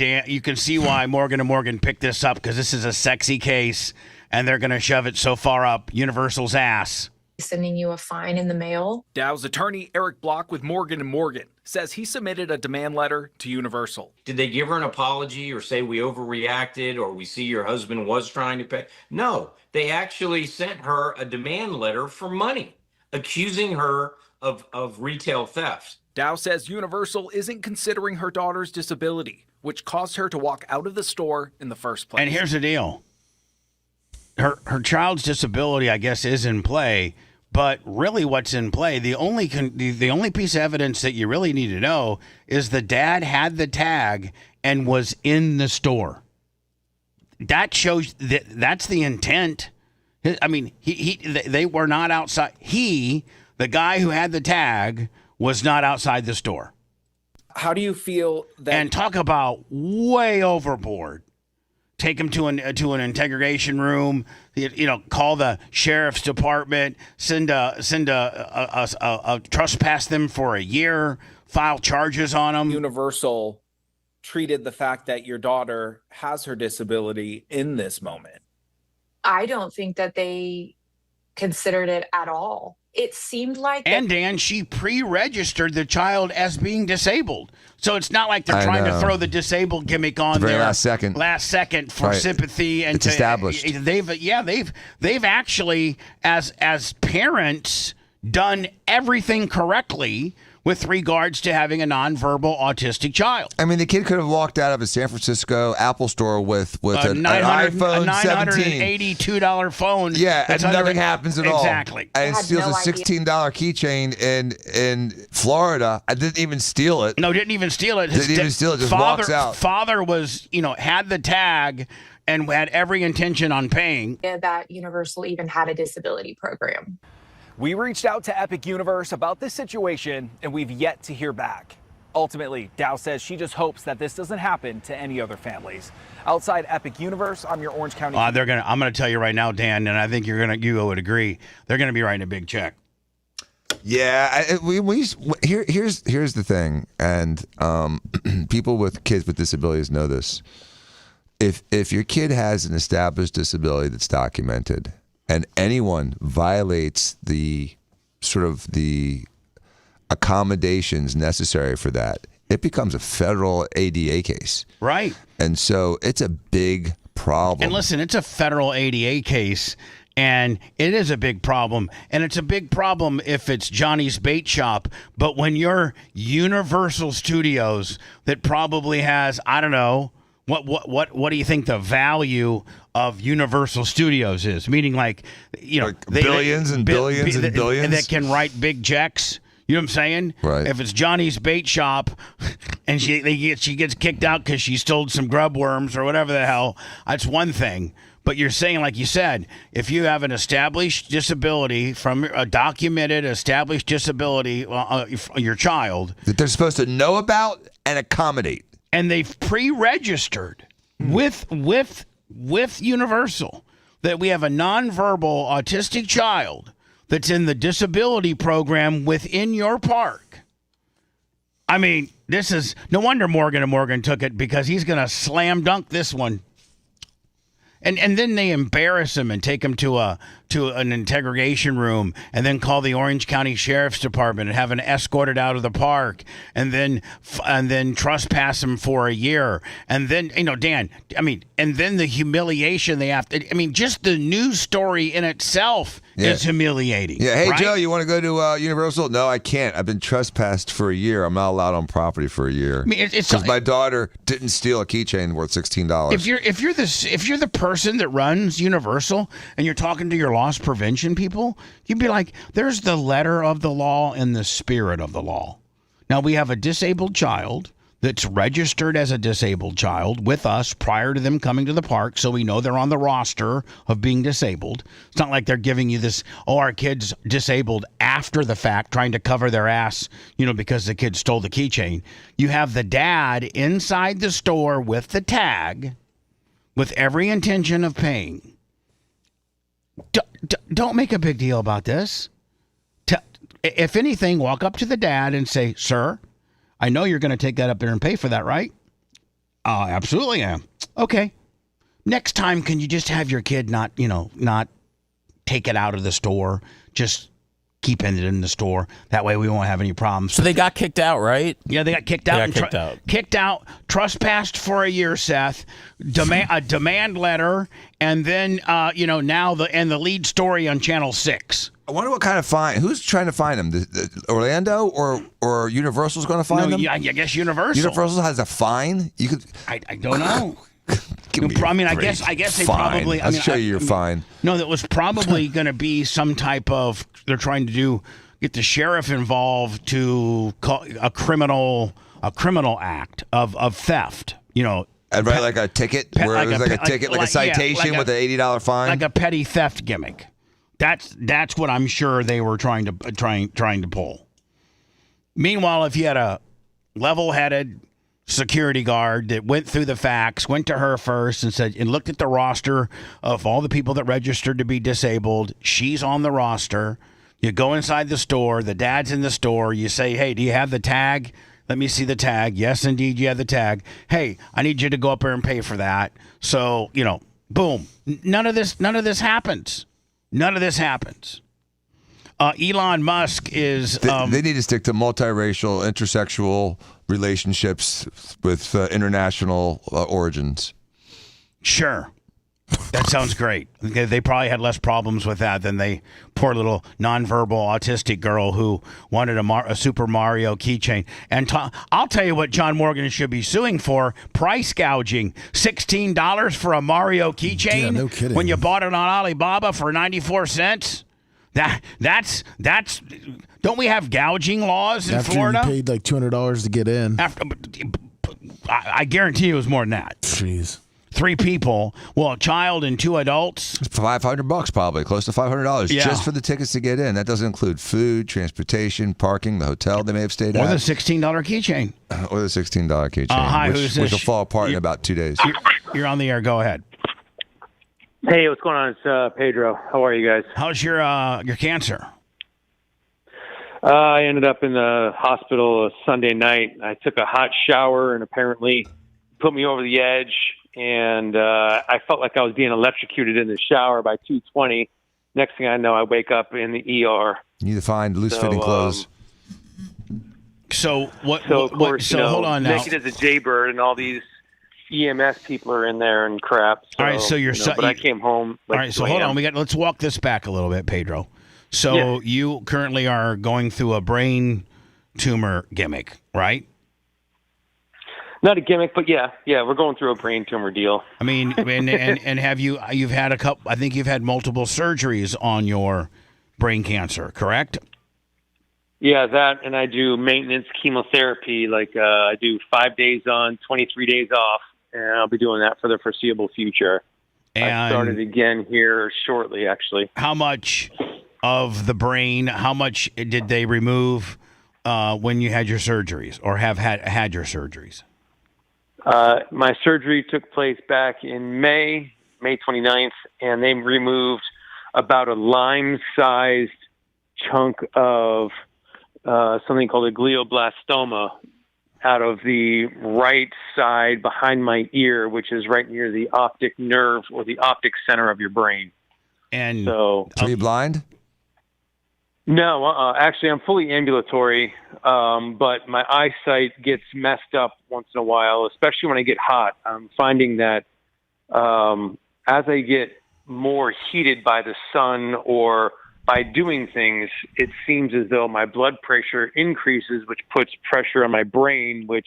Morgan & Morgan picked this up, because this is a sexy case, and they're going to shove it so far up Universal's ass. sending you a fine in the mail. Dow's attorney, Eric Block with Morgan & Morgan, says he submitted a demand letter to Universal. Did they give her an apology or say we overreacted or we see your husband was trying to pay? No, they actually sent her a demand letter for money, accusing her of retail theft. Dow says Universal isn't considering her daughter's disability, which caused her to walk out of the store in the first place. And here's the deal. Her child's disability, I guess, is in play, but really what's in play, the only piece of evidence that you really need to know is the dad had the tag and was in the store. That shows that's the intent. I mean, they were not outside. The guy who had the tag, was not outside the store. How do you feel that... And talk about way overboard. Take him to an interrogation room, call the sheriff's department, send a trespass them for a year, file charges on them. Universal treated the fact that your daughter has her disability in this moment. I don't think that they considered it at all. It seemed like... And Dan, she pre-registered the child as being disabled. So it's not like they're trying to throw the disabled gimmick on there. Last second for sympathy. And it's established. They've actually, as parents, done everything correctly with regards to having a nonverbal autistic child. I mean, the kid could have walked out of a San Francisco Apple store with an iPhone 17. $982 phone. Yeah, and nothing happens at all. Exactly. And steals a $16 keychain in Florida. I didn't even steal it. No, didn't even steal it. Didn't even steal it, just walks out. Father was, had the tag and had every intention on paying. That Universal even had a disability program. We reached out to Epic Universe about this situation, and we've yet to hear back. Ultimately, Dow says she just hopes that this doesn't happen to any other families. Outside Epic Universe, I'm your Orange County. I'm gonna tell you right now, Dan, and I think you would agree. They're gonna be writing a big check. Yeah, here's the thing, and people with kids with disabilities know this. If your kid has an established disability that's documented, and anyone violates the accommodations necessary for that, it becomes a federal ADA case. Right. And so it's a big problem. And listen, it's a federal ADA case, and it is a big problem. And it's a big problem if it's Johnny's Bait Shop. But when you're Universal Studios that probably has, I don't know, what do you think the value of Universal Studios is? Meaning like billions and billions and billions that can write big checks. You know what I'm saying? Right. If it's Johnny's Bait Shop and she gets kicked out because she stole some grub worms or whatever the hell, that's one thing. But you're saying, like you said, if you have an established disability from a documented established disability, your child that they're supposed to know about and accommodate. And they've pre-registered with Universal that we have a nonverbal autistic child that's in the disability program within your park. I mean, this is no wonder Morgan & Morgan took it, because he's going to slam dunk this one. And then they embarrass him and take him to an interrogation room, and then call the Orange County Sheriff's Department and have him escorted out of the park, and then trespass him for a year, and then Dan, and then the humiliation they have to. Just the news story in itself is humiliating. Yeah. Hey, right? Joe, you want to go to Universal? No, I can't. I've been trespassed for a year. I'm not allowed on property for a year. Because my daughter didn't steal a keychain worth $16. If you're the person that runs Universal and you're talking to your loss prevention people, you'd be like, there's the letter of the law and the spirit of the law. Now, we have a disabled child that's registered as a disabled child with us prior to them coming to the park, so we know they're on the roster of being disabled. It's not like they're giving you this, our kid's disabled after the fact, trying to cover their ass, because the kid stole the keychain. You have the dad inside the store with the tag, with every intention of paying. Don't make a big deal about this. If anything, walk up to the dad and say, "Sir, I know you're going to take that up there and pay for that, right?" Absolutely am. Okay. Next time, can you just have your kid not take it out of the store? just keep it in the store. That way we won't have any problems. So they got kicked out, right? Yeah, they got kicked out. Kicked out, trespassed for a year, Seth. A demand letter, and then now the lead story on Channel 6. I wonder what kind of fine. Who's trying to find them? Orlando or Universal's going to find them? Yeah, I guess Universal. Universal has a fine. You could. I don't know. I guess they probably. I'll show you your fine. No, that was probably going to be some type of. They're trying to get the sheriff involved to call a criminal act of theft. I'd write like a ticket, where it was like a ticket, like a citation with an $80 fine, like a petty theft gimmick. That's what I'm sure they were trying to pull. Meanwhile, if you had a level-headed security guard that went through the facts, went to her first and looked at the roster of all the people that registered to be disabled. She's on the roster. You go inside the store. The dad's in the store. You say, "Hey, do you have the tag? Let me see the tag." Yes, indeed, you have the tag. Hey, I need you to go up there and pay for that. So, boom. None of this happens. None of this happens. Elon Musk is... they need to stick to multiracial, intersexual relationships with international origins. Sure. That sounds great. They probably had less problems with that than they poor little nonverbal autistic girl who wanted a Super Mario keychain. And I'll tell you what John Morgan should be suing for: price gouging. $16 for a Mario keychain. Yeah, no kidding. When you bought it on Alibaba for 94 cents. That's. Don't we have gouging laws in Florida? After you paid like $200 to get in. I guarantee it was more than that. Jeez. 3 people, a child and 2 adults. $500 probably, close to $500 just for the tickets to get in. That doesn't include food, transportation, parking, the hotel they may have stayed at. Or the $16 keychain. Or the $16 keychain. Hi, which, who's this? Which will fall apart in about 2 days. You're on the air. Go ahead. Hey, what's going on? It's Pedro. How are you guys? How's your cancer? I ended up in the hospital Sunday night. I took a hot shower and apparently put me over the edge. And I felt like I was being electrocuted in the shower by 220. Next thing I know, I wake up in the ER. You need to find loose-fitting clothes. So what? So of course, hold on now. Naked as a jaybird, and all these EMS people are in there and crap. So, all right, so but I came home. All right, so hold on. Let's walk this back a little bit, Pedro. So you currently are going through a brain tumor gimmick, right? Not a gimmick, but yeah, we're going through a brain tumor deal. I mean, and you've had a couple? I think you've had multiple surgeries on your brain cancer, correct? Yeah, that, and I do maintenance chemotherapy. Like I do 5 days on, 23 days off, and I'll be doing that for the foreseeable future. And I started again here shortly, actually. How much of the brain? How much did they remove when you had your surgeries, or have had your surgeries? My surgery took place back in May 29th, and they removed about a lime-sized chunk of something called a glioblastoma out of the right side behind my ear, which is right near the optic nerve or the optic center of your brain. And so are you blind? No, actually, I'm fully ambulatory, but my eyesight gets messed up once in a while, especially when I get hot. I'm finding that as I get more heated by the sun or by doing things, it seems as though my blood pressure increases, which puts pressure on my brain, which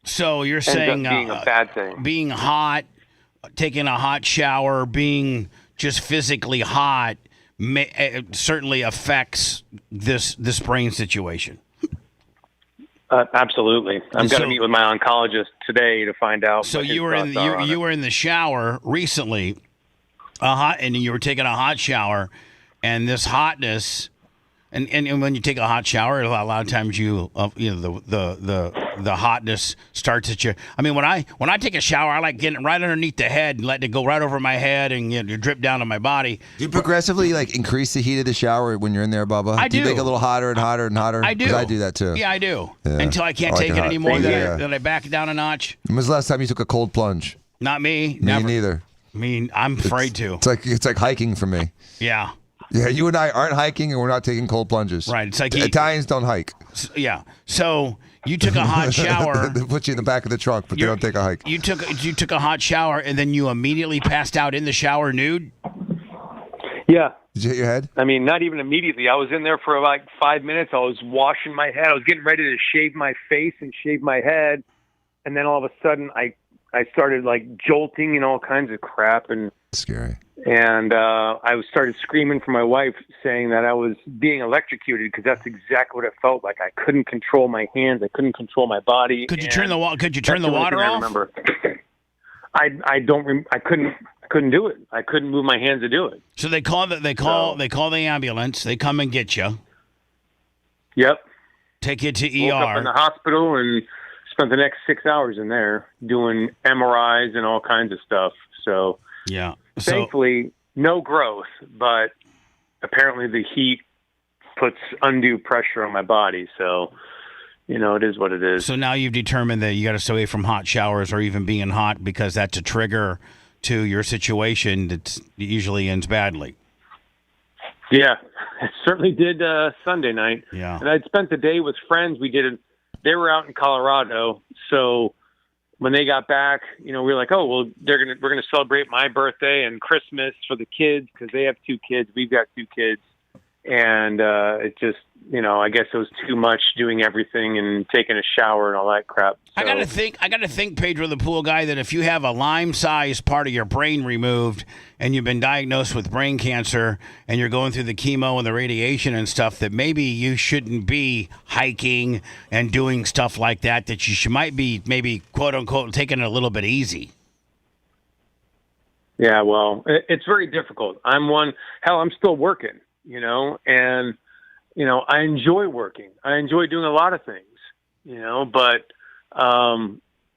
so you're ends saying up being a bad thing. Being hot, taking a hot shower, being just physically hot, it certainly affects this brain situation. Absolutely, I'm going to meet with my oncologist today to find out. So you were in the shower recently, and you were taking a hot shower, and this hotness, and when you take a hot shower, a lot of times the hotness starts at you. I mean, when I take a shower, I like getting right underneath the head and letting it go right over my head and drip down to my body. Do you progressively increase the heat of the shower when you're in there, Bubba? I do. You make it a little hotter and hotter and hotter? I do. 'Cause I do that too. Yeah, I do. Yeah. Until I can't take it anymore, then I back it down a notch. When was the last time you took a cold plunge? Not me. Me neither. I mean, I'm afraid to. It's like hiking for me. Yeah. Yeah, you and I aren't hiking, and we're not taking cold plunges. Right. It's like Italians don't hike. Yeah. So you took a hot shower. They put you in the back of the trunk, but they don't take a hike. You took a hot shower, and then you immediately passed out in the shower nude? Yeah. Did you hit your head? I mean, not even immediately. I was in there for like 5 minutes. I was washing my head. I was getting ready to shave my face and shave my head. And then all of a sudden, I started like jolting and all kinds of crap. And scary. And I started screaming for my wife, saying that I was being electrocuted, because that's exactly what it felt like. I couldn't control my hands. I couldn't control my body. Could you turn the water off? I remember. I couldn't do it. I couldn't move my hands to do it. So they call the ambulance. They come and get you. Yep. Take you to Woke up in the hospital and spent the next 6 hours in there doing MRIs and all kinds of stuff. So yeah. Thankfully, no growth, but apparently the heat puts undue pressure on my body. So, it is what it is. So now you've determined that you got to stay away from hot showers or even being hot, because that's a trigger to your situation that usually ends badly. Yeah, it certainly did Sunday night. Yeah. And I'd spent the day with friends. They were out in Colorado, so when they got back, we were like, oh, well, we're gonna celebrate my birthday and Christmas for the kids, because they have 2 kids. We've got 2 kids, and it just, I guess it was too much doing everything and taking a shower and all that crap. So, I gotta think, Pedro the Pool Guy, that if you have a lime-sized part of your brain removed and you've been diagnosed with brain cancer and you're going through the chemo and the radiation and stuff, that maybe you shouldn't be hiking and doing stuff like that. That you might be maybe quote unquote taking it a little bit easy. Yeah, well, it's very difficult. I'm still working, and I enjoy working. I enjoy doing a lot of things, but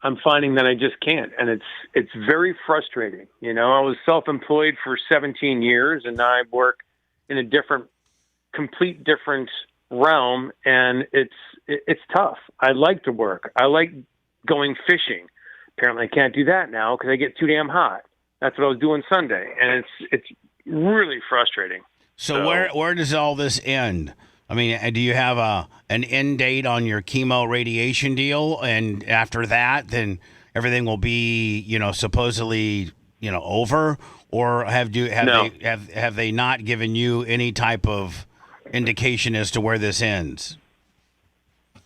I'm finding that I just can't, and it's very frustrating. I was self-employed for 17 years, and now I work in a complete different realm, and it's tough. I like to work. I like going fishing. Apparently, I can't do that now because I get too damn hot. That's what I was doing Sunday, and it's really frustrating. So where does all this end? I mean, do you have an end date on your chemo radiation deal, and after that, then everything will be, supposedly, over? Or have they not given you any type of indication as to where this ends?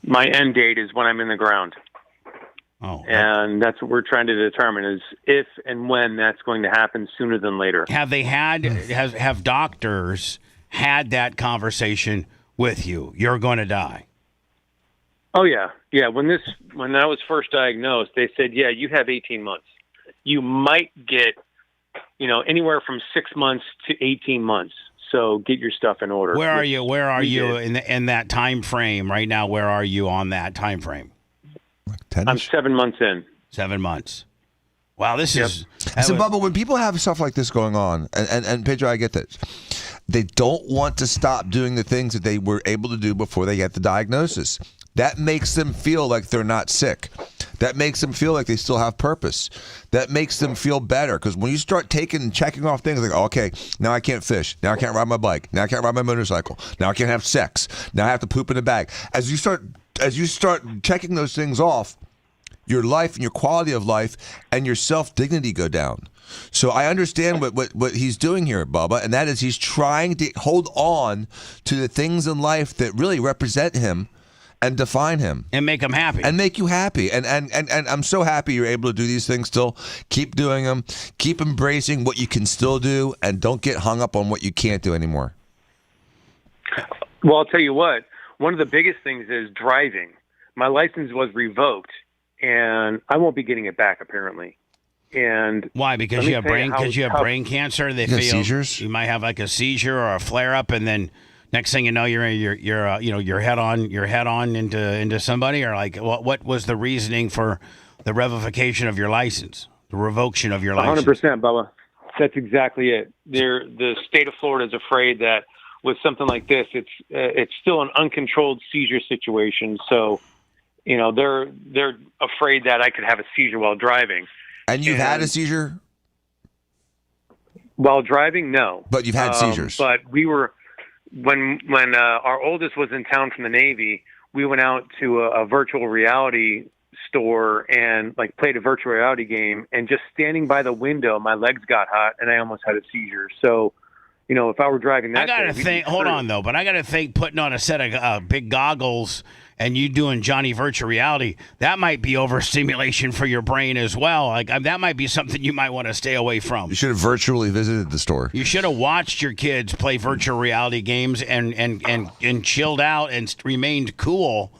My end date is when I'm in the ground. Oh, and that's what we're trying to determine, is if and when that's going to happen sooner than later. Have they have doctors had that conversation with you? You're going to die. Oh yeah. Yeah. When I was first diagnosed, they said, yeah, you have 18 months. You might get, anywhere from 6 months to 18 months. So get your stuff in order. Where are you in that time frame right now? Where are you on that time frame? I'm 7 months in. 7 months. Wow, this is... So, Bubba, when people have stuff like this going on, and Pedro, I get this, they don't want to stop doing the things that they were able to do before they get the diagnosis. That makes them feel like they're not sick. That makes them feel like they still have purpose. That makes them feel better, because when you start checking off things like, okay, now I can't fish. Now I can't ride my bike. Now I can't ride my motorcycle. Now I can't have sex. Now I have to poop in a bag. As you start checking those things off, your life and your quality of life and your self-dignity go down. So I understand what he's doing here, Bubba, and that is he's trying to hold on to the things in life that really represent him and define him. And make him happy. And make you happy. And I'm so happy you're able to do these things still. Keep doing them. Keep embracing what you can still do, and don't get hung up on what you can't do anymore. Well, I'll tell you what. One of the biggest things is driving. My license was revoked, and I won't be getting it back, apparently. And why? Because you have brain cancer. They feel seizures. You might have like a seizure or a flare up, and then next thing you know, you're head on into somebody. Or like, what was the reasoning for the revocation of your license, the revocation of your license? 100%, Bubba. That's exactly it. The state of Florida is afraid that with something like this, it's still an uncontrolled seizure situation. So, they're afraid that I could have a seizure while driving. And you've had a seizure? While driving, no. But you've had seizures. But we were when our oldest was in town from the Navy. We went out to a virtual reality store and like played a virtual reality game. And just standing by the window, my legs got hot and I almost had a seizure. So, you know, if I were driving that, I gotta think. Hold on though, but I gotta think putting on a set of big goggles and you doing Johnny virtual reality, that might be overstimulation for your brain as well. Like that might be something you might want to stay away from. You should have virtually visited the store. You should have watched your kids play virtual reality games and chilled out and remained cool.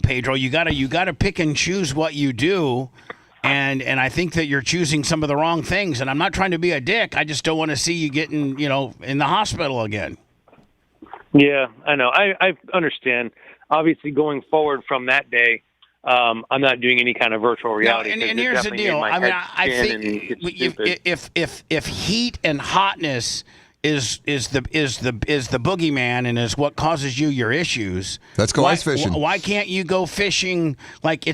Pedro, you gotta pick and choose what you do. And I think that you're choosing some of the wrong things. And I'm not trying to be a dick. I just don't want to see you getting, in the hospital again. Yeah, I know. I understand. Obviously, going forward from that day, I'm not doing any kind of virtual reality. No, and here's the deal. I mean, I think if heat and hotness is the boogeyman and is what causes you your issues. Let's go ice fishing. Why can't you go fishing? Like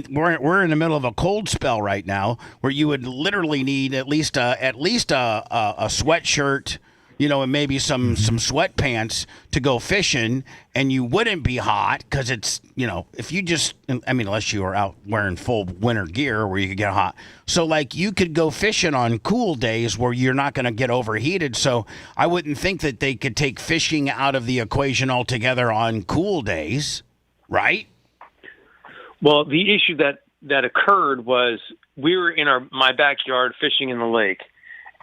we're in the middle of a cold spell right now, where you would literally need at least a sweatshirt, and maybe some sweatpants to go fishing, and you wouldn't be hot because it's, if you just, unless you were out wearing full winter gear where you could get hot. So, like, you could go fishing on cool days where you're not going to get overheated. So I wouldn't think that they could take fishing out of the equation altogether on cool days, right? Well, the issue that occurred was we were in my backyard fishing in the lake,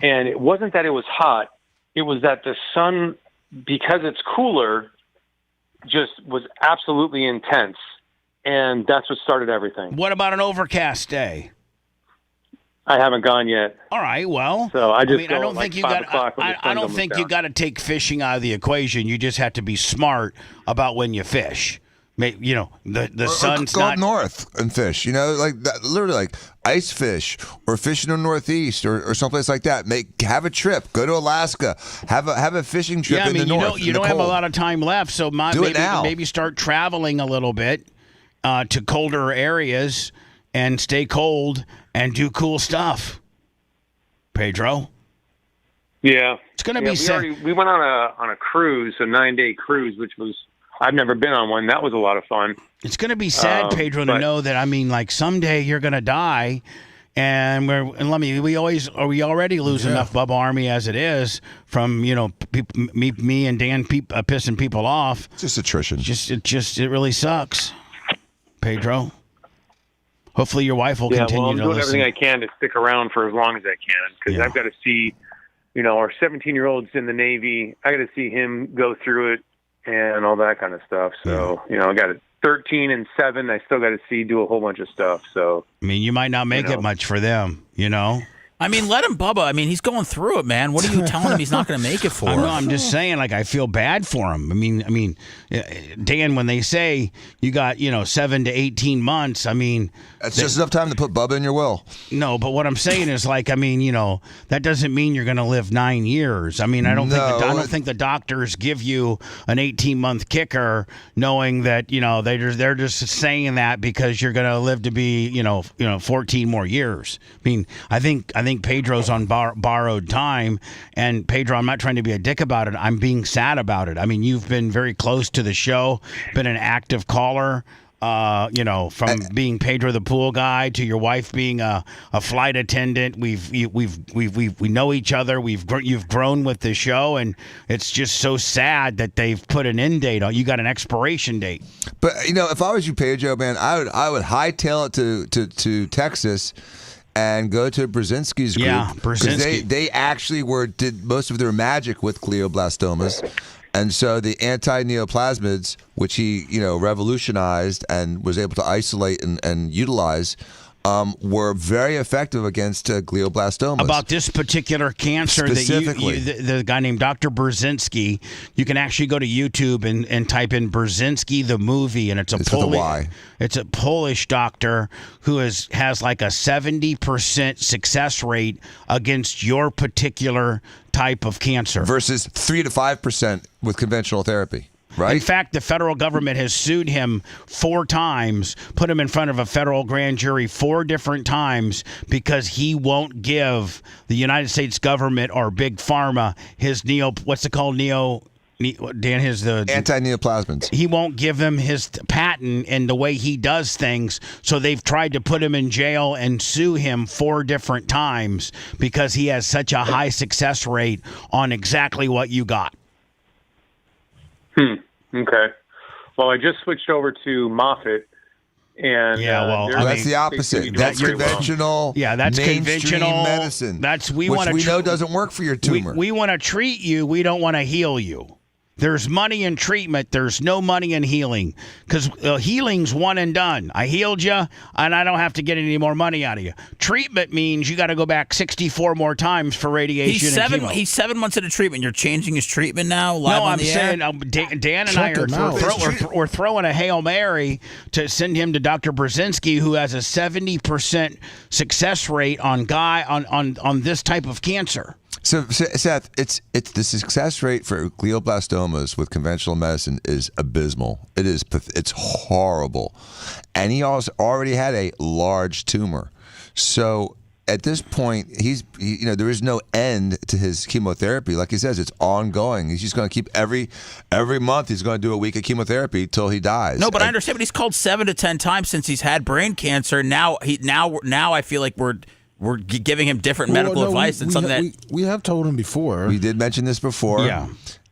and it wasn't that it was hot. It was that the sun, because it's cooler, just was absolutely intense, and that's what started everything. What about an overcast day? I haven't gone yet. All right, well, so I don't think you got to take fishing out of the equation. You just have to be smart about when you fish. The sun's go not north and fish. Like that, literally, like ice fish or fish in the Northeast or someplace like that. Have a trip. Go to Alaska. Have a fishing trip in the north. You don't have a lot of time left, so maybe start traveling a little bit to colder areas and stay cold and do cool stuff. Pedro. Yeah, it's gonna be. We went on a cruise, a 9-day cruise, which was. I've never been on one. That was a lot of fun. It's going to be sad, Pedro, to know that, someday you're going to die. And we already lose enough Bubba Army as it is from, me and Dan pissing people off. It's just attrition. It really sucks, Pedro. Hopefully your wife will continue to listen. I'm doing everything I can to stick around for as long as I can because I've got to see, our 17-year-old's in the Navy. I got to see him go through it. And all that kind of stuff. So, I got 13 and 7. I still got to do a whole bunch of stuff. So, you might not make it much for them, let him, Bubba. He's going through it, man. What are you telling him he's not going to make it for? I'm just saying, I feel bad for him. Dan, when they say you got, 7 to 18 months, that's just enough time to put Bubba in your will. No, but what I'm saying is, that doesn't mean you're going to live 9 years. I don't think the doctors give you an 18-month kicker, knowing that they're just saying that because you're going to live to be 14 more years. I think Pedro's on borrowed time, and Pedro, I'm not trying to be a dick about it. I'm being sad about it. You've been very close to the show, been an active caller. From being Pedro the pool guy to your wife being a flight attendant, we know each other. You've grown with the show, and it's just so sad that they've put an end date on. You got an expiration date. But if I was you, Pedro, man, I would hightail it to Texas. And go to Brzezinski's group. Yeah, Brzezinski. They actually did most of their magic with glioblastomas. And so the anti-neoplasmids, which he, revolutionized and was able to isolate and utilize, were very effective against glioblastomas. About this particular cancer, specifically, the guy named Dr. Brzezinski, you can actually go to YouTube and type in Brzezinski the movie, and it's a Polish doctor who has like a 70% success rate against your particular type of cancer versus 3 to 5% with conventional therapy. Right. In fact, the federal government has sued him 4 times, put him in front of a federal grand jury 4 different times because he won't give the United States government or Big Pharma his Dan, his the anti-neoplasms. He won't give him his patent and the way he does things. So they've tried to put him in jail and sue him 4 different times because he has such a high success rate on exactly what you got. Okay. Well, I just switched over to Moffitt. And that's the opposite. That's conventional. That's conventional medicine. We know doesn't work for your tumor. We want to treat you. We don't want to heal you. There's money in treatment. There's no money in healing because healing's one and done. I healed you, and I don't have to get any more money out of you. Treatment means you got to go back 64 more times for radiation. He's 7 months into treatment. You're changing his treatment now. I'm saying Dan and I are throwing a Hail Mary to send him to Dr. Brzezinski, who has a 70% success rate on this type of cancer. So Seth, it's the success rate for glioblastomas with conventional medicine is abysmal. It's horrible, and he also already had a large tumor. So at this point, there is no end to his chemotherapy. Like he says, it's ongoing. He's just going to keep every month. He's going to do a week of chemotherapy till he dies. No, but I understand. But he's called 7 to 10 times since he's had brain cancer. Now I feel like we're giving him different medical advice than something that we have told him before. We did mention this before. Yeah.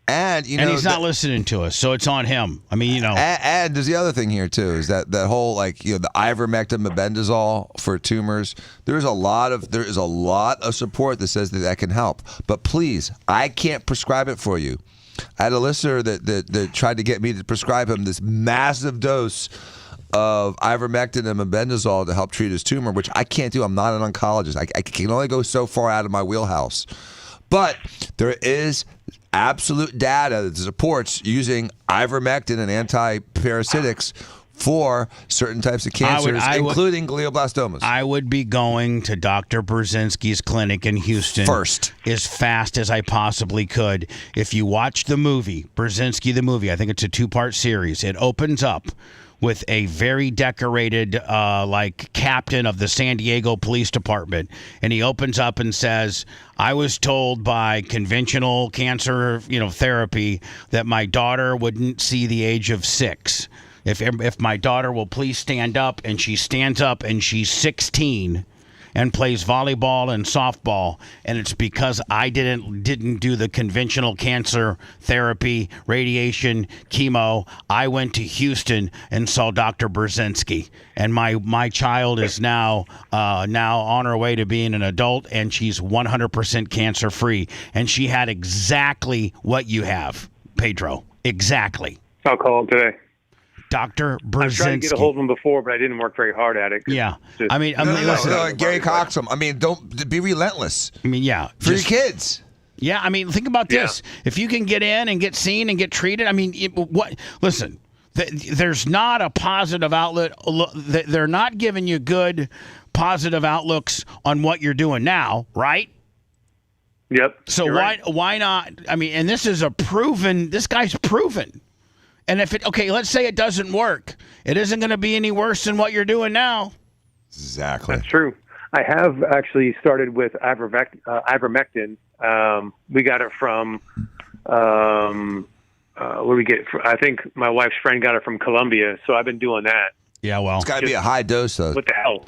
And he's not listening to us, so it's on him. I mean, And there's the other thing here too, is that whole the ivermectin, mebendazole for tumors. There is a lot of support that says that can help. But please, I can't prescribe it for you. I had a listener that tried to get me to prescribe him this massive dose of ivermectin and mebendazole to help treat his tumor, which I can't do. I'm not an oncologist. I can only go so far out of my wheelhouse. But there is absolute data that supports using ivermectin and antiparasitics for certain types of cancers, including glioblastomas. I would be going to Dr. Brzezinski's clinic in Houston first, as fast as I possibly could. If you watch the movie, Brzezinski the movie, I think it's a 2-part series. It opens up with a very decorated captain of the San Diego Police Department. And he opens up and says, I was told by conventional cancer therapy that my daughter wouldn't see the age of 6. If my daughter will please stand up, and she stands up and she's 16 and plays volleyball and softball, and it's because I didn't do the conventional cancer therapy, radiation, chemo. I went to Houston and saw Dr. Brzezinski, and my child is now on her way to being an adult, and she's 100% cancer free, and she had exactly what you have, Pedro. Exactly. I'll call him today. Dr. Brzezinski. I tried to get a hold of him before, but I didn't work very hard at it. Yeah. Listen, Gary Coxum. I mean, don't be relentless. I mean, yeah. For your kids. Yeah, I mean, think about this. If you can get in and get seen and get treated, I mean, listen, there's not a positive outlet. They're not giving you good positive outlooks on what you're doing now, right? Yep. So why not? I mean, and this guy's proven. And let's say it doesn't work. It isn't going to be any worse than what you're doing now. Exactly. That's true. I have actually started with ivermectin. We got it from, where we get it from? I think my wife's friend got it from Colombia, so I've been doing that. Yeah, well. It's got to be a high dose, though. What the hell?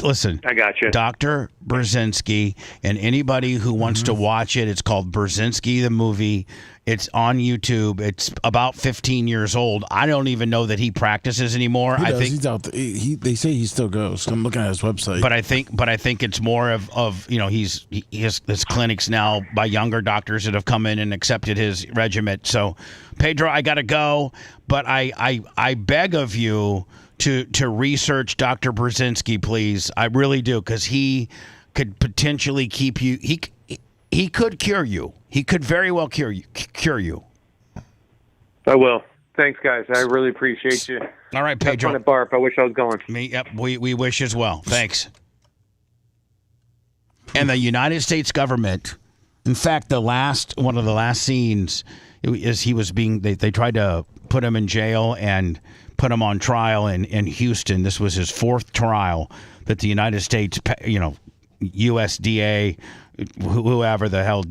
Listen, I got you. Dr. Brzezinski, and anybody who wants to watch it, it's called Brzezinski the Movie. It's on YouTube. It's about 15 years old. I don't even know that he practices anymore. He does. He's out there. They say he still goes. I'm looking at his website. But I think it's more of his clinics now by younger doctors that have come in and accepted his regimen. So, Pedro, I got to go, but I beg of you to research Dr. Brzezinski, please. I really do, because he could potentially keep you. He could cure you. He could very well cure you. I will. Thanks, guys. I really appreciate you. All right, Pedro. Have fun at Barf. I wish I was going. Yep. We wish as well. Thanks. And the United States government, in fact, one of the last scenes They tried to put him in jail and put him on trial in Houston. This was his fourth trial that the United States, USDA, whoever the hell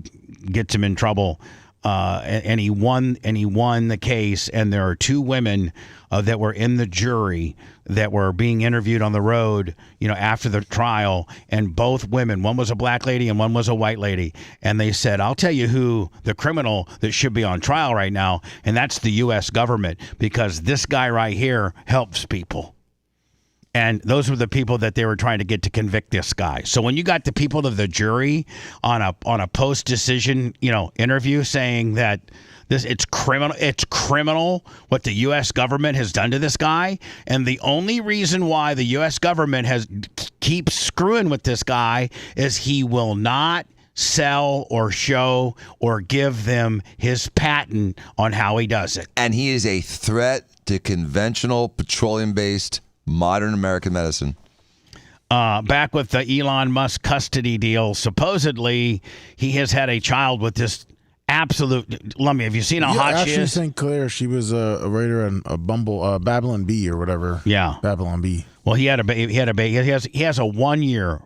gets him in trouble, and he won the case. And there are two women that were in the jury that were being interviewed on the road, after the trial, and both women, one was a black lady and one was a white lady, and they said, I'll tell you who the criminal that should be on trial right now, and that's the U.S. government, because this guy right here helps people. And those were the people that they were trying to get to convict this guy. So when you got the people of the jury on a post decision, interview saying that it's criminal what the U.S. government has done to this guy, and the only reason why the U.S. government keeps screwing with this guy is he will not sell or show or give them his patent on how he does it. And he is a threat to conventional petroleum-based modern American medicine. Back with the Elon Musk custody deal, supposedly he has had a child with this absolute. Lummy, have you seen how hot she Ashley is? St. Clair, she was a writer on a Babylon Bee or whatever. Yeah, Babylon Bee. Well, he had a baby. He has a 1 year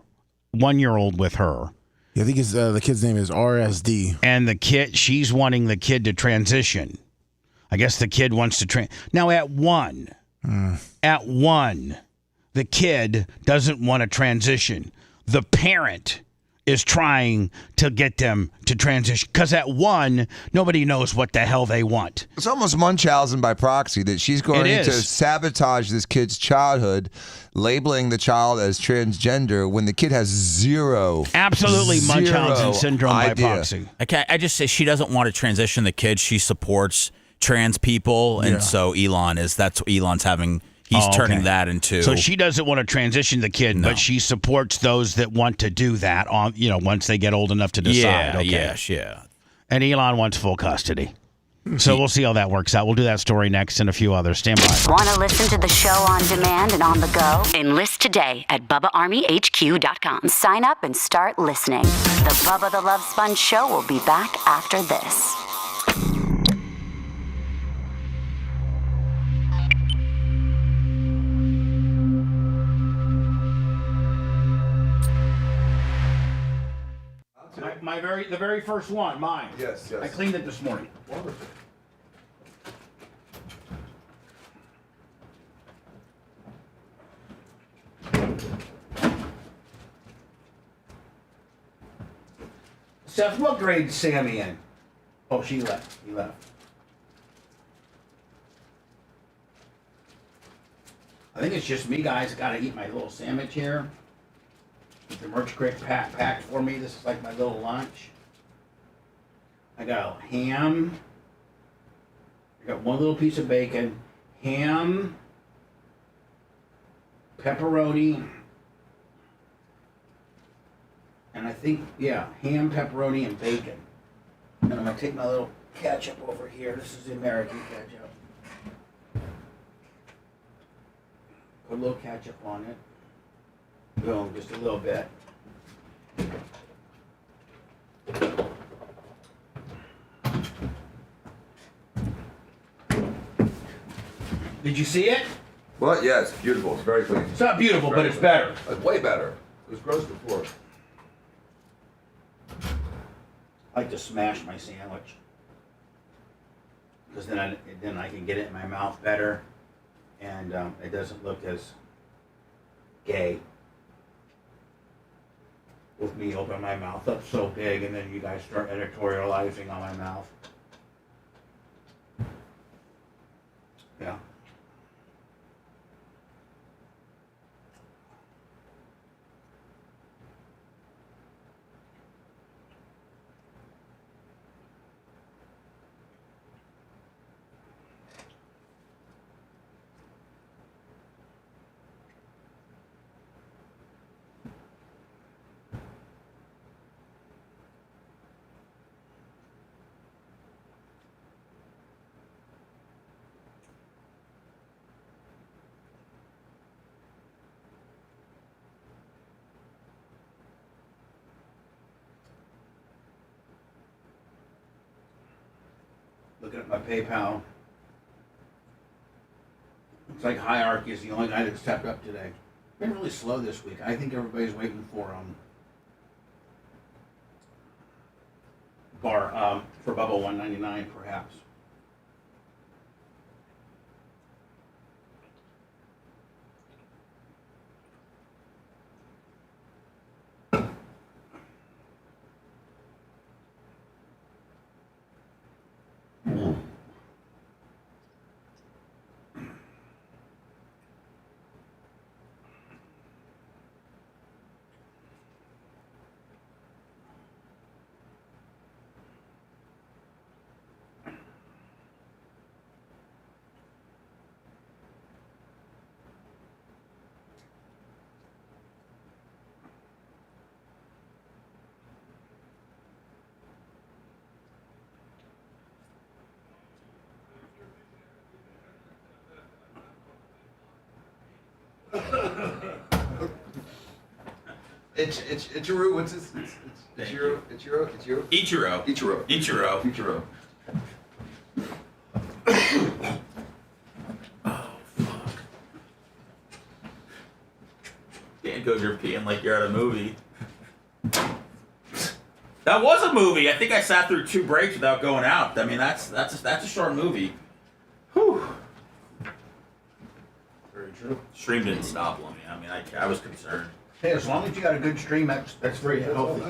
old with her. Yeah, I think the kid's name is RSD. And the kid, she's wanting the kid to transition. I guess the kid wants to now at one, the kid doesn't want to transition. The parent is trying to get them to transition, because at one, nobody knows what the hell they want. It's almost Munchausen by proxy that she's going to sabotage this kid's childhood, labeling the child as transgender when the kid has absolutely Munchausen syndrome by proxy. Okay, I just say she doesn't want to transition the kid. She supports trans people, and so that's what Elon's having. He's turning that into. So she doesn't want to transition the kid, but she supports those that want to do that on, once they get old enough to decide. Yeah. And Elon wants full custody. So we'll see how that works out. We'll do that story next and a few others. Stand by. Want to listen to the show on demand and on the go? Enlist today at BubbaArmyHQ.com. Sign up and start listening. The Bubba the Love Sponge Show will be back after this. The very first one, mine. Yes. I cleaned it this morning. Wonderful. Seth, what grade is Sammy in? Oh, she left. He left. I think it's just me, guys. I gotta eat my little sandwich here. The Merch Crate packed for me. This is like my little lunch. I got ham. I got one little piece of bacon. Ham. Pepperoni. And I think, ham, pepperoni, and bacon. And I'm going to take my little ketchup over here. This is the American ketchup. Put a little ketchup on it. Boom, just a little bit. Did you see it? Well, yeah, it's beautiful. It's very clean. It's not beautiful, but it's better. It's way better. It was gross before. I like to smash my sandwich, because then I can get it in my mouth better, and it doesn't look as gay with me opening my mouth up so big, and then you guys start editorializing on my mouth. Yeah. Looking at my PayPal. Looks like Hierarchy is the only guy that stepped up today. Been really slow this week. I think everybody's waiting for Bubba 199 perhaps. It's Ichiro. What's this? It's Ichiro. Can't go you're peeing like you're at a movie. That was a movie. I think I sat through 2 breaks without going out. I mean, that's a short movie. Whew. Very true. Stream didn't stop on me. I mean, I was concerned. Hey, as long as you got a good stream, that's very healthy.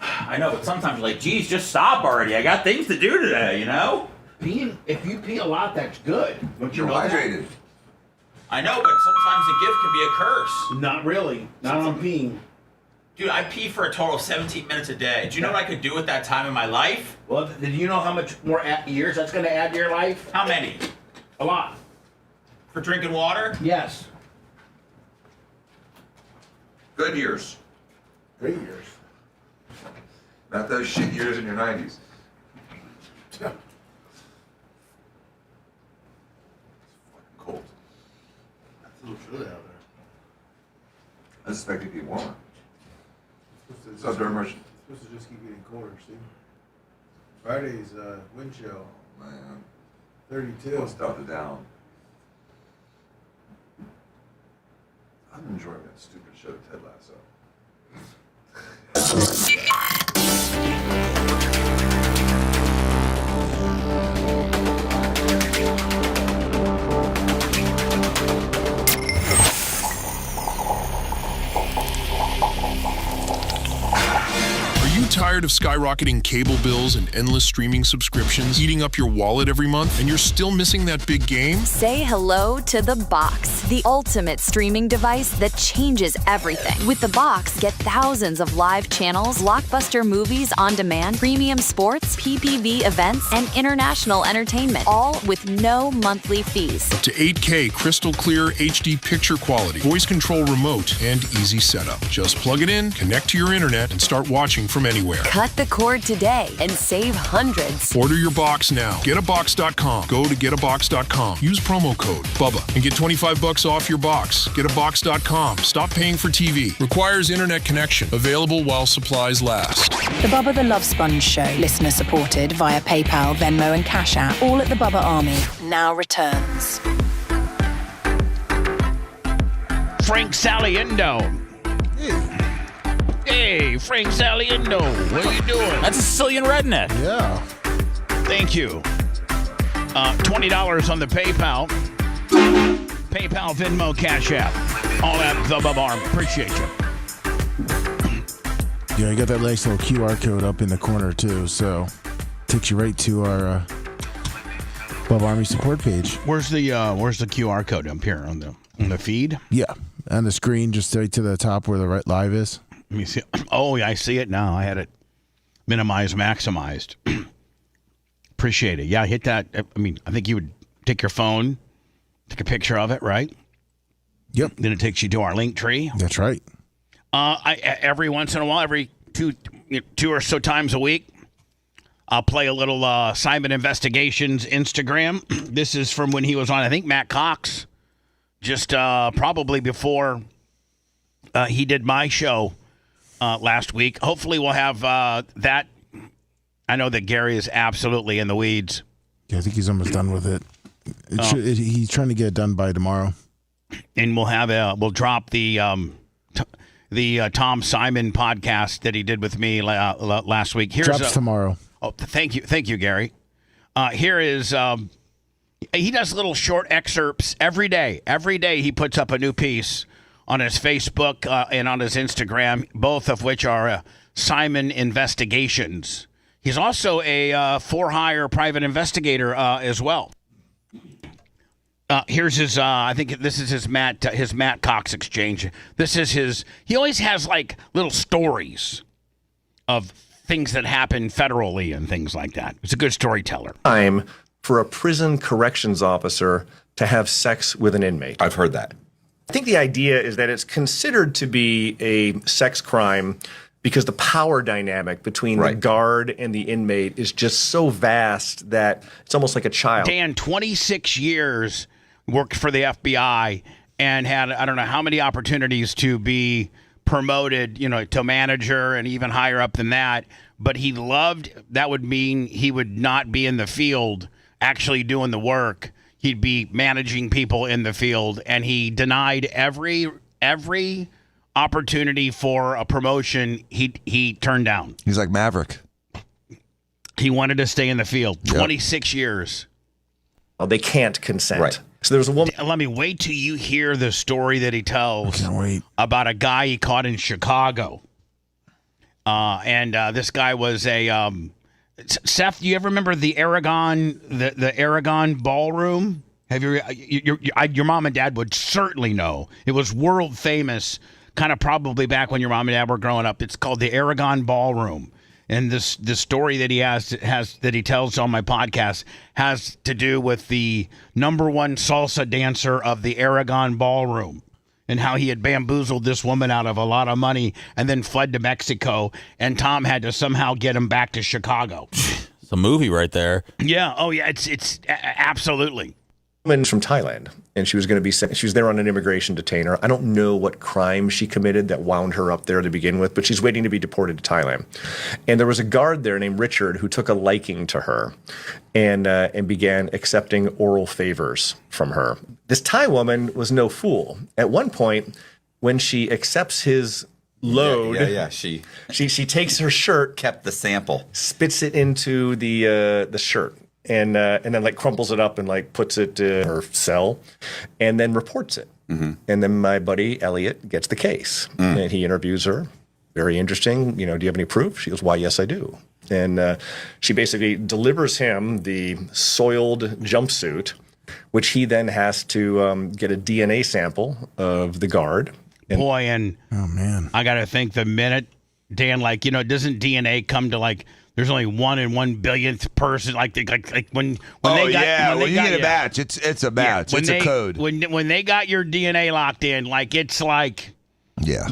I know, but sometimes you're like, geez, just stop already. I got things to do today, you know? If you pee a lot, that's good. But you're hydrated. I know, but sometimes a gift can be a curse. Not really. Not on peeing. Dude, I pee for a total of 17 minutes a day. Do you know what I could do with that time in my life? Well, did you know how much more years that's going to add to your life? How many? A lot. For drinking water? Yes. Good years. Great years. Not those shit years in your 90s. It's fucking cold. It's a little chilly out there. I suspect it'd be warmer. It's What's up, Dermers? supposed to just keep getting colder, see? Friday's wind chill. Man. 32. Let's dump it down. I'm enjoying that stupid show, Ted Lasso. Tired of skyrocketing cable bills and endless streaming subscriptions eating up your wallet every month, and you're still missing that big game? Say hello to the Box, the ultimate streaming device that changes everything. With the Box, get thousands of live channels, blockbuster movies on demand, premium sports, PPV events, and international entertainment, all with no monthly fees. Up to 8K crystal clear HD picture quality, voice control remote, and easy setup. Just plug it in, connect to your internet, and start watching from anywhere. Cut the cord today and save hundreds. Order your box now. Getabox.com. Go to getabox.com. Use promo code BUBBA and get $25 off your box. Getabox.com. Stop paying for TV. Requires internet connection. Available while supplies last. The Bubba the Love Sponge Show, listener supported via PayPal, Venmo, and Cash App, all at the Bubba Army, now returns. Frank Saliendo. Hey, Frank Saliendo, what are you doing? That's a Sicilian redneck. Yeah. Thank you. $20 on the PayPal. PayPal, Venmo, Cash App. All at the Bubba Army. Appreciate you. Yeah, you got that nice little QR code up in the corner too, so takes you right to our Bubba Army support page. Where's the QR code up here on the feed? Yeah, on the screen, just right to the top where the right live is. Let me see. Oh, I see it now. I had it minimized, maximized. Appreciate it. Yeah, hit that. I mean, I think you would take your phone, take a picture of it, right? Yep. Then it takes you to our link tree. That's right. Every once in a while, every two or so times a week, I'll play a little Simon Investigations Instagram. This is from when he was on, I think, Matt Cox, just probably before he did my show last week. Hopefully we'll have that. I know that Gary is absolutely in the weeds. Yeah, I think he's almost done with it. He's trying to get it done by tomorrow. And we'll drop the Tom Simon podcast that he did with me last week. Drops tomorrow. Oh, thank you, Gary. Here is he does little short excerpts every day. Every day he puts up a new piece on his Facebook and on his Instagram, both of which are Simon Investigations. He's also a for-hire private investigator as well. Here's his. I think this is his Matt Cox exchange. This is his. He always has like little stories of things that happen federally and things like that. He's a good storyteller. Time for a prison corrections officer to have sex with an inmate. I've heard that. I think the idea is that it's considered to be a sex crime because the power dynamic between the guard and the inmate is just so vast that it's almost like a child. Dan, 26 years, worked for the FBI and had, I don't know how many opportunities to be promoted, to manager and even higher up than that. But he loved, that would mean he would not be in the field actually doing the work. He'd be managing people in the field, and he denied every opportunity for a promotion he turned down. He's like Maverick. He wanted to stay in the field. 26 years. Well, they can't consent. Right. So there was a woman. Let me wait till you hear the story that he tells about a guy he caught in Chicago. And this guy was a Seth. Do you ever remember the Aragon the Aragon Ballroom? Have you? Your mom and dad would certainly know. It was world famous. Kind of probably back when your mom and dad were growing up. It's called the Aragon Ballroom. And the story that he has that he tells on my podcast has to do with the number one salsa dancer of the Aragon Ballroom and how he had bamboozled this woman out of a lot of money and then fled to Mexico. And Tom had to somehow get him back to Chicago. It's a movie right there. Yeah. Oh, yeah. It's absolutely. Woman from Thailand, and she was going to be sent. She was there on an immigration detainer. I don't know what crime she committed that wound her up there to begin with, but she's waiting to be deported to Thailand. And there was a guard there named Richard who took a liking to her, and began accepting oral favors from her. This Thai woman was no fool. At one point, when she accepts his load, she takes her shirt, kept the sample, spits it into the shirt. And then like crumples it up and like puts it in her cell and then reports it. Mm-hmm. And then my buddy Elliot gets the case and he interviews her. Very interesting. Do you have any proof? She goes, why, yes, I do. And she basically delivers him the soiled jumpsuit, which he then has to get a DNA sample of the guard. Oh, man. I got to think the minute, Dan, doesn't DNA come to there's only 1 in 1 billionth person, when you get a match, it's a match. It's a code. When they got your DNA locked in,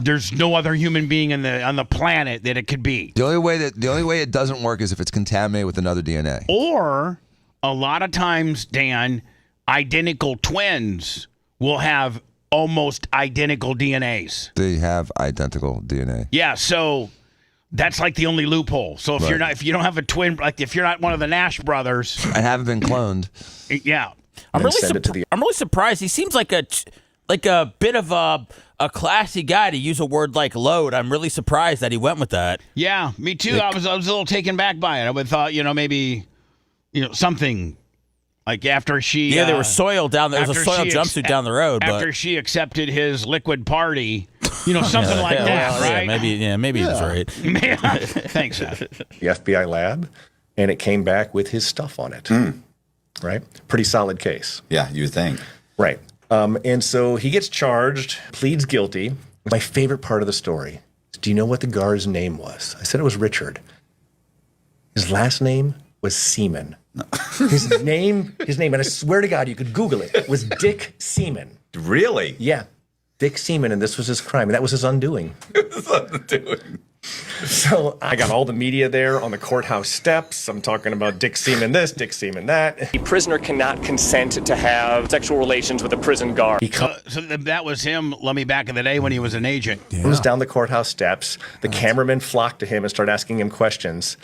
there's no other human being on the planet that it could be. The only way it doesn't work is if it's contaminated with another DNA. Or a lot of times, Dan, identical twins will have almost identical DNAs. They have identical DNA. Yeah, so that's the only loophole. So if if you don't have a twin, if you're not one of the Nash brothers, I haven't been cloned. Yeah, I'm really surprised. He seems like a bit of a classy guy, to use a word like load. I'm really surprised that he went with that. Yeah, me too. I was a little taken back by it. I would thought maybe something. After she... Yeah, there was soil down there. There was a soiled jumpsuit down the road. After she accepted his liquid party, something like that, right? Maybe he's right. Thanks, Seth. The FBI lab, and it came back with his stuff on it. Right? Pretty solid case. Yeah, you would think. Right. And so he gets charged, pleads guilty. My favorite part of the story is, do you know what the guard's name was? I said it was Richard. His last name was Seaman. His name, and I swear to God, you could Google it, was Dick Seaman. Really? Yeah. Dick Seaman, and this was his crime, and that was his undoing. So I got all the media there on the courthouse steps. I'm talking about Dick Seaman this, Dick Seaman that. A prisoner cannot consent to have sexual relations with a prison guard. So that was him, Lummy, back in the day when he was an agent. He was down the courthouse steps. The cameramen flocked to him and started asking him questions.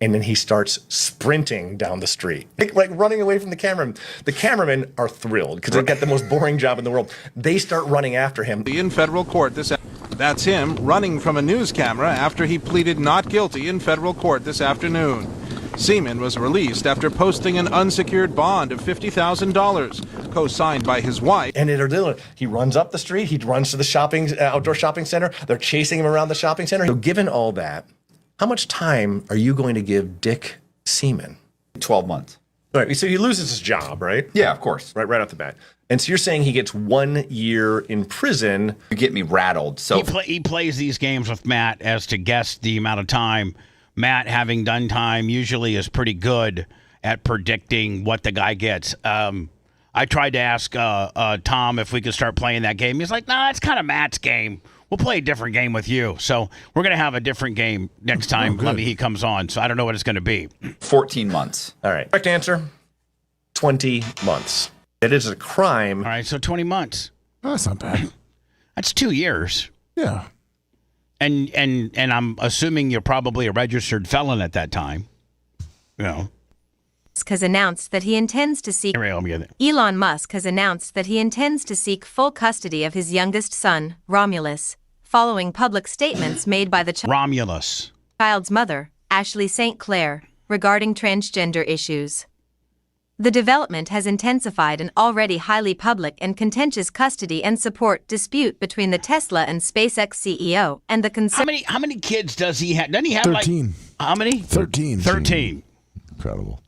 And then he starts sprinting down the street, like running away from the cameraman. The cameramen are thrilled because they got the most boring job in the world. They start running after him. In federal court, that's him running from a news camera after he pleaded not guilty in federal court this afternoon. Seaman was released after posting an unsecured bond of $50,000, co-signed by his wife. And he runs up the street. He runs to the outdoor shopping center. They're chasing him around the shopping center. So given all that, how much time are you going to give Dick Seaman? 12 months. All right, so he loses his job, right? Yeah, of course. Right off the bat. And so you're saying he gets 1 year in prison. You get me rattled. So he plays these games with Matt as to guess the amount of time. Matt, having done time, usually is pretty good at predicting what the guy gets. I tried to ask Tom if we could start playing that game. He's like, nah, it's kind of Matt's game. We'll play a different game with you. So we're going to have a different game next time he comes on. So I don't know what it's going to be. 14 months. All right. Correct answer, 20 months. It is a crime. All right, so 20 months. Oh, that's not bad. That's 2 years. Yeah. And I'm assuming you're probably a registered felon at that time. Has announced that he intends to seek Elon Musk has announced that he intends to seek full custody of his youngest son, Romulus, following public statements made by the child's mother, Ashley St. Clair, regarding transgender issues. The development has intensified an already highly public and contentious custody and support dispute between the Tesla and SpaceX CEO and the How many kids does he have? Doesn't he have 13. How many? 13. 13. Incredible.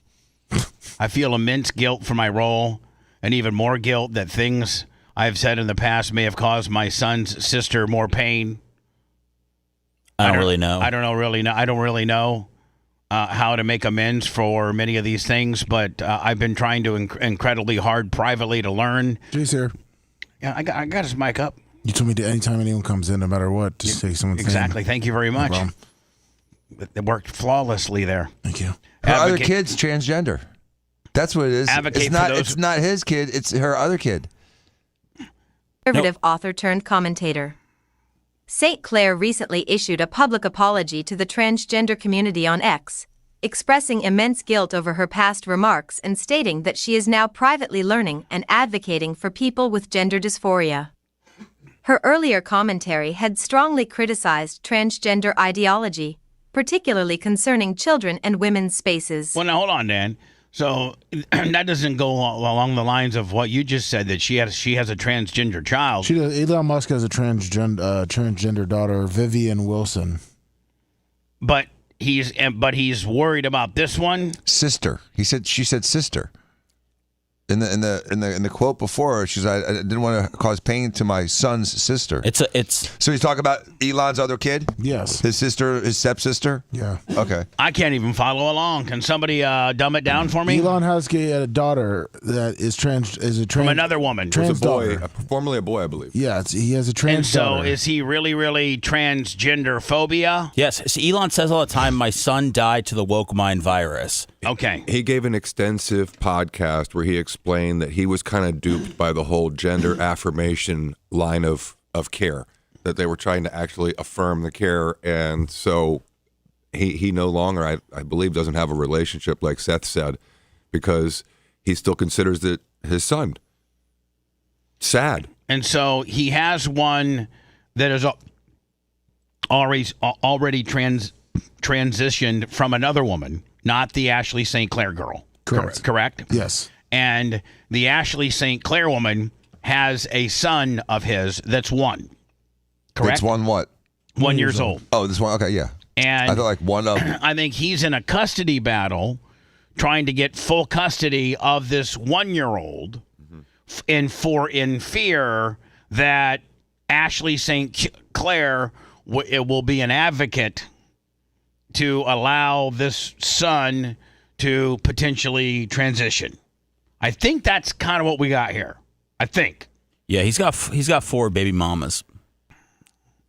I feel immense guilt for my role, and even more guilt that things I've said in the past may have caused my son's sister more pain. I don't really know. I don't really know how to make amends for many of these things, but I've been trying to incredibly hard privately to learn. Jay's here. Yeah, I got his mic up. You told me to anytime anyone comes in, no matter what, just say someone's exactly. name. Thank you very much. It worked flawlessly there. Thank you. Her other kid's transgender. That's what it is. It's not his kid. It's her other kid. Conservative author turned commentator. St. Clair recently issued a public apology to the transgender community on X, expressing immense guilt over her past remarks and stating that she is now privately learning and advocating for people with gender dysphoria. Her earlier commentary had strongly criticized transgender ideology, particularly concerning children and women's spaces. Well, now hold on, Dan. So that doesn't go along the lines of what you just said, that she has a transgender child. She does. Elon Musk has a transgender daughter, Vivian Wilson. But he's worried about this one. Sister. She said sister. In the quote before, she's I didn't want to cause pain to my son's sister. So he's talking about Elon's other kid? Yes. His sister, his stepsister? Yeah. Okay. I can't even follow along. Can somebody dumb it down for me? Elon has a daughter that is from another woman. Trans boy, daughter. Formerly a boy, I believe. Yeah, he has a trans daughter. And so is he really, really transgender phobia? Yes. So Elon says all the time, my son died to the woke mind virus. Okay. He gave an extensive podcast where he explained that he was kind of duped by the whole gender affirmation line of care, that they were trying to actually affirm the care. And so he no longer, I believe, doesn't have a relationship like Seth said, because he still considers it his son. Sad. And so he has one that is already transitioned from another woman, not the Ashley St. Clair girl. Correct? Yes. And the Ashley St. Clair woman has a son of his that's one. Correct? It's one what? 1 years old. Oh, this one? Okay, yeah. And I thought like one of I think he's in a custody battle trying to get full custody of this 1-year-old in fear that Ashley St. Clair will be an advocate to allow this son to potentially transition. I think that's kind of what we got here. I think. Yeah, he's got 4 baby mamas.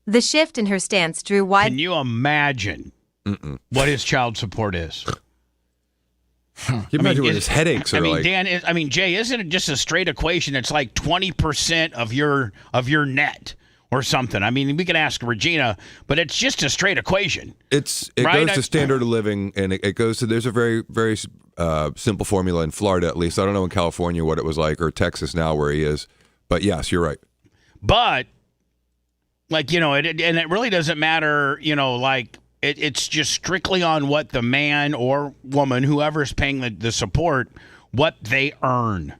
The shift in her stance drew wide. Can you imagine what his child support is? Can you imagine what his headaches are like? Dan, Jay, isn't it just a straight equation? It's like 20% of your net, or something. I mean, we can ask Regina, but it's just a straight equation. It right? goes to standard of living, and it goes to, there's a very, very simple formula in Florida, at least. I don't know in California what it was like, or Texas now where he is. But yes, you're right. But, like, you know, and it really doesn't matter, you know, like, it's just strictly on what the man or woman, whoever's paying the support, what they earn.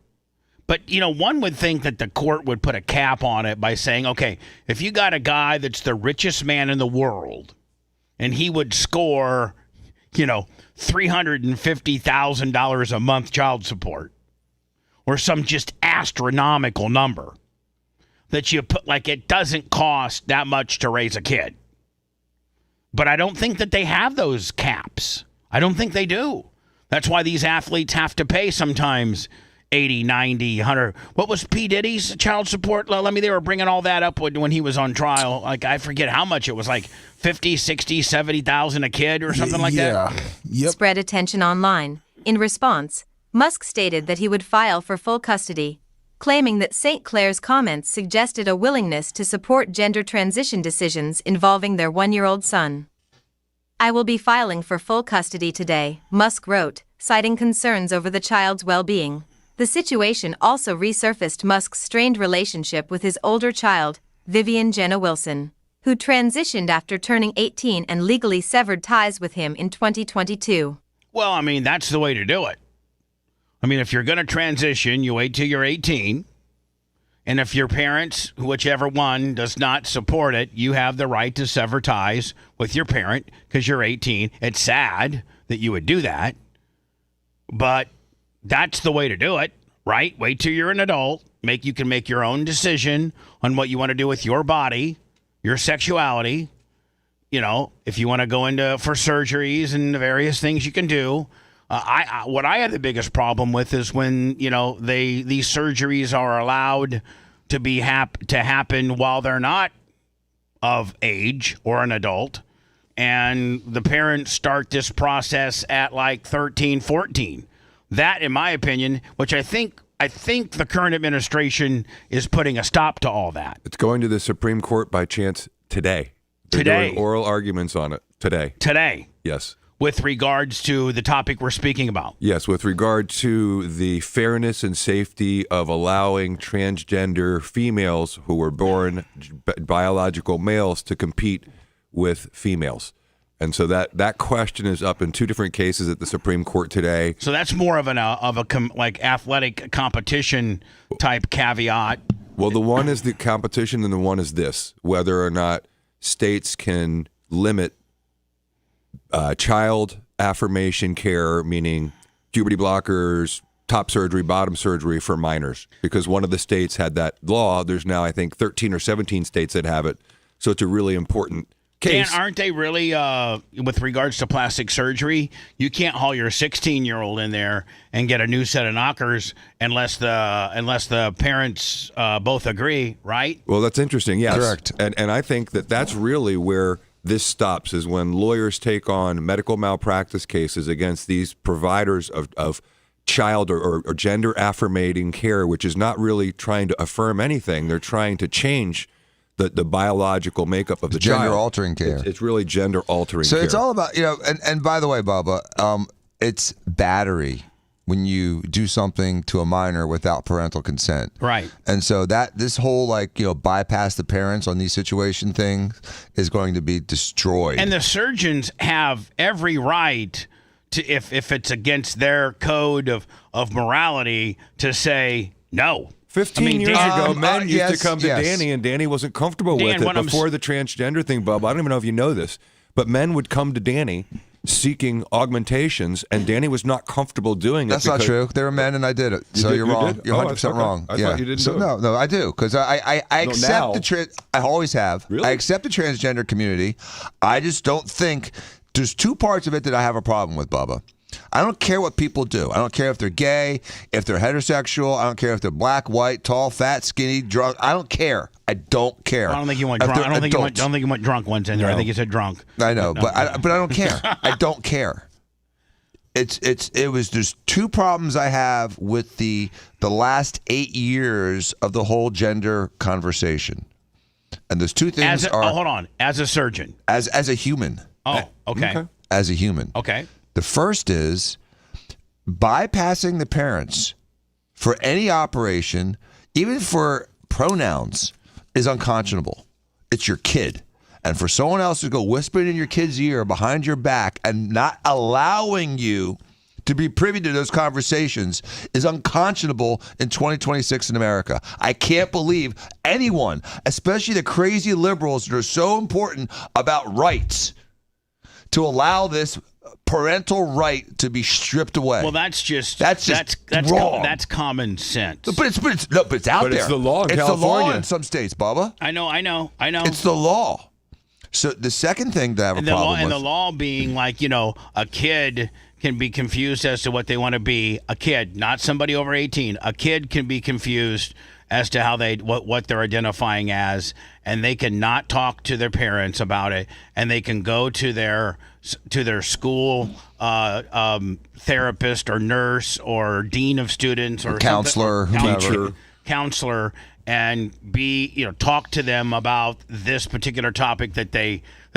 But, you know, one would think that the court would put a cap on it by saying, okay, if you got a guy that's the richest man in the world and he would score, you know, $350,000 a month child support or some just astronomical number that you put, like, it doesn't cost that much to raise a kid. But I don't think that they have those caps. I don't think they do. That's why these athletes have to pay sometimes 80, 90, 100. What was P. Diddy's child support? They were bringing all that up when he was on trial. Like, I forget how much it was, like 50, 60, 70,000 a kid or something like that. Yep. Spread attention online. In response, Musk stated that he would file for full custody, claiming that St. Clair's comments suggested a willingness to support gender transition decisions involving their 1-year-old son. I will be filing for full custody today, Musk wrote, citing concerns over the child's well-being. The situation also resurfaced Musk's strained relationship with his older child, Vivian Jenna Wilson, who transitioned after turning 18 and legally severed ties with him in 2022. Well, I mean, that's the way to do it. I mean, if you're going to transition, you wait till you're 18. And if your parents, whichever one, does not support it, you have the right to sever ties with your parent because you're 18. It's sad that you would do that, but that's the way to do it, right? Wait till you're an adult. You can make your own decision on what you want to do with your body, your sexuality. You know, if you want to go for surgeries and the various things you can do. What I have the biggest problem with is when, you know, these surgeries are allowed to be to happen while they're not of age or an adult, and the parents start this process at like 13, 14. That, in my opinion, which I think the current administration is putting a stop to all that. It's going to the Supreme Court by chance today. They're doing oral arguments on it today. Today. Yes. With regards to the topic we're speaking about. Yes, with regard to the fairness and safety of allowing transgender females who were born biological males to compete with females. And so that question is up in 2 different cases at the Supreme Court today. So that's more of like athletic competition type caveat. Well, the one is the competition and the one is this, whether or not states can limit child affirmation care, meaning puberty blockers, top surgery, bottom surgery for minors, because one of the states had that law. There's now, I think, 13 or 17 states that have it. So it's a really important case. Dan, aren't they really, with regards to plastic surgery, you can't haul your 16-year-old in there and get a new set of knockers unless the parents both agree, right? Well, that's interesting, yes. Correct. And I think that's really where this stops, is when lawyers take on medical malpractice cases against these providers of child or gender affirmating care, which is not really trying to affirm anything. They're trying to change the biological makeup of the child. Gender altering care. It's really gender altering care. So it's all about, you know, and by the way, Bubba, it's battery when you do something to a minor without parental consent. Right. And so this whole, like, you know, bypass the parents on these situation things is going to be destroyed. And the surgeons have every right to, if it's against their code of morality, to say no. 15 years ago, men used to come to yes. Danny, and Danny wasn't comfortable with it before the transgender thing, Bubba. I don't even know if you know this, but men would come to Danny seeking augmentations, and Danny was not comfortable doing it. That's not true. There were men, and I did it. So you're wrong. You're 100% wrong. I thought you didn't do it. No, I do, because I accept I always have. Really? I accept the transgender community. I just don't think there's 2 parts of it that I have a problem with, Bubba. I don't care what people do. I don't care if they're gay, if they're heterosexual. I don't care if they're black, white, tall, fat, skinny, drunk. I don't care. I don't care. I don't think you went drunk. I don't think you went drunk once in there. No. I think you said drunk. I know, but I don't care. I don't care. There's 2 problems I have with the last 8 years of the whole gender conversation. And those two things are. Hold on. As a surgeon. As a human. Oh, okay. As a human. Okay. The first is bypassing the parents for any operation, even for pronouns, is unconscionable. It's your kid. And for someone else to go whispering in your kid's ear behind your back and not allowing you to be privy to those conversations is unconscionable in 2026 in America. I can't believe anyone, especially the crazy liberals that are so important about rights, to allow this parental right to be stripped away. Well, that's wrong. That's common sense. But it's out there. It's the law in It's California. the law in some states, Bubba. I know. It's the law. So the second thing that I have a problem with. And the law being like, a kid can be confused as to what they want to be. A kid, not somebody over 18. A kid can be confused as to how what they're identifying as, and they can not talk to their parents about it, and they can go to their school therapist or nurse or dean of students or counselor, counselor, and talk to them about this particular topic that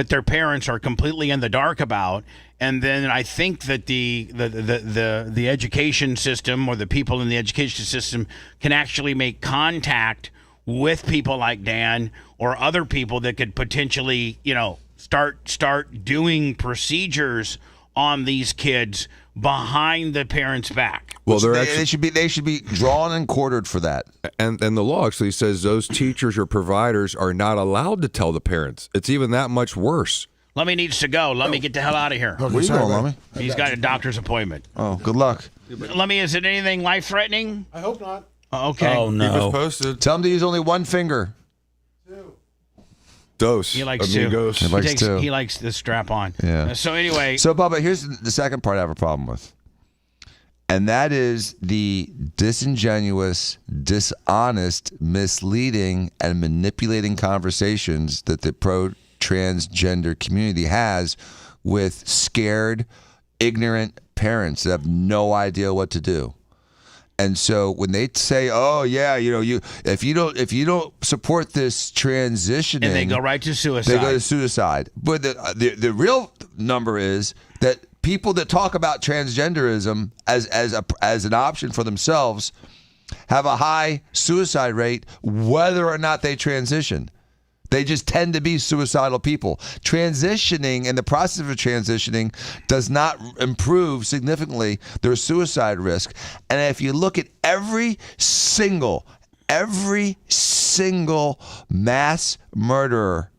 their parents are completely in the dark about. And then I think that the education system or the people in the education system can actually make contact with people like Dan or other people that could potentially, start doing procedures on these kids behind the parents' back. Well, they should be drawn and quartered for that. And the law actually says those teachers or providers are not allowed to tell the parents. It's even that much worse. Lummy needs to go. Lummy, get the hell out of here. Where you going, Lummy? He's got a doctor's appointment. Oh, good luck. Lummy, is it anything life-threatening? I hope not. Okay. Oh, no. He was posted. Tell him to use only one finger. Dose. He likes amigos. two. He likes the strap on. Yeah. So anyway. So, Bubba, here's the second part I have a problem with. And that is the disingenuous, dishonest, misleading, and manipulating conversations that the pro-transgender community has with scared, ignorant parents that have no idea what to do. And so when they say, "Oh yeah, if you don't support this transitioning," and they go right to suicide. They go to suicide. But the real number is that people that talk about transgenderism as an option for themselves have a high suicide rate, whether or not they transition. They just tend to be suicidal people. Transitioning and the process of transitioning does not improve significantly their suicide risk. And if you look at every single mass murderer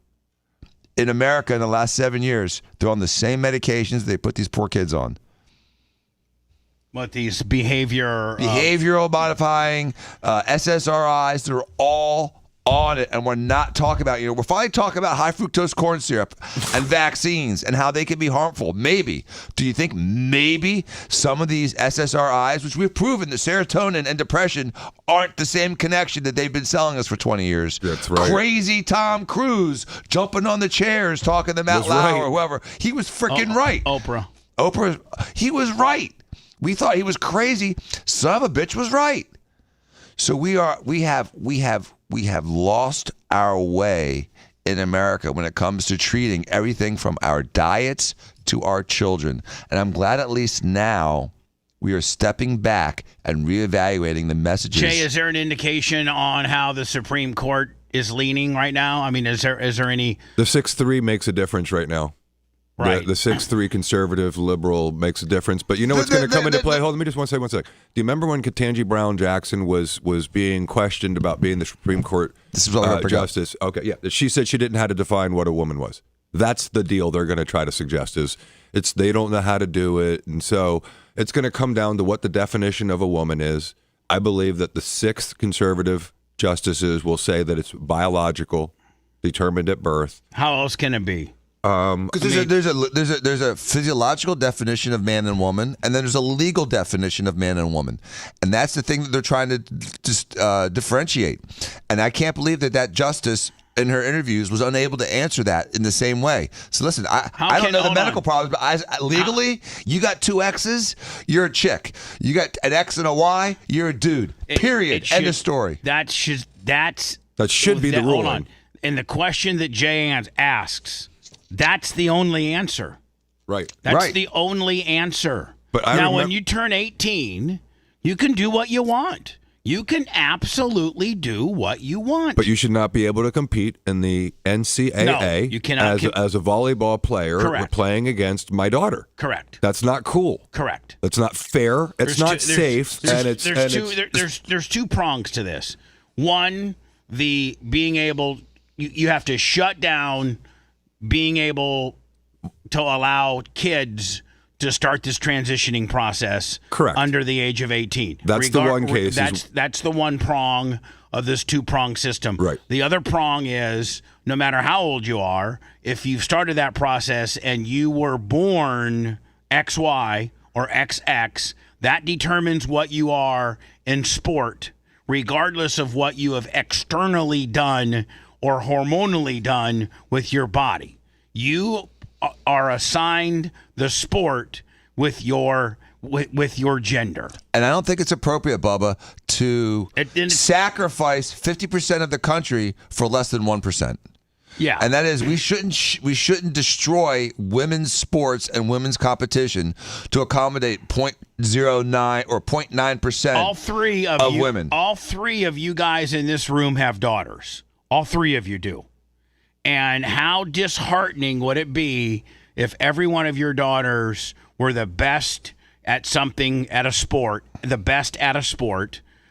in America in the last 7 years, they're on the same medications they put these poor kids on. What, these behavioral modifying SSRIs, they're all on it, and we're not talking about, we're finally talking about high fructose corn syrup and vaccines and how they can be harmful. Maybe. Do you think maybe some of these SSRIs, which we've proven that serotonin and depression aren't the same connection that they've been selling us for 20 years? That's right. Crazy Tom Cruise jumping on the chairs, talking them out loud or whoever. He was freaking right. Oprah, he was right. We thought he was crazy. Son of a bitch was right. So we have lost our way in America when it comes to treating everything from our diets to our children. And I'm glad at least now we are stepping back and reevaluating the messages. Jay, is there an indication on how the Supreme Court is leaning right now? I mean, is there any? The 6-3 makes a difference right now. Right. The 6-3 conservative liberal makes a difference. But you know what's going to come into play? Hold on, let me just say one sec. Do you remember when Ketanji Brown Jackson was being questioned about being the Supreme Court justice? Okay, yeah. She said she didn't know how to define what a woman was. That's the deal they're going to try to suggest is they don't know how to do it. And so it's going to come down to what the definition of a woman is. I believe that the 6th conservative justices will say that it's biological, determined at birth. How else can it be? Because there's a physiological definition of man and woman, and then there's a legal definition of man and woman, and that's the thing that they're trying to just differentiate. And I can't believe that justice in her interviews was unable to answer that in the same way. So listen, I don't know the medical problems, but legally, you got 2 X's, you're a chick. You got an X and a Y, you're a dude. Period. End of story. That should be the ruling. Hold on. And the question that Jay asks, that's the only answer. Right. That's the only answer. But when you turn 18, you can do what you want. You can absolutely do what you want. But you should not be able to compete in the NCAA No, you cannot as a volleyball player. Correct. We're playing against my daughter. Correct. That's not cool. Correct. That's not fair. It's not safe. There's two prongs to this. One, the being able, you have to shut down being able to allow kids to start this transitioning process. Correct. Under the age of 18. That's the one case. That's the one prong of this two-prong system. Right. The other prong is, no matter how old you are, if you've started that process and you were born XY or XX, that determines what you are in sport, regardless of what you have externally done or hormonally done with your body. You are assigned the sport with your gender. And I don't think it's appropriate, Bubba, to sacrifice 50% of the country for less than 1%. Yeah. And that is, we shouldn't destroy women's sports and women's competition to accommodate 0.09 or 0.9% all three of women. All three of you guys in this room have daughters. All three of you do. And how disheartening would it be if every one of your daughters were the best at something, at a sport,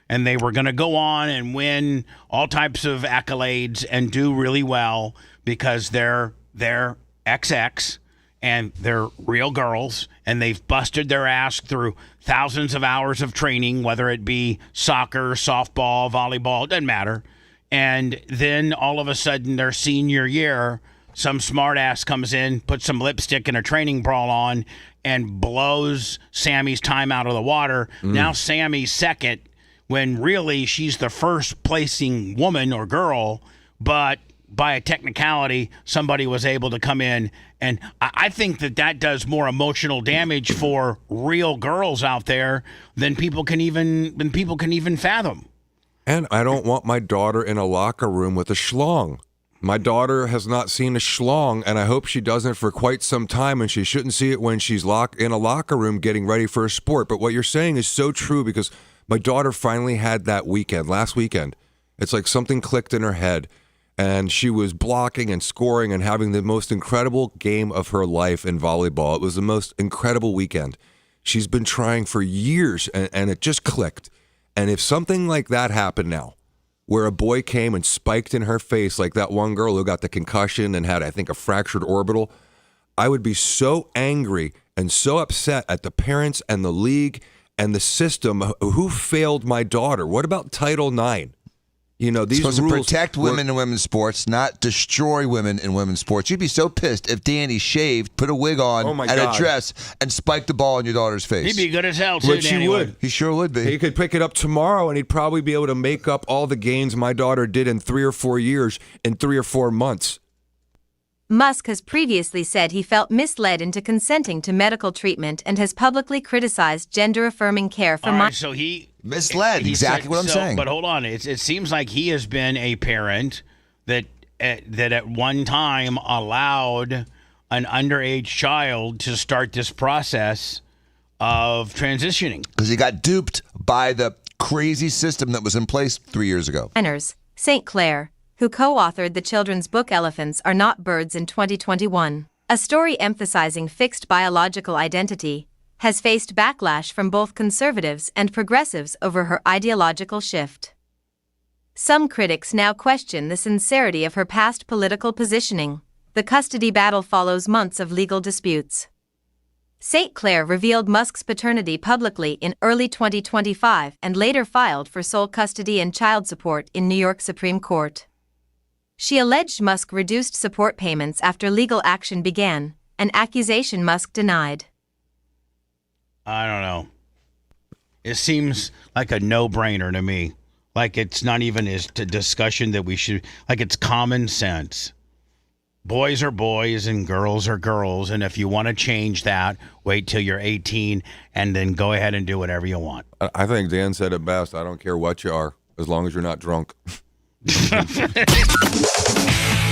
and they were going to go on and win all types of accolades and do really well because they're XX and they're real girls and they've busted their ass through thousands of hours of training, whether it be soccer, softball, volleyball, it doesn't matter. And then all of a sudden, their senior year, some smart ass comes in, puts some lipstick and a training bra on, and blows Sammy's time out of the water. Now Sammy's second, when really she's the first placing woman or girl, but by a technicality, somebody was able to come in. And I think that does more emotional damage for real girls out there than people can even fathom. And I don't want my daughter in a locker room with a schlong. My daughter has not seen a schlong, and I hope she doesn't for quite some time, and she shouldn't see it when she's in a locker room getting ready for a sport. But what you're saying is so true, because my daughter finally had that weekend, last weekend. It's like something clicked in her head, and she was blocking and scoring and having the most incredible game of her life in volleyball. It was the most incredible weekend. She's been trying for years, and it just clicked. And if something like that happened now, where a boy came and spiked in her face like that one girl who got the concussion and had, I think, a fractured orbital, I would be so angry and so upset at the parents and the league and the system who failed my daughter. What about Title IX? You know, these supposed rules to protect women in women's sports, not destroy women in women's sports. You'd be so pissed if Danny shaved, put a wig on, and a dress, and spiked the ball in your daughter's face. He'd be good as hell, too, Which Danny he would. He sure would be. He could pick it up tomorrow, and he'd probably be able to make up all the gains my daughter did in 3 or 4 years in 3 or 4 months. Musk has previously said he felt misled into consenting to medical treatment and has publicly criticized gender-affirming care for minors. So he misled. Exactly what I'm saying. But hold on, it seems like he has been a parent that at one time allowed an underage child to start this process of transitioning because he got duped by the crazy system that was in place 3 years ago. St. Clair, who co-authored the children's book Elephants Are Not Birds in 2021, a story emphasizing fixed biological identity, has faced backlash from both conservatives and progressives over her ideological shift. Some critics now question the sincerity of her past political positioning. The custody battle follows months of legal disputes. St. Clair revealed Musk's paternity publicly in early 2025 and later filed for sole custody and child support in New York Supreme Court. She alleged Musk reduced support payments after legal action began, an accusation Musk denied. I don't know. It seems like a no-brainer to me. Like it's not even a discussion that we should, like it's common sense. Boys are boys and girls are girls, and if you want to change that, wait till you're 18 and then go ahead and do whatever you want. I think Dan said it best. I don't care what you are, as long as you're not drunk.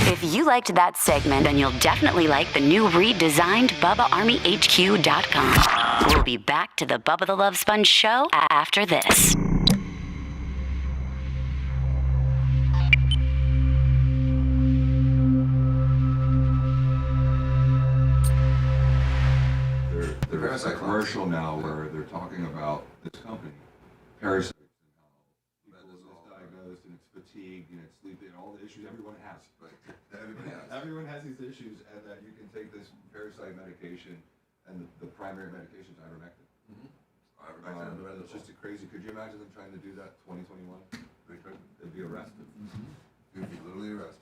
If you liked that segment, then you'll definitely like the new redesigned BubbaArmyHQ.com. We'll be back to the Bubba the Love Sponge show after this. There's a commercial now where they're talking about this company, Parasite, and how people are misdiagnosed and it's fatigued and it's sleeping and all the issues everyone has. Everyone has these issues, and that you can take this Parasite medication, and the primary medication is ivermectin. It's just crazy. Could you imagine them trying to do that 2021? They could. They'd be arrested. They'd be literally arrested.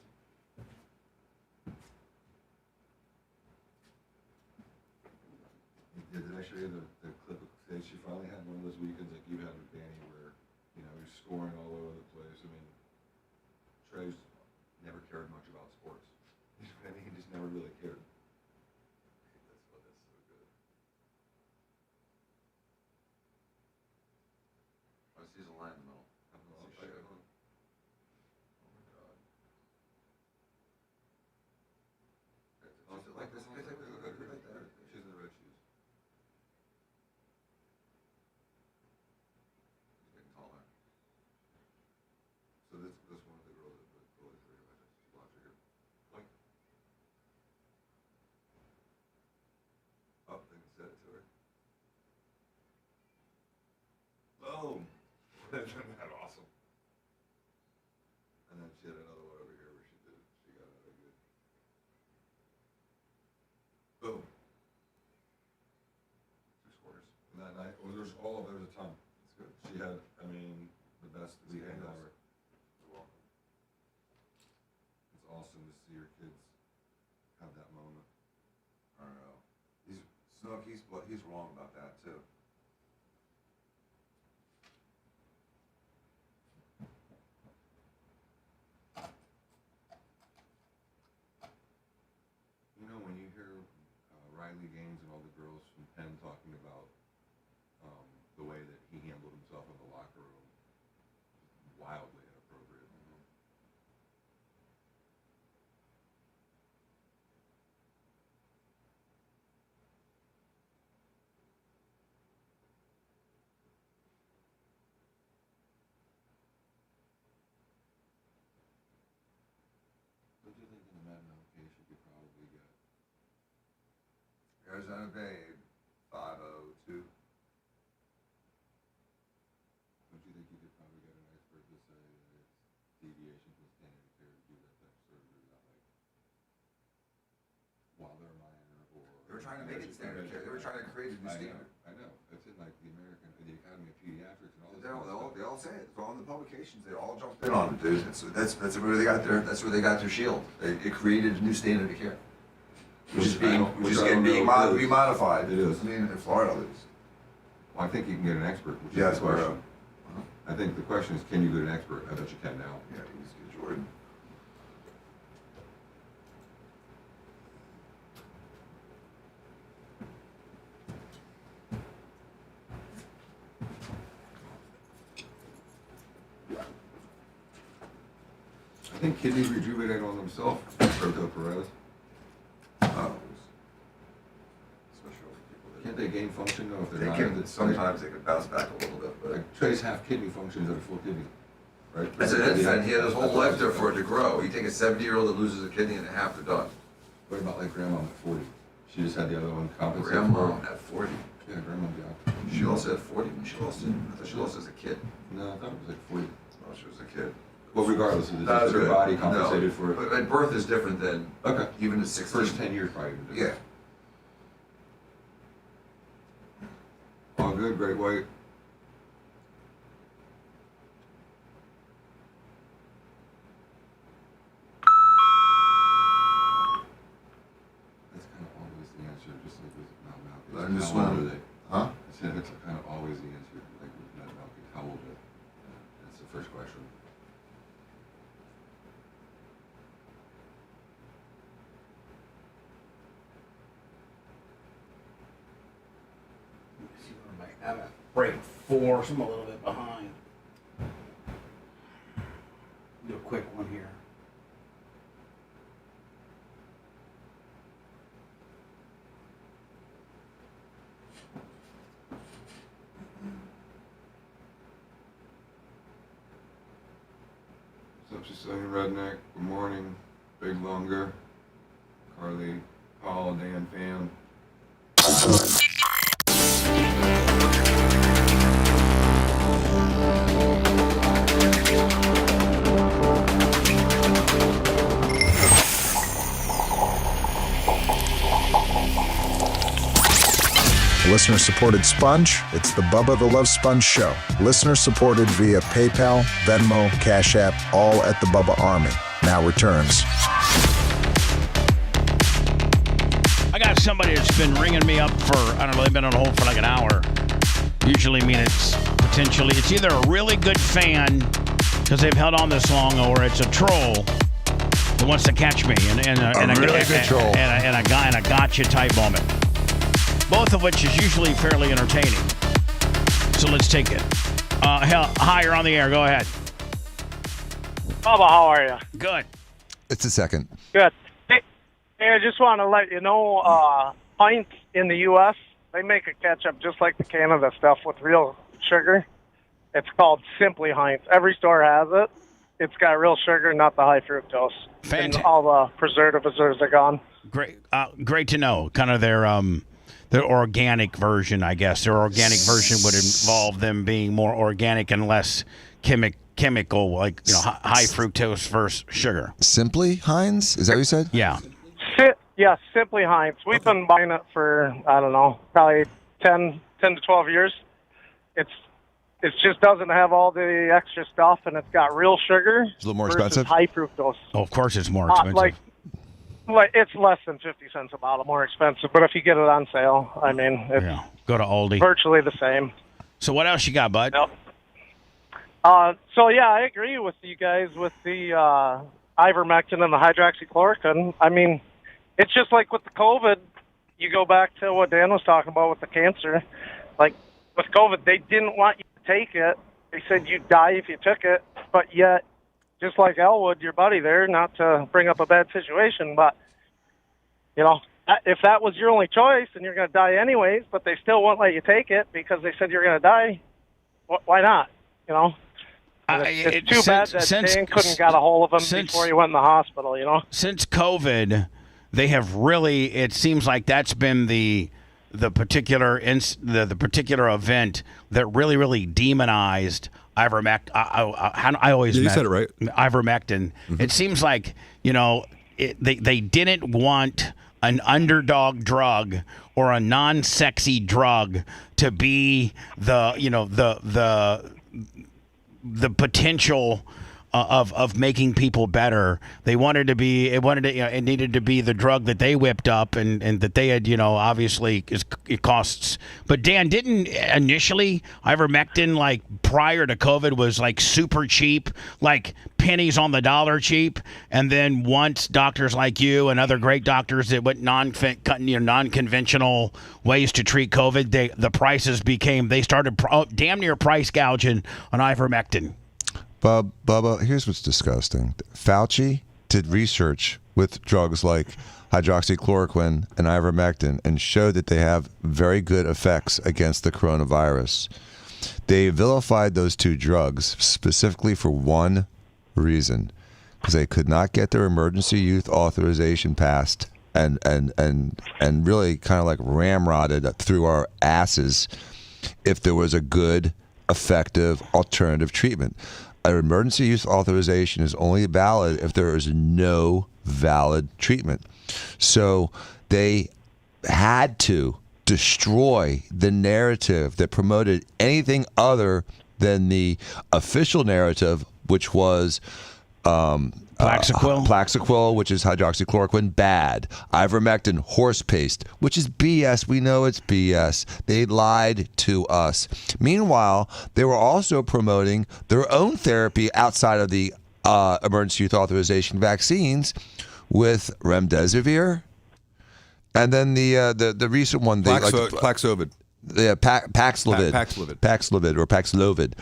Yeah, did I show you the clip of she finally had one of those weekends like you had with Danny where, you're scoring all over the place. I mean, Trey's never cared much about sports. You know what I mean? He just never really cared. That's so good. I see the line in the middle. Oh my God. Like this, right there. She's in the red shoes. Getting taller. So this one of the girls that really threw her. Just watch her here. Like, up and said it to her. Boom. Isn't that awesome? And then she had another one over here where she got another good. Boom. 2 scores. And that night, there's a ton. It's good. She had, the best weekend ever. You're welcome. It's awesome to see your kids have that moment. I don't know. Snook, he's wrong about that too. When you hear Riley Gaines and all the girls from Penn talking about the way that he handled himself in the locker room, wildly inappropriate. Don't you think in the Madden case you could probably get Arizona Babe 502? Don't you think you could probably get an expert to say that it's deviation from standard of care to do that type of surgery without, while they're minor or... They were trying to make it standard of care. They were trying to create a new standard. I know. It's in the Academy of Pediatrics and all this. They all say it. It's all in the publications. They all jumped in on it, dude. That's where they got their shield. It created a new standard of care. Which is being remodified. It is. In Florida, at least. Well, I think you can get an expert, which is the question. I think the question is, can you get an expert? I bet you can now. Yeah, you just get Jordan. I think kidneys rejuvenate on themselves. Roberto Perez. Can't they gain function though if they're not? Sometimes they can bounce back a little bit. But Trey's half kidney functions at a full kidney, right? That's it. And he had his whole life there for it to grow. You take a 70-year-old that loses a kidney and a half, they're done. What about like Grandma at 40? She just had the other one compensated. Grandma at 40. Yeah, Grandma. She lost it at 40 when she lost it. I thought she lost it as a kid. No, I thought it was like 40. Oh, she was a kid. Well, regardless of this, her body compensated for it. But birth is different than even the 16. First 10 years probably. Yeah. All good, Great White. That's kind of always the answer, just like with Mount Malcolm. Learn to How old swim. are they? Huh? I said that's kind of always the answer, like with Mount Malcolm. How old are they? That's the first question. I'm at break 4, so I'm a little bit behind. Do a quick one here. Just Sunny Redneck. Good morning. Big Longer. Carly, Paul, Dan, Fan. Listener-supported Sponge, it's the Bubba the Love Sponge Show. Listener-supported via PayPal, Venmo, Cash App, all at the Bubba Army. Now returns. I got somebody that's been ringing me up for, I don't know, they've been on hold for like an hour. Usually mean it's either a really good fan because they've held on this long, or it's a troll that wants to catch me and a gotcha type moment. Both of which is usually fairly entertaining. So let's take it. Hi, you're on the air. Go ahead. Bubba, how are you? Good. It's a second. Good. Hey, I just want to let you know, Heinz in the U.S., they make a ketchup just like the Canada stuff with real sugar. It's called Simply Heinz. Every store has it. It's got real sugar, not the high fructose. Fantastic. And all the preservatives are gone. Great to know. Kind of their organic version, I guess. Their organic version would involve them being more organic and less chemical, like high fructose versus sugar. Simply Heinz? Is that what you said? Yeah. Yeah, Simply Heinz. We've been buying it for, I don't know, probably 10 to 12 years. It just doesn't have all the extra stuff, and it's got real sugar. It's a little more versus expensive? high fructose. Oh, of course it's more expensive. Like it's less than 50 cents a bottle more expensive, but if you get it on sale, I mean, it's go to Aldi. Virtually the same. So what else you got, bud? Yep. So yeah, I agree with you guys with the ivermectin and the hydroxychloroquine. I mean, it's just like with the COVID. You go back to what Dan was talking about with the cancer. Like with COVID, they didn't want you to take it. They said you'd die if you took it, but yet, just like Elwood, your buddy there, not to bring up a bad situation, but, if that was your only choice and you're going to die anyways, but they still won't let you take it because they said you're going to die, why not? It's too bad that Dan couldn't got a hold of him before he went in the hospital, Since COVID, they have really, it seems like that's been the particular event that really demonized ivermectin. I always you said it right. Ivermectin. Mm-hmm. It seems like they didn't want an underdog drug or a non-sexy drug to be the potential of making people better. They wanted to be. It needed to be the drug that they whipped up and that they had. Obviously it costs. But Dan, didn't initially ivermectin, like prior to COVID, was like super cheap, like pennies on the dollar cheap, and then once doctors like you and other great doctors that went non-conventional ways to treat COVID, the prices became. They started damn near price gouging on ivermectin. Bubba, here's what's disgusting. Fauci did research with drugs like hydroxychloroquine and ivermectin and showed that they have very good effects against the coronavirus. They vilified those two drugs specifically for one reason, because they could not get their emergency use authorization passed and really kind of like ramrodded through our asses if there was a good, effective alternative treatment. An emergency use authorization is only valid if there is no valid treatment. So they had to destroy the narrative that promoted anything other than the official narrative, which was Plaxicil, which is hydroxychloroquine, bad. Ivermectin, horse paste, which is BS. We know it's BS. They lied to us. Meanwhile, they were also promoting their own therapy outside of the emergency use authorization vaccines with remdesivir, and then the recent one, Paxlovid. Yeah, Paxlovid or Paxlovid.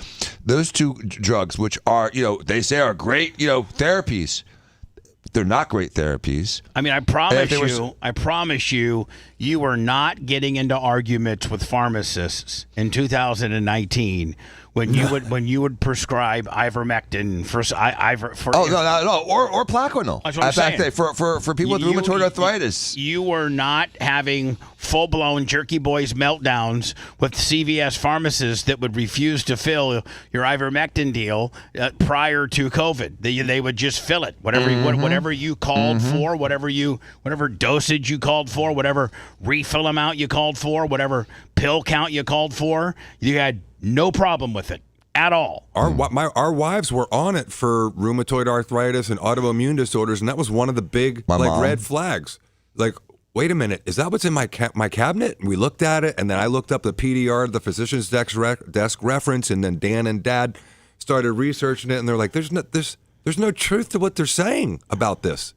Those two drugs, which are, they say are great, therapies. They're not great therapies. I mean, I promise you, you were not getting into arguments with pharmacists in 2019 when you would prescribe ivermectin for or Plaquenil. That's what I'm saying. For people with rheumatoid arthritis. You were not having full-blown Jerky Boys meltdowns with CVS pharmacists that would refuse to fill your ivermectin deal prior to COVID. They would just fill it, whatever you called for, whatever dosage you called for, whatever refill amount you called for, whatever pill count you called for. You had no problem with it at all. Our wives were on it for rheumatoid arthritis and autoimmune disorders, and that was one of the big red flags. Like, wait a minute, is that what's in my cabinet? And we looked at it, and then I looked up the PDR, the physician's desk reference, and then Dan and Dad started researching it, and they're like, there's no truth to what they're saying about this.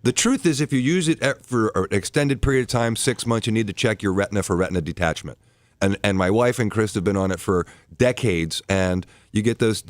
The truth is, if you use it for an extended period of time, 6 months, you need to check your retina for retina detachment. And my wife and Chris have been on it for decades, and you get those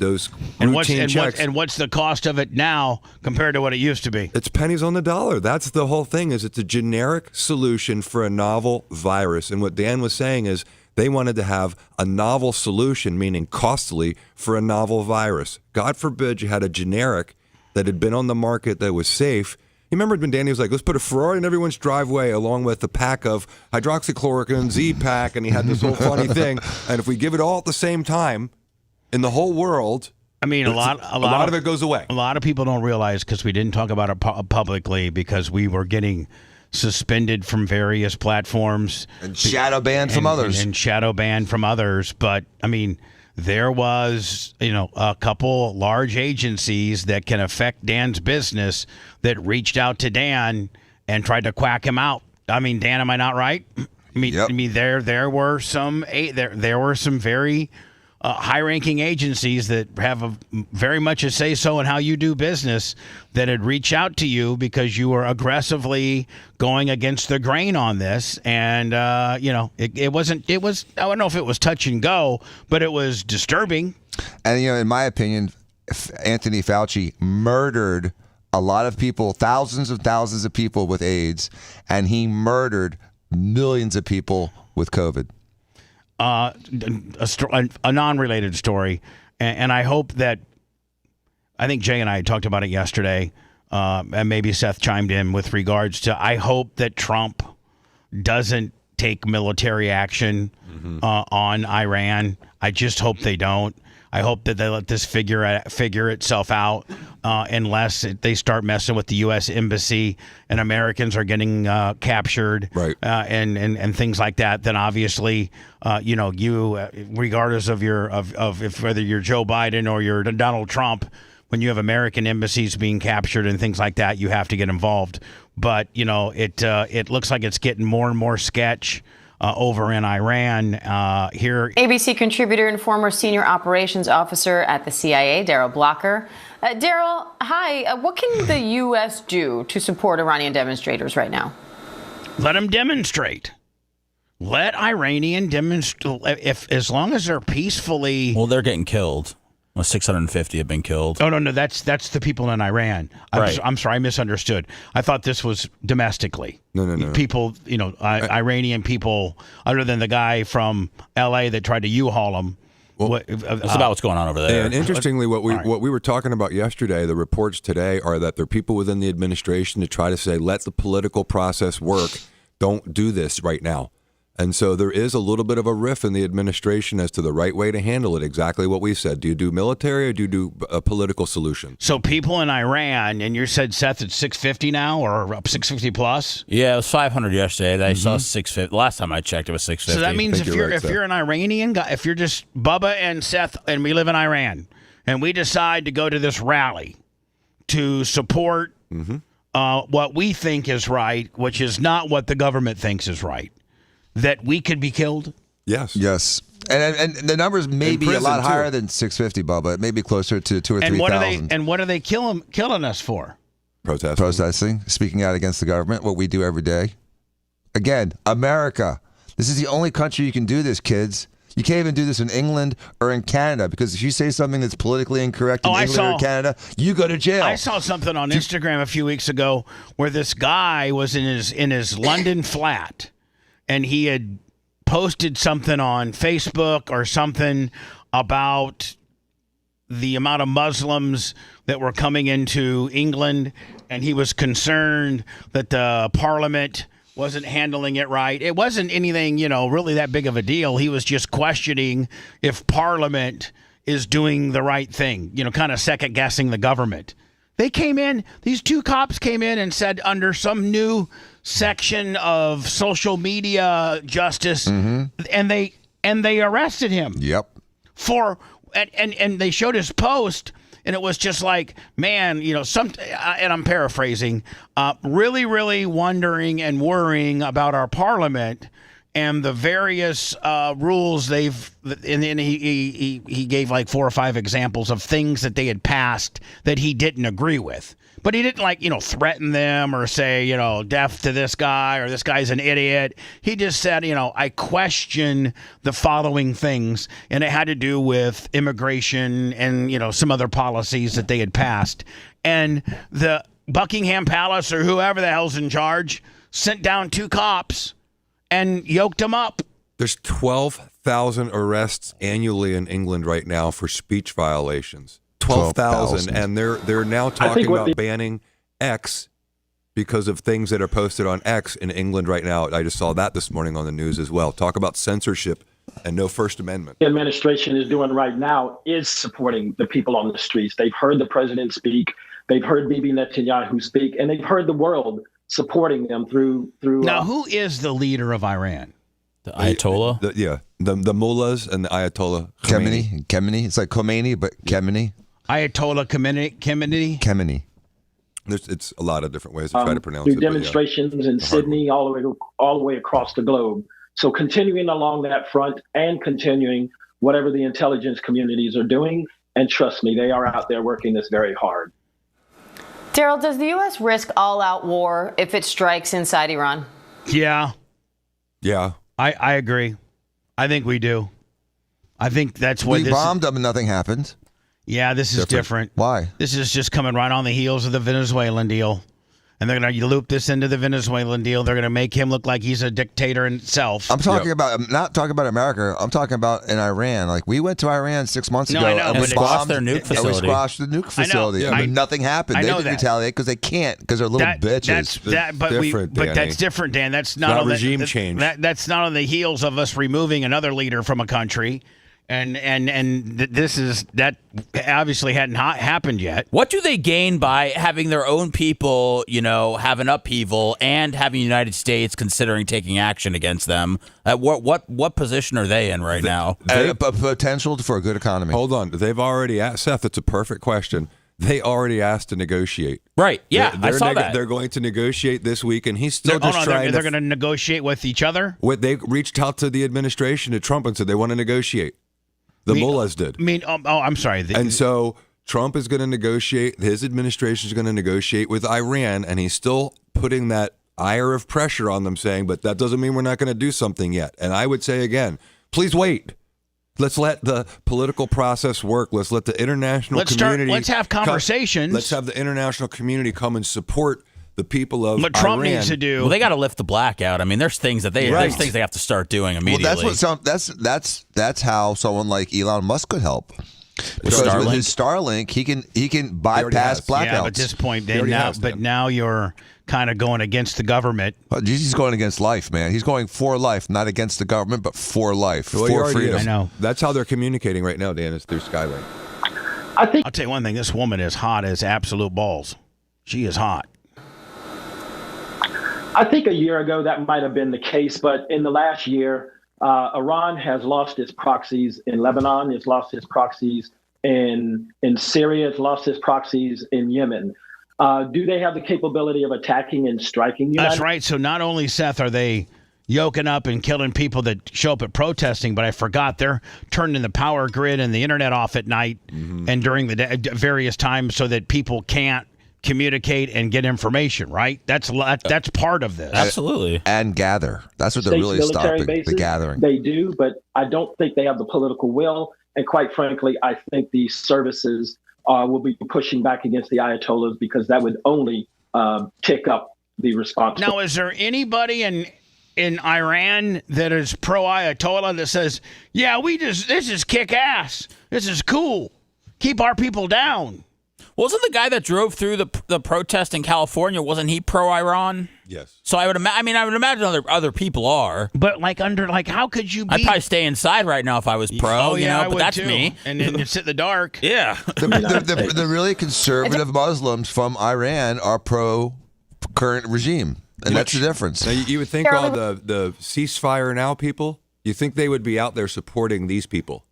routine checks. And what's the cost of it now compared to what it used to be? It's pennies on the dollar. That's the whole thing. Is it's a generic solution for a novel virus. And what Dan was saying is they wanted to have a novel solution, meaning costly, for a novel virus. God forbid you had a generic that had been on the market that was safe. You remember when Danny was like, let's put a Ferrari in everyone's driveway along with a pack of hydroxychloroquine, Z-Pack, and he had this whole funny thing. And if we give it all at the same time in the whole world, I mean, a lot of it goes away. A lot of people don't realize, because we didn't talk about it publicly because we were getting suspended from various platforms. And shadow banned from others. And shadow banned from others. But, I mean, there was, a couple large agencies that can affect Dan's business that reached out to Dan and tried to quack him out. I mean, Dan, am I not right? I mean, there were some very high-ranking agencies that have very much a say-so in how you do business that had reached out to you because you were aggressively going against the grain on this. And, it was, I don't know if it was touch and go, but it was disturbing. And, in my opinion, Anthony Fauci murdered a lot of people, thousands of people with AIDS, and he murdered millions of people with COVID. A non-related story, and I hope that, I think Jay and I talked about it yesterday, and maybe Seth chimed in with regards to, I hope that Trump doesn't take military action on Iran. I just hope they don't. I hope that they let this figure itself out, unless they start messing with the U.S. Embassy and Americans are getting captured, right? And things like that. Then obviously, you regardless of if whether you're Joe Biden or you're Donald Trump, when you have American embassies being captured and things like that, you have to get involved. But it looks like it's getting more and more sketch. Over in Iran here. ABC contributor and former senior operations officer at the CIA, Daryl Blocker. Daryl, hi. What can the U.S. do to support Iranian demonstrators right now? Let them demonstrate. Let Iranian demonstrate. As long as they're peacefully. Well, they're getting killed. 650 have been killed. Oh, no, that's the people in Iran. I'm sorry, I misunderstood. I thought this was domestically. No. People, Iranian people, other than the guy from L.A. that tried to U-Haul them. Well, that's about what's going on over there. And interestingly, what we were talking about yesterday, the reports today are that there are people within the administration to try to say, let the political process work. Don't do this right now. And so there is a little bit of a riff in the administration as to the right way to handle it. Exactly what we said. Do you do military or do you do a political solution? So people in Iran, and you said, Seth, it's 650 now or up 650 plus? Yeah, it was 500 yesterday. I saw 650. Last time I checked, it was 650. So that means if you're an Iranian guy, if you're just Bubba and Seth and we live in Iran and we decide to go to this rally to support what we think is right, which is not what the government thinks is right, that we could be killed? Yes. And the numbers may be a lot higher than 650, Bubba. It may be closer to 2,000 or 3,000. And what are they killing us for? Protesting, speaking out against the government, what we do every day. Again, America. This is the only country you can do this, kids. You can't even do this in England or in Canada, because if you say something that's politically incorrect in England or Canada, you go to jail. I saw something on Instagram a few weeks ago where this guy was in his London flat, and he had posted something on Facebook or something about the amount of Muslims that were coming into England, and he was concerned that the Parliament wasn't handling it right. It wasn't anything, really that big of a deal. He was just questioning if Parliament is doing the right thing, kind of second guessing the government. They came in, these two cops came in and said under some new section of social media justice, and they arrested him. Yep. And they showed his post, and it was just like, man, and I'm paraphrasing, really, really wondering and worrying about our parliament and the various rules they've, and then he gave like 4 or 5 examples of things that they had passed that he didn't agree with. But he didn't threaten them or say, death to this guy or this guy's an idiot. He just said, I question the following things. And it had to do with immigration and, some other policies that they had passed. And the Buckingham Palace or whoever the hell's in charge sent down 2 cops and yoked them up. There's 12,000 arrests annually in England right now for speech violations. 12,000, and they're now talking about banning X because of things that are posted on X in England right now. I just saw that this morning on the news as well. Talk about censorship and no First Amendment. The administration is doing right now is supporting the people on the streets. They've heard the president speak. They've heard Bibi Netanyahu speak, and they've heard the world supporting them through. Now, who is the leader of Iran? The Ayatollah? The mullahs and the Ayatollah Khamenei. It's like Khomeini, but Khamenei. Ayatollah Khamenei. It's a lot of different ways to try to pronounce through it. Demonstrations in Sydney, all the way across the globe. So continuing along that front and continuing whatever the intelligence communities are doing, and trust me, they are out there working this very hard. Daryl, does the U.S. risk all-out war if it strikes inside Iran? Yeah. Yeah. I agree. I think we do. I think that's what we bombed them and nothing happened. Yeah, this is different. Why? This is just coming right on the heels of the Venezuelan deal. And they're going to loop this into the Venezuelan deal. They're going to make him look like he's a dictator in itself. I'm not talking about America. I'm talking about in Iran. Like, we went to Iran 6 months ago and we squashed their nuke facility. And we squashed the nuke facility. I know. Nothing happened. They didn't retaliate because they can't, because they're little bitches. But that's different, Dan. That's not on regime change. That's not on the heels of us removing another leader from a country. And that obviously hadn't happened yet. What do they gain by having their own people, have an upheaval and having the United States considering taking action against them? What position are they in right now? Potential for a good economy. Hold on. They've already asked, Seth, it's a perfect question. They already asked to negotiate. Right. Yeah, I saw that. They're going to negotiate this week, and he's still trying They're going to negotiate with each other? They reached out to the administration, to Trump, and said they want to negotiate. The mullahs did. I'm sorry. And so Trump is going to negotiate. His administration is going to negotiate with Iran, and he's still putting that ire of pressure on them, saying, but that doesn't mean we're not going to do something yet. And I would say again, please wait. Let's let the political process work. Let's let the international community. Let's have conversations. Let's have the international community come and support the people of what Trump Iran. needs to do. Well, they got to lift the blackout. I mean, there's things that they have to start doing immediately. Well, that's how someone like Elon Musk could help. Because with his Starlink, he can bypass blackouts. Yeah, but at this point, now you're kind of going against the government. He's going against life, man. He's going for life, not against the government, but for life, for freedom. I know. That's how they're communicating right now, Dan, is through Skylink. I'll tell you one thing. This woman is hot as absolute balls. She is hot. I think a year ago that might have been the case, but in the last year, Iran has lost its proxies in Lebanon. It's lost its proxies in Syria. It's lost its proxies in Yemen. Do they have the capability of attacking and striking United? That's right. So not only, Seth, are they yoking up and killing people that show up at protesting, but I forgot they're turning the power grid and the internet off at night and during the day, various times so that people can't communicate and get information, right? That's part of this. Absolutely. And gather. That's what they're States' really military stopping, bases, the gathering. They do, but I don't think they have the political will. And quite frankly, I think these services will be pushing back against the Ayatollahs because that would only tick up the response. Now, is there anybody in Iran that is pro-Ayatollah that says, yeah, this is kick-ass. This is cool. Keep our people down. Wasn't the guy that drove through the protest in California, wasn't he pro-Iran? Yes. So I would imagine other people are. But how could you be? I'd probably stay inside right now if I was pro, Oh, yeah, I but would that's too. me. And then sit in the dark. Yeah. The really conservative Muslims from Iran are pro current regime. And that's the difference. Now, you would think all the ceasefire now people, you think they would be out there supporting these people.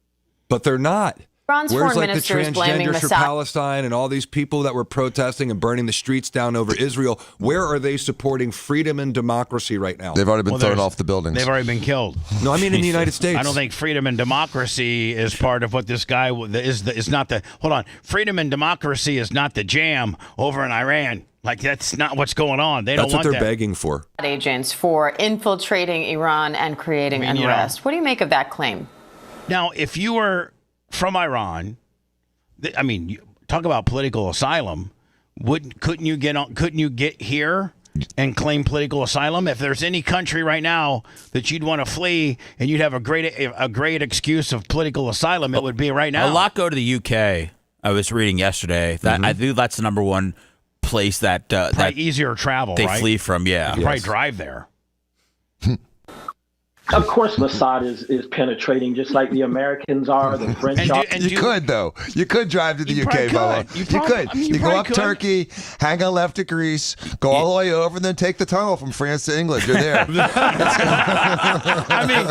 But they're not. Iran's Where's foreign like the minister is blaming transgenders for Mossad. Palestine and all these people that were protesting and burning the streets down over Israel? Where are they supporting freedom and democracy right now? They've already been thrown off the buildings. They've already been killed. No, I mean in the United States. I don't think freedom and democracy is part of what this guy is not the. Hold on, freedom and democracy is not the jam over in Iran. Like that's not what's going on. They That's don't what want they're begging for. Agents for infiltrating Iran and creating unrest. What do you make of that claim? Now, if you were from Iran, talk about political asylum. Couldn't you get here and claim political asylum? If there's any country right now that you'd want to flee and you'd have a great excuse of political asylum, it would be right now. A lot go to the UK. I was reading yesterday that I think that's the number one place that probably easier travel. They right? flee from. Yeah, you can probably drive there. Of course, Mossad is penetrating just like the Americans are, the French are. You could, though. You could drive to the UK, Bubba. You could. You go up Turkey, hang on left to Greece, go all the way over, and then take the tunnel from France to England. You're there. I mean,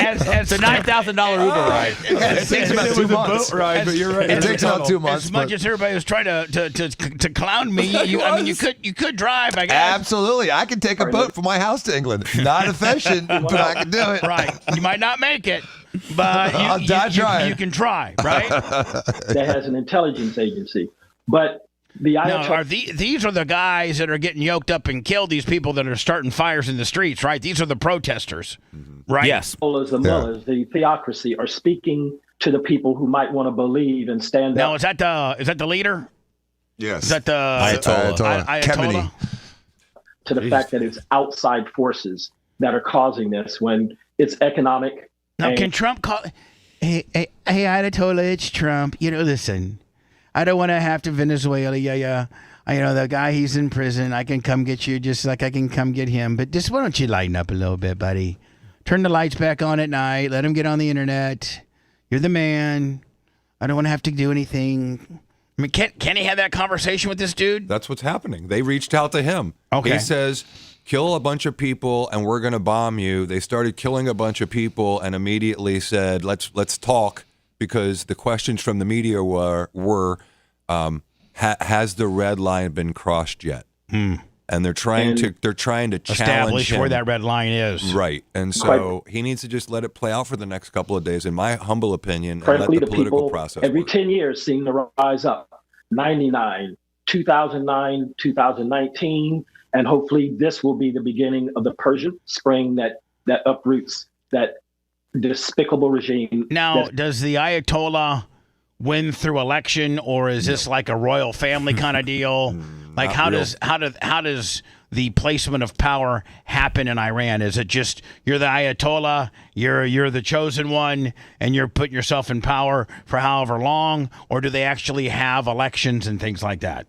as a $9,000 Uber ride. It takes about 2 months. Boat ride, but you're right. It takes about 2 months. As much as everybody was trying to clown me, you could drive. I guess. Absolutely, I can take a boat from my house to England. Not efficient, but I can do it. Right, you might not make it, but you can try. Right. That has an intelligence agency, but the these are the guys that are getting yoked up and killed. These people that are starting fires in the streets. Right. These are the protesters. Right. Yes. The mullahs, the theocracy are speaking to the people who might want to believe and stand now, up. Is that the leader? Yes. Is that the Ayatollah? To the fact that it's outside forces that are causing this when it's economic. Now, can Trump call? Hey, Ayatollah, it's Trump. Listen, I don't want to have to Venezuela. Yeah. The guy, he's in prison. I can come get you just like I can come get him. But just why don't you lighten up a little bit, buddy? Turn the lights back on at night. Let him get on the internet. You're the man. I don't want to have to do anything. I mean, can he have that conversation with this dude? That's what's happening. They reached out to him. Okay. He says, kill a bunch of people and we're going to bomb you. They started killing a bunch of people and immediately said, let's talk, because the questions from the media were has the red line been crossed yet? And they're trying to challenge establish him. where that red line is. Right. And so he needs to just let it play out for the next couple of days, in my humble opinion, Frankly, and let the the political people process every work. 10 years seem to rise up. 99, 2009, 2019, and hopefully this will be the beginning of the Persian Spring that uproots that despicable regime. Now, does the Ayatollah win through election, or is this like a royal family kind of deal? Like how does the placement of power happen in Iran? Is it just you're the Ayatollah, you're the chosen one, and you're putting yourself in power for however long, or do they actually have elections and things like that?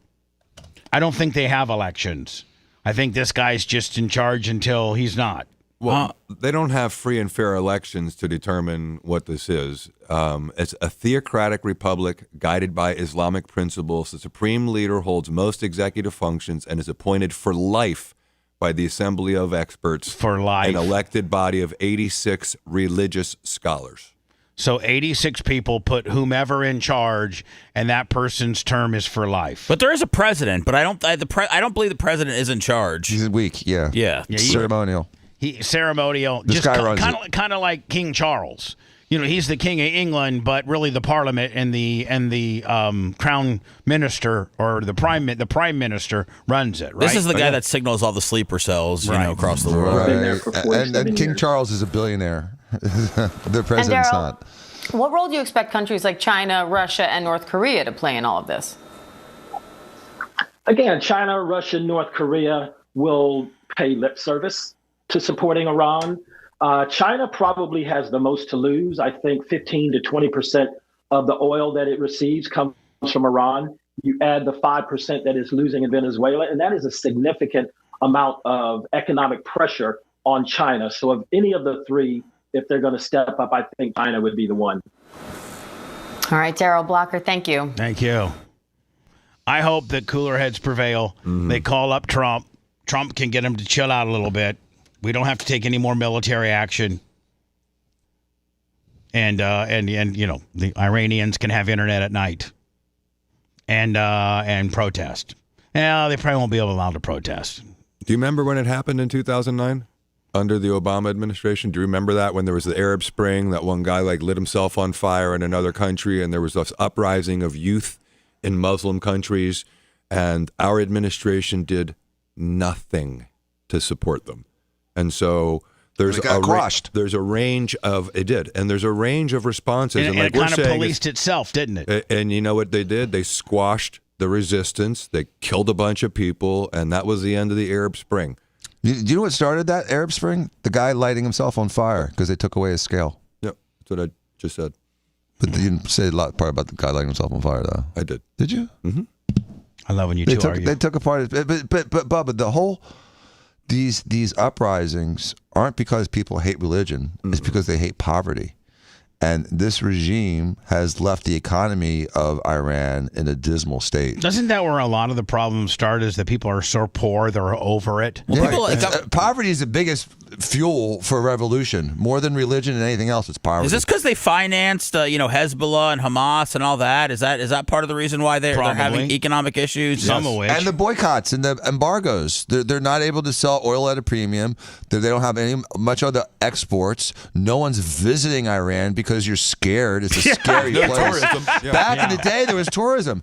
I don't think they have elections. I think this guy's just in charge until he's not. Well, they don't have free and fair elections to determine what this is. It's a theocratic republic guided by Islamic principles. The supreme leader holds most executive functions and is appointed for life by the Assembly of Experts. For life. An elected body of 86 religious scholars. So 86 people put whomever in charge, and that person's term is for life. But there is a president, but I don't believe the president is in charge. He's weak, yeah. Yeah. Ceremonial. Ceremonial. This Just guy runs kind of like King Charles. he's the king of England, but really the parliament and the crown minister or the prime minister runs it, right? This is the guy that signals all the sleeper cells, across the world. Right. And King Charles is a billionaire. The president's not. What role do you expect countries like China, Russia, and North Korea to play in all of this? Again, China, Russia, North Korea will pay lip service to supporting Iran. China probably has the most to lose. I think 15 to 20% of the oil that it receives comes from Iran. You add the 5% that is losing in Venezuela, and that is a significant amount of economic pressure on China. So of any of the three, if they're going to step up, I think China would be the one. All right, Daryl Blocker, thank you. Thank you. I hope that cooler heads prevail. They call up Trump. Trump can get him to chill out a little bit. We don't have to take any more military action. And the Iranians can have internet at night and protest. Yeah, they probably won't be allowed to protest. Do you remember when it happened in 2009? Under the Obama administration? Do you remember that when there was the Arab Spring, that one guy lit himself on fire in another country, and there was this uprising of youth in Muslim countries, and our administration did nothing to support them. And so there's there's a range of responses, and it kind of policed itself, didn't it? And you know what they did? They squashed the resistance. They killed a bunch of people, and that was the end of the Arab Spring. Do you know what started that Arab Spring? The guy lighting himself on fire because they took away his scale. Yep, that's what I just said. But you didn't say a lot part about the guy lighting himself on fire, though. I did. Did you? Mm-hmm. I love when you two argue. They took apart, but Bubba, the whole these uprisings aren't because people hate religion. It's because they hate poverty. And this regime has left the economy of Iran in a dismal state. Isn't that where a lot of the problems start, is that people are so poor, they're over it? Poverty is the biggest fuel for revolution, more than religion and anything else. It's poverty. Is this because they financed, Hezbollah and Hamas and all that? Is that part of the reason why they're having economic issues? Some of which. And the boycotts and the embargoes. They're not able to sell oil at a premium. They don't have much other exports. No one's visiting Iran because you're scared. It's a scary place. Tourism. Back in the day, there was tourism.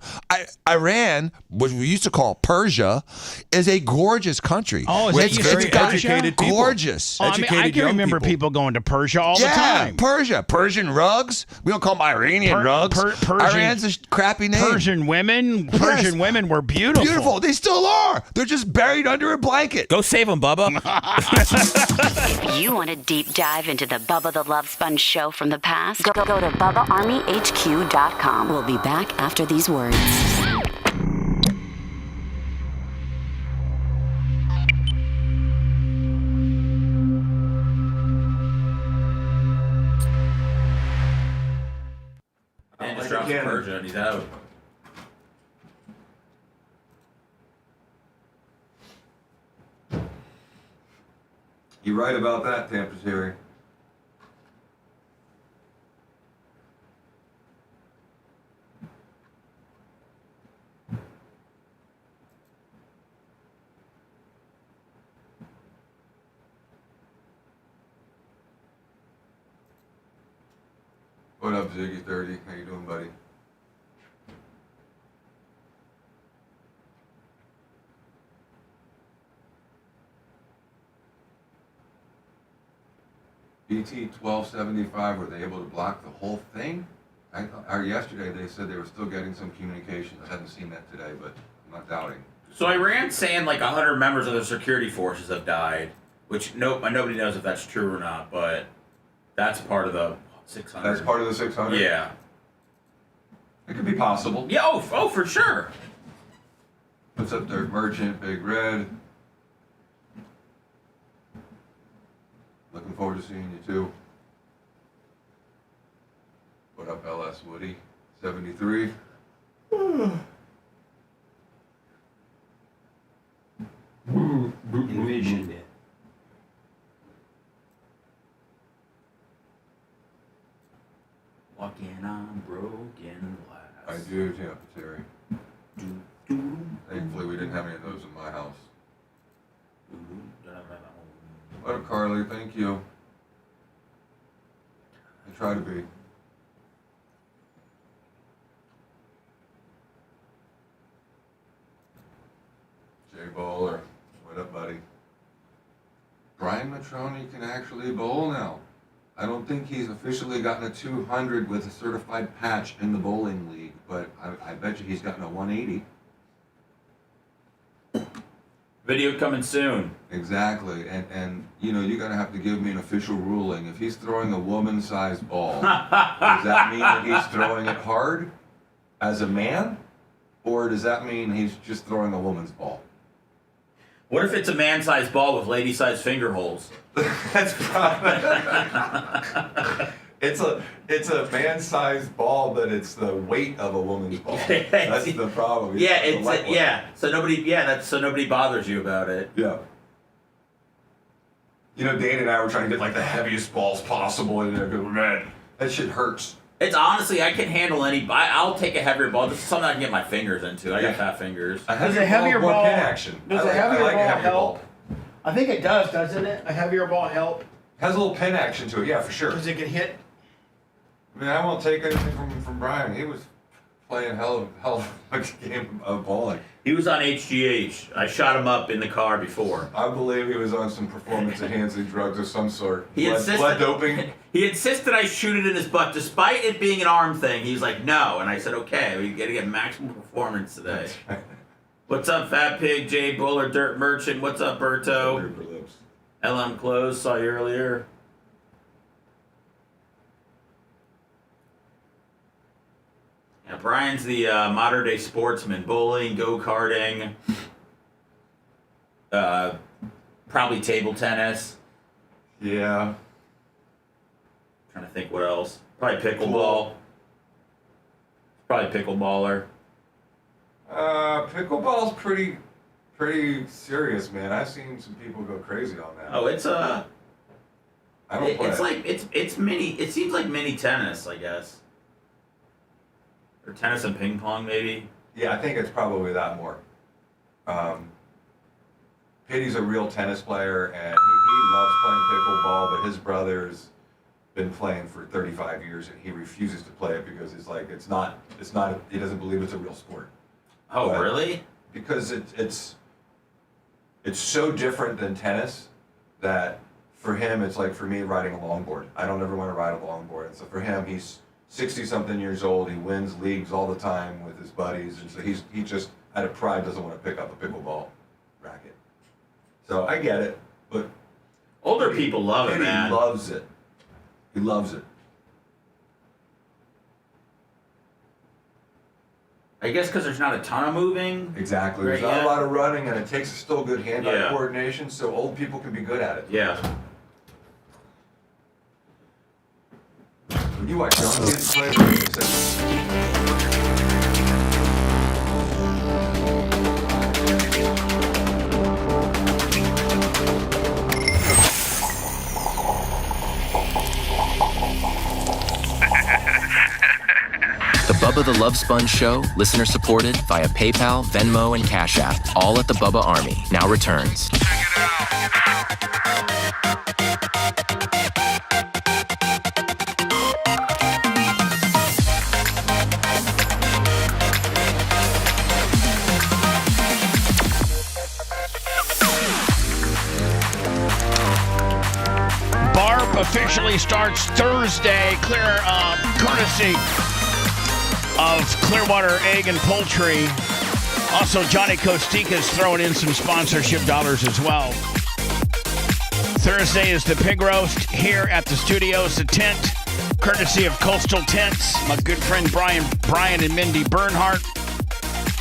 Iran, what we used to call Persia, is a gorgeous country. Oh, it's very educated people. Gorgeous. I can remember people going to Persia all the time. Persia. Persian rugs. We don't call them Iranian rugs. Iran's a crappy name. Persian women. Persian women were beautiful. Beautiful. They still are. They're just buried under a blanket. Go save them, Bubba. If you want a deep dive into the Bubba the Love Sponge show from the past, go to BubbaArmyHQ.com. We'll be back after these words. And just drops Persia and he's out. You're right about that, Tampa Terry. What up, Ziggy 30? How you doing, buddy? BT 1275, were they able to block the whole thing? Yesterday they said they were still getting some communication. I haven't seen that today, but I'm not doubting. So Iran's saying 100 members of their security forces have died, which nobody knows if that's true or not, but that's part of the 600. That's part of the 600? Yeah. It could be possible. Yeah, oh, for sure. What's up there, Merchant, Big Red? Looking forward to seeing you too. What up, LS Woody? 73. Envisioned it. Walking on broken glass. I do, Tampa Terry. Thankfully, we didn't have any of those in my house. What up, Carly? Thank you. try to be. Jay Bowler, what up, buddy? Brian Matroni can actually bowl now. I don't think he's officially gotten a 200 with a certified patch in the bowling league, but I bet you he's gotten a 180. Video coming soon. Exactly, and you know, you're gonna have to give me an official ruling. If he's throwing a woman-sized ball, does that mean that he's throwing it hard as a man, or does that mean he's just throwing a woman's ball? What if it's a man-sized ball with lady-sized finger holes? That's probably it's a man-sized ball, but it's the weight of a woman's ball. That's the problem. So nobody bothers you about it. Yeah. You know, Dan and I were trying to get like the heaviest balls possible in there. Man, that shit hurts. It's honestly, I can handle any. I'll take a heavier ball. This is something I can get my fingers into. I got fat fingers. Does a heavier ball pin action? Does a heavier ball help? I think it does, doesn't it? A heavier ball help? Has a little pin action to it, yeah, for sure. Because it can hit. I mean, I won't take anything from Brian. He was playing hell of a game of bowling. He was on HGH. I shot him up in the car before. I believe he was on some performance-enhancing drugs of some sort. Blood doping. He insisted I shoot it in his butt, despite it being an arm thing. He's like, no, and I said, okay, we got to get maximum performance today. What's up, Fat Pig, Jay Buller, Dirt Merchant? What's up, Berto? LM Close, saw you earlier. Yeah, Brian's the modern day sportsman. Bowling, go-karting, probably table tennis. Yeah. Trying to think what else. Probably pickleball. Probably pickleballer. Pickleball's pretty serious, man. I've seen some people go crazy on that. Oh, it's I don't play. It's like it's mini. It seems like mini tennis, I guess. Or tennis and ping pong, maybe. Yeah, I think it's probably that more. Pitty's a real tennis player, and he loves playing pickleball, but his brother's been playing for 35 years, and he refuses to play it because it's not, he doesn't believe it's a real sport. Oh, really? Because it's so different than tennis that for him, it's like for me riding a longboard. I don't ever want to ride a longboard. And so for him, he's 60-something years old. He wins leagues all the time with his buddies. And so he just, out of pride, doesn't want to pick up a pickleball racket. So I get it, but older people love it, man. He loves it. He loves it. I guess because there's not a ton of moving. Exactly. There's not a lot of running, and it takes still good hand-eye coordination, so old people can be good at it. Yeah. When you watch young kids play, The Bubba the Love Sponge Show, listener supported via PayPal, Venmo, and Cash App, all at the Bubba Army, now returns. BARP officially starts Thursday, courtesy of Clearwater Egg and Poultry. Also, Johnny Costica's throwing in some sponsorship dollars as well. Thursday is the pig roast here at the studios, the tent, courtesy of Coastal Tents. My good friend Brian and Mindy Bernhardt.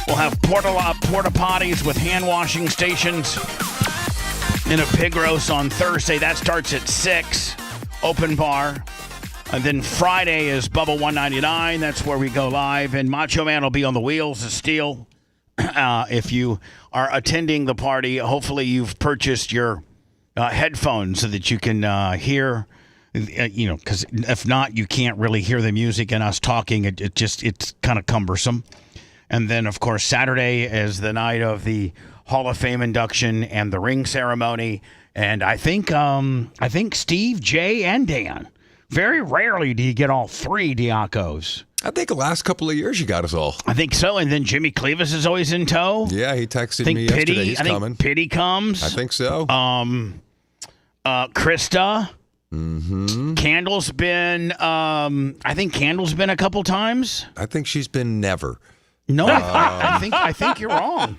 We'll have porta potties with hand washing stations in a pig roast on Thursday. That starts at 6, open bar. And then Friday is Bubba 199. That's where we go live. And Macho Man will be on the wheels of steel. If you are attending the party, hopefully you've purchased your headphones so that you can hear, because if not, you can't really hear the music and us talking. It's kind of cumbersome. And then, of course, Saturday is the night of the Hall of Fame induction and the ring ceremony. And I think Steve, Jay, and Dan Very rarely do you get all three Diacos. I think the last couple of years you got us all. I think so. And then Jimmy Clevis is always in tow. Yeah, he texted me yesterday. He's coming. Pity comes. I think so. Krista. Mm-hmm. Candle's been. I think Candle's been a couple times. I think she's been never. No, I think you're wrong.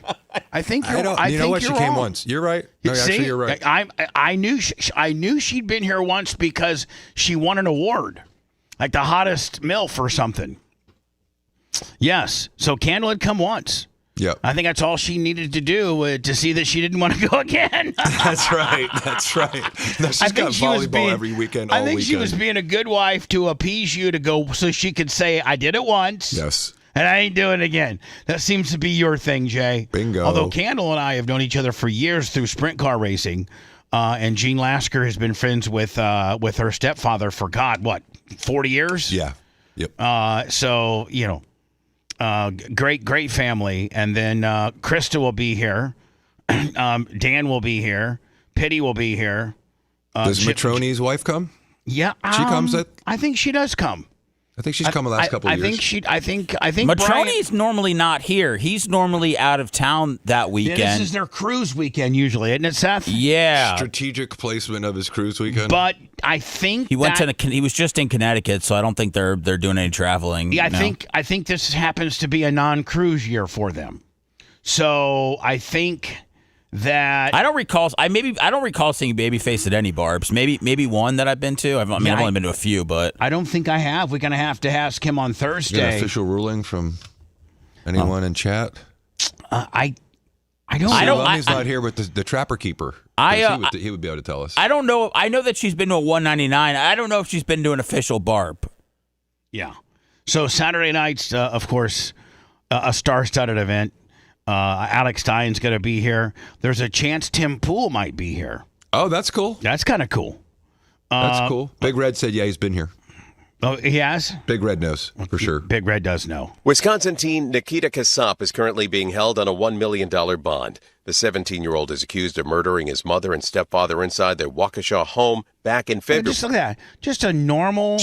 I think you're. You know what? She came once. You're right. No, See, actually, you're right. I knew she'd been here once because she won an award, like the hottest MILF or something. Yes. So Candle had come once. Yep. I think that's all she needed to do to see that she didn't want to go again. That's right. No, she's got volleyball every weekend. I think she was being a good wife to appease you to go so she could say, I did it once. Yes. And I ain't doing it again. That seems to be your thing, Jay. Bingo. Although Candle and I have known each other for years through sprint car racing. And Jean Lasker has been friends with her stepfather for, 40 years? Yeah. Yep. So, great family. And then Krista will be here. Dan will be here. Pitty will be here. Does Matroni's wife come? Yeah. She comes I think she does come. I think she's come the last couple of years. I think Matroni's normally not here. He's normally out of town that weekend. Yeah, this is their cruise weekend usually, isn't it, Seth? Yeah. Strategic placement of his cruise weekend. But I think he was just in Connecticut, so I don't think they're doing any traveling. Yeah, I think this happens to be a non-cruise year for them. So I think that I don't recall seeing Babyface at any barbs. Maybe one that I've been to. I've only been to a few, but I don't think I have. We're gonna have to ask him on Thursday. Get an official ruling from anyone in chat. I don't. Lummi's not here, but the Trapper Keeper. He would be able to tell us. I don't know. I know that she's been to a 199. I don't know if she's been to an official barb. Yeah. So Saturday nights, of course, a star-studded event. Alex Stein's going to be here. There's a chance Tim Pool might be here. Oh, that's cool. That's kind of cool. That's cool. Big Red said, yeah, he's been here. Oh, he has? Big Red knows, for sure. Big Red does know. Wisconsin teen Nikita Kasap is currently being held on a $1 million bond. The 17-year-old is accused of murdering his mother and stepfather inside their Waukesha home back in February. Just look at that. Just a normal,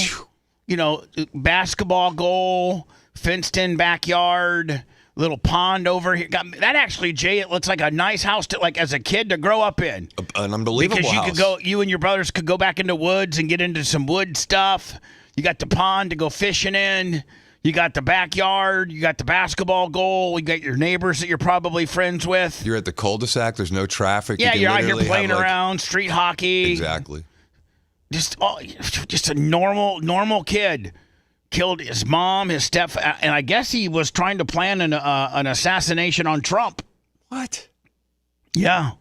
basketball goal, fenced-in backyard, little pond over here. That actually, Jay, it looks like a nice house to, as a kid to grow up in. An unbelievable house. Because you and your brothers could go back into woods and get into some wood stuff. You got the pond to go fishing in. You got the backyard. You got the basketball goal. You got your neighbors that you're probably friends with. You're at the cul-de-sac. There's no traffic. Yeah, you're out here playing around, street hockey. Exactly. Just a normal kid. Killed his mom, his and I guess he was trying to plan an assassination on Trump. What? Yeah.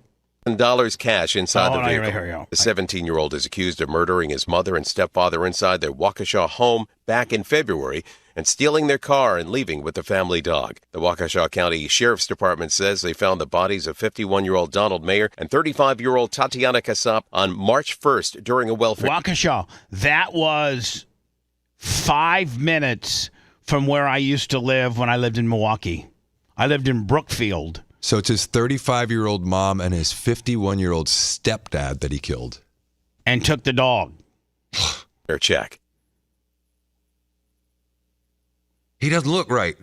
$1,000 cash inside the vehicle. Here. The 17-year-old is accused of murdering his mother and stepfather inside their Waukesha home back in February and stealing their car and leaving with the family dog. The Waukesha County Sheriff's Department says they found the bodies of 51-year-old Donald Mayer and 35-year-old Tatiana Kasap on March 1st during a welfare. Waukesha, that was 5 minutes from where I used to live when I lived in Milwaukee. I lived in Brookfield. So it's his 35-year-old mom and his 51-year-old stepdad that he killed. And took the dog. Fair check. He doesn't look right.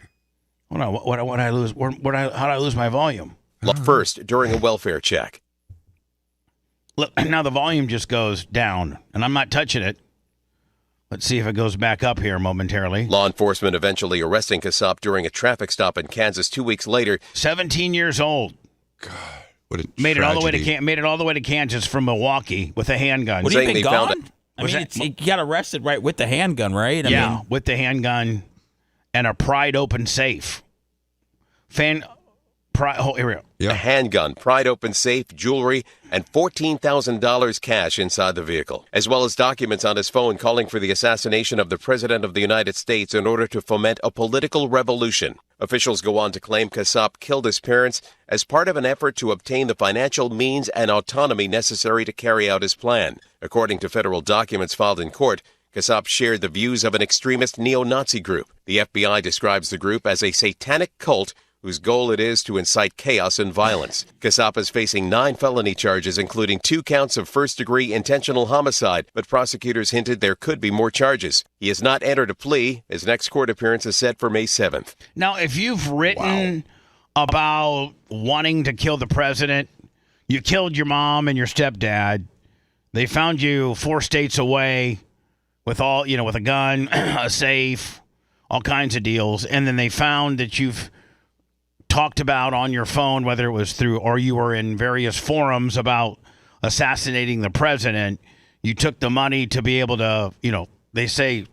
What I lose? How did I lose my volume? First, during a welfare check. Look, now the volume just goes down, and I'm not touching it. Let's see if it goes back up here momentarily. Law enforcement eventually arresting Kasap during a traffic stop in Kansas 2 weeks later. 17 years old. God, what a made tragedy. It all the way to Kansas from Milwaukee with a handgun. Would he have been gone? He got arrested right with the handgun, right? I mean, with the handgun and a pried open safe. Here we go. A handgun, pried open safe, jewelry, and $14,000 cash inside the vehicle, as well as documents on his phone calling for the assassination of the President of the United States in order to foment a political revolution. Officials go on to claim Kasap killed his parents as part of an effort to obtain the financial means and autonomy necessary to carry out his plan. According to federal documents filed in court, Kasap shared the views of an extremist neo-Nazi group. The FBI describes the group as a satanic cult whose goal it is to incite chaos and violence. Kassab is facing 9 felony charges, including 2 counts of first-degree intentional homicide, but prosecutors hinted there could be more charges. He has not entered a plea. His next court appearance is set for May 7th. Now, if you've written about wanting to kill the president, you killed your mom and your stepdad, they found you 4 states away with with a gun, a safe, all kinds of deals, and then they found that you've talked about on your phone, whether it was through or you were in various forums about assassinating the president. You took the money to be able to, they say,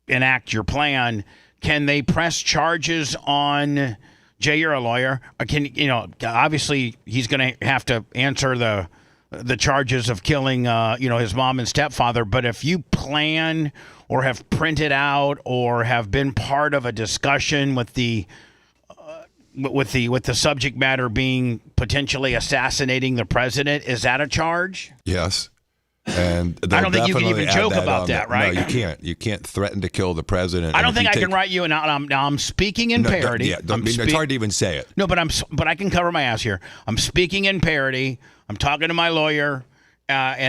enact your plan. Can they press charges on Jay? You're a lawyer. Or obviously he's going to have to answer the charges of killing, his mom and stepfather. But if you plan or have printed out or have been part of a discussion with the subject matter being potentially assassinating the president, is that a charge? Yes. And I don't think you can even joke about that, right? No, you can't. You can't threaten to kill the president. I don't think I can write you. And now I'm speaking in parody. It's hard to even say it. No, but I can cover my ass here. I'm speaking in parody. I'm talking to my lawyer, I'm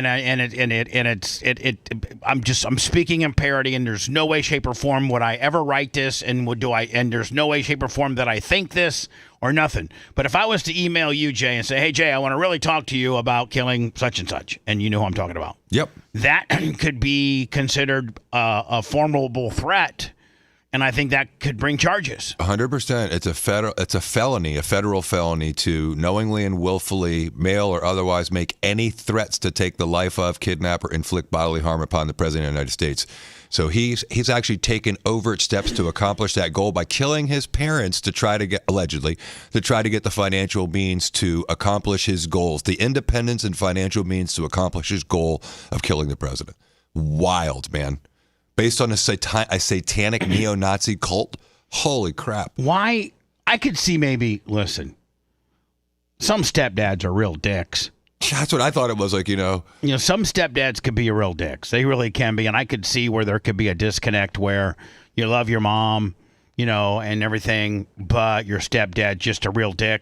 speaking in parody, and there's no way, shape, or form would I ever write this, and there's no way, shape, or form that I think this or nothing. But if I was to email you, Jay, and say, hey, Jay, I want to really talk to you about killing such and such, and you know who I'm talking about. Yep. That could be considered a formidable threat. And I think that could bring charges. 100%. It's a federal felony to knowingly and willfully mail or otherwise make any threats to take the life of, kidnap, or inflict bodily harm upon the President of the United States. So he's actually taken overt steps to accomplish that goal by killing his parents to try to get the financial means to accomplish his goals, the independence and financial means to accomplish his goal of killing the president. Wild, man. Based on a satanic neo-Nazi cult? Holy crap. Why? I could see listen, some stepdads are real dicks. That's what I thought it was like, some stepdads could be real dicks. They really can be. And I could see where there could be a disconnect where you love your mom, and everything, but your stepdad's just a real dick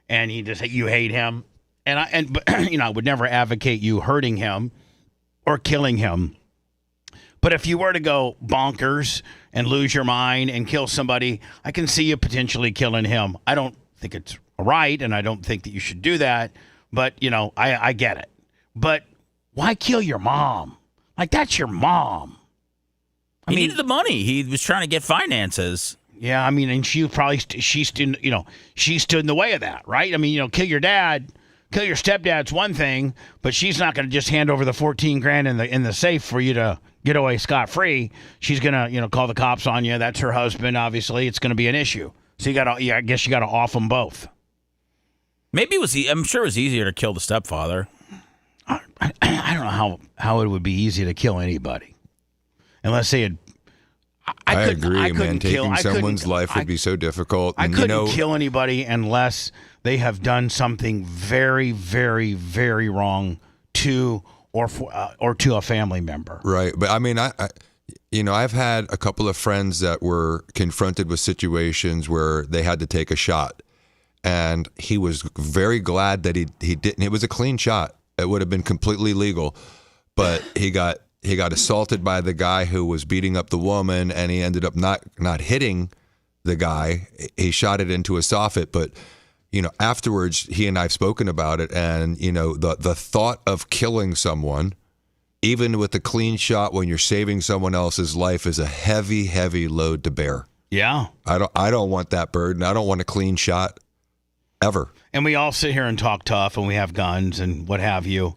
and you hate him. I would never advocate you hurting him or killing him. But if you were to go bonkers and lose your mind and kill somebody, I can see you potentially killing him. I don't think it's right, and I don't think that you should do that. But, I get it. But why kill your mom? Like, that's your mom. He needed the money. He was trying to get finances. Yeah, and she stood in the way of that, right? Kill your dad. Kill your stepdad's one thing, but she's not going to just hand over the $14,000 in the safe for you to get away scot-free. She's going to, call the cops on you. That's her husband, obviously. It's going to be an issue. So I guess you got to off them both. Maybe I'm sure it was easier to kill the stepfather. I don't know how it would be easy to kill anybody. Unless they had... I agree, man. Taking someone's life would be so difficult. I couldn't kill anybody unless they have done something very, very, very wrong to or to a family member. Right, but I've had a couple of friends that were confronted with situations where they had to take a shot, and he was very glad that he didn't. It was a clean shot. It would have been completely legal, but he got assaulted by the guy who was beating up the woman, and he ended up not hitting the guy. He shot it into a soffit, but afterwards he and I've spoken about it, and the thought of killing someone, even with a clean shot when you're saving someone else's life, is a heavy, heavy load to bear. Yeah. I don't want that burden. I don't want a clean shot ever. And we all sit here and talk tough, and we have guns and what have you,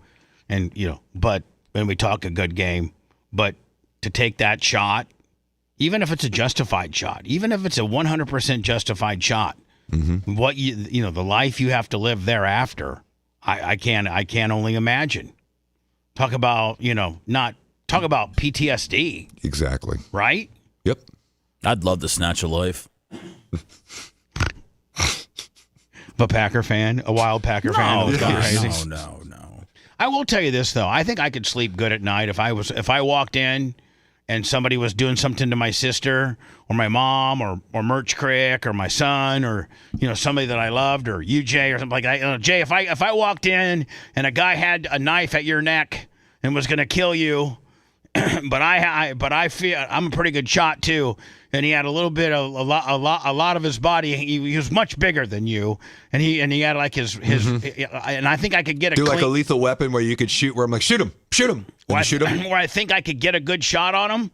and but when we talk a good game, but to take that shot, even if it's a justified shot, even if it's a 100% justified shot, what the life you have to live thereafter, I can only imagine. Talk about talk about PTSD. Exactly. Right? Yep. I'd love to snatch a life. A Packer fan, a wild Packer fan. No. I will tell you this though. I think I could sleep good at night if I walked in and somebody was doing something to my sister or my mom or Merch Crick or my son or, somebody that I loved or you, Jay, or something like that. Jay, if I walked in and a guy had a knife at your neck and was going to kill you, but I feel I'm a pretty good shot too, and he had a little bit of a lot of his body. He was much bigger than you, and he had like his and I think I could get like a lethal weapon where you could shoot. Where I'm like, shoot him, and shoot him. Where I think I could get a good shot on him.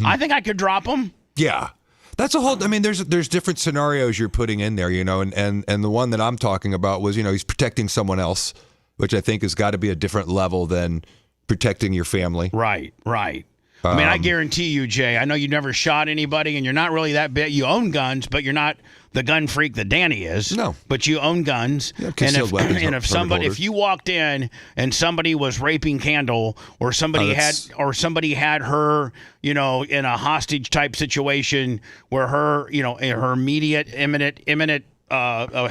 I think I could drop him. Yeah. That's a whole. I mean, there's different scenarios you're putting in there, and the one that I'm talking about was, he's protecting someone else, which I think has got to be a different level than protecting your family. Right. I mean, I guarantee you, Jay, I know you never shot anybody and you're not really that big. You own guns, but you're not the gun freak that Danny is. No. But you own guns. Yeah, concealed weapons. And if you walked in and somebody was raping Candle or somebody had her, in a hostage type situation where her, her immediate imminent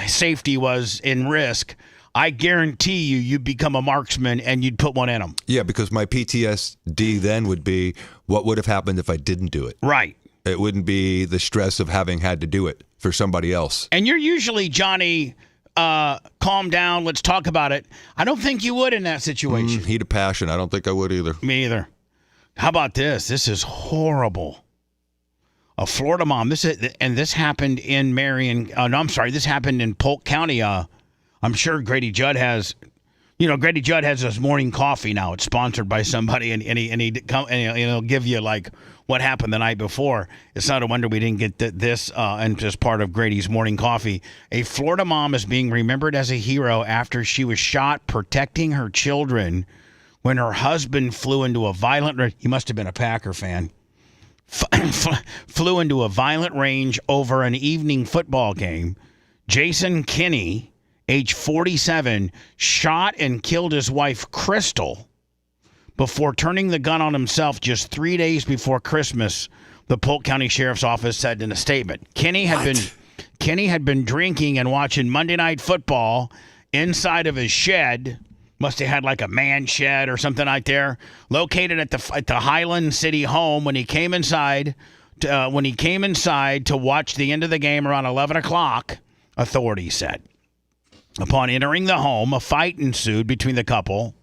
safety was in risk, I guarantee you'd become a marksman and you'd put one in them. Yeah, because my PTSD then would be, what would have happened if I didn't do it? Right. It wouldn't be the stress of having had to do it for somebody else. And you're usually, Johnny, calm down, let's talk about it. I don't think you would in that situation. Heat of passion. I don't think I would either. Me either. How about this? This is horrible. A Florida mom. This happened in Marion. This happened in Polk County. I'm sure Grady Judd has his morning coffee now. It's sponsored by somebody, and he'll give you like what happened the night before. It's not a wonder we didn't get this and just part of Grady's morning coffee. A Florida mom is being remembered as a hero after she was shot protecting her children when her husband flew into a violent. He must have been a Packer fan. Flew into a violent range over an evening football game. Jason Kinney, age 47, shot and killed his wife, Crystal, before turning the gun on himself just 3 days before Christmas, the Polk County Sheriff's Office said in a statement. Kinney had been drinking and watching Monday Night Football inside of his shed. Must have had like a man shed or something out there, located at the Highland City home when he came inside to watch the end of the game around 11 o'clock, authorities said. Upon entering the home, a fight ensued between the couple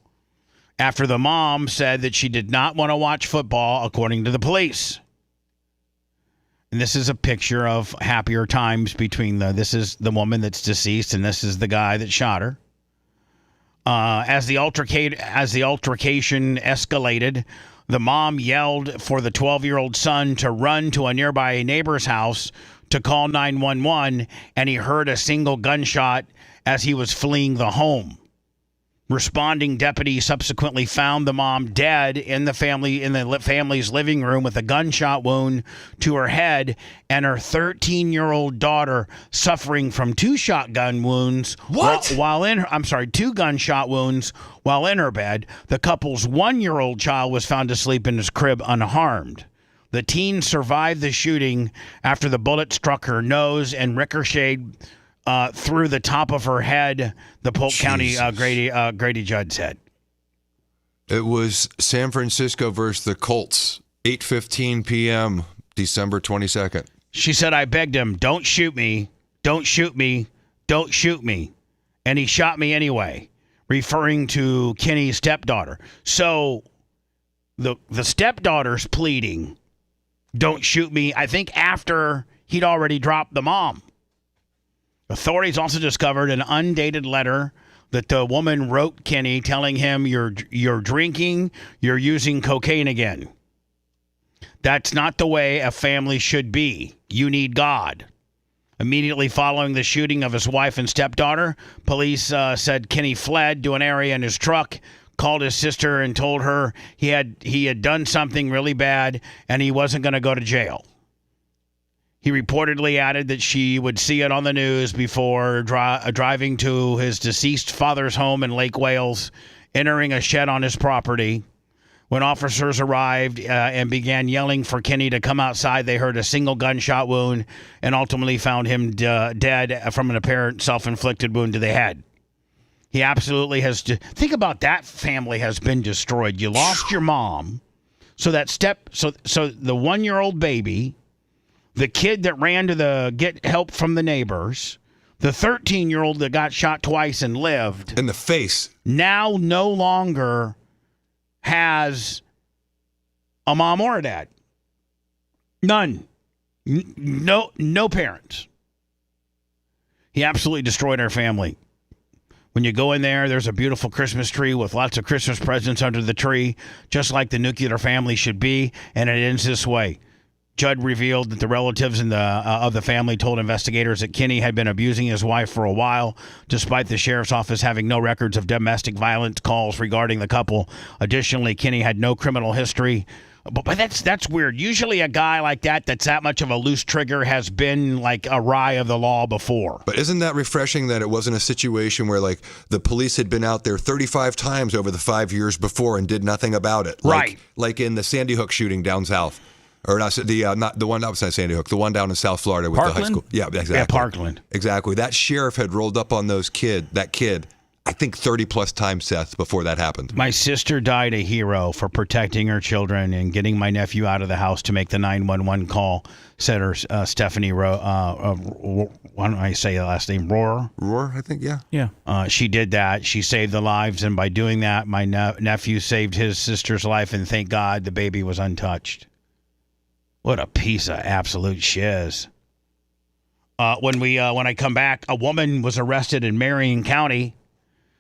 after the mom said that she did not want to watch football, according to the police. And this is a picture of happier times between this is the woman that's deceased and this is the guy that shot her. As the altercation escalated, the mom yelled for the 12-year-old son to run to a nearby neighbor's house to call 911, and he heard a single gunshot as he was fleeing the home. Responding deputies subsequently found the mom dead in the family's living room with a gunshot wound to her head, and her 13-year-old daughter suffering from two gunshot wounds while in her bed. The couple's 1-year-old child was found asleep in his crib unharmed. The teen survived the shooting after the bullet struck her nose and ricocheted through the top of her head, the Polk County Grady Judd said. It was San Francisco versus the Colts, 8:15 p.m., December 22nd. She said, I begged him, don't shoot me, don't shoot me, don't shoot me. And he shot me anyway, referring to Kenny's stepdaughter. So the stepdaughter's pleading, don't shoot me, I think after he'd already dropped the mom. Authorities also discovered an undated letter that the woman wrote Kenny telling him, you're drinking, you're using cocaine again. That's not the way a family should be. You need God. Immediately following the shooting of his wife and stepdaughter, police said Kenny fled to an area in his truck, called his sister and told her he had done something really bad and he wasn't going to go to jail. He reportedly added that she would see it on the news before driving to his deceased father's home in Lake Wales, entering a shed on his property. When officers arrived and began yelling for Kenny to come outside, they heard a single gunshot wound and ultimately found him dead from an apparent self-inflicted wound to the head. He absolutely has to think about that. Family has been destroyed. You lost your mom. So the 1-year-old baby, the kid that ran to get help from the neighbors, the 13-year-old that got shot twice and lived in the face, now no longer has a mom or a dad. None. No parents. He absolutely destroyed our family. When you go in there, there's a beautiful Christmas tree with lots of Christmas presents under the tree, just like the nuclear family should be, and it ends this way. Judd revealed that the relatives of the family told investigators that Kinney had been abusing his wife for a while, despite the sheriff's office having no records of domestic violence calls regarding the couple. Additionally, Kinney had no criminal history. But that's weird. Usually a guy like that's that much of a loose trigger has been like awry of the law before. But isn't that refreshing that it wasn't a situation where like the police had been out there 35 times over the 5 years before and did nothing about it? Right. Like in the Sandy Hook shooting down south. Or not the one outside Sandy Hook, the one down in South Florida with Parkland? the high school. Yeah, exactly. Yeah, Parkland. Exactly. That sheriff had rolled up on that kid, I think 30 plus times, Seth, before that happened. My sister died a hero for protecting her children and getting my nephew out of the house to make the 911 call, said her Stephanie why don't I say the last name? Rohr, I think, yeah. Yeah. She did that. She saved the lives, and by doing that, my nephew saved his sister's life, and thank God the baby was untouched. What a piece of absolute shiz. When I come back, a woman was arrested in Marion County,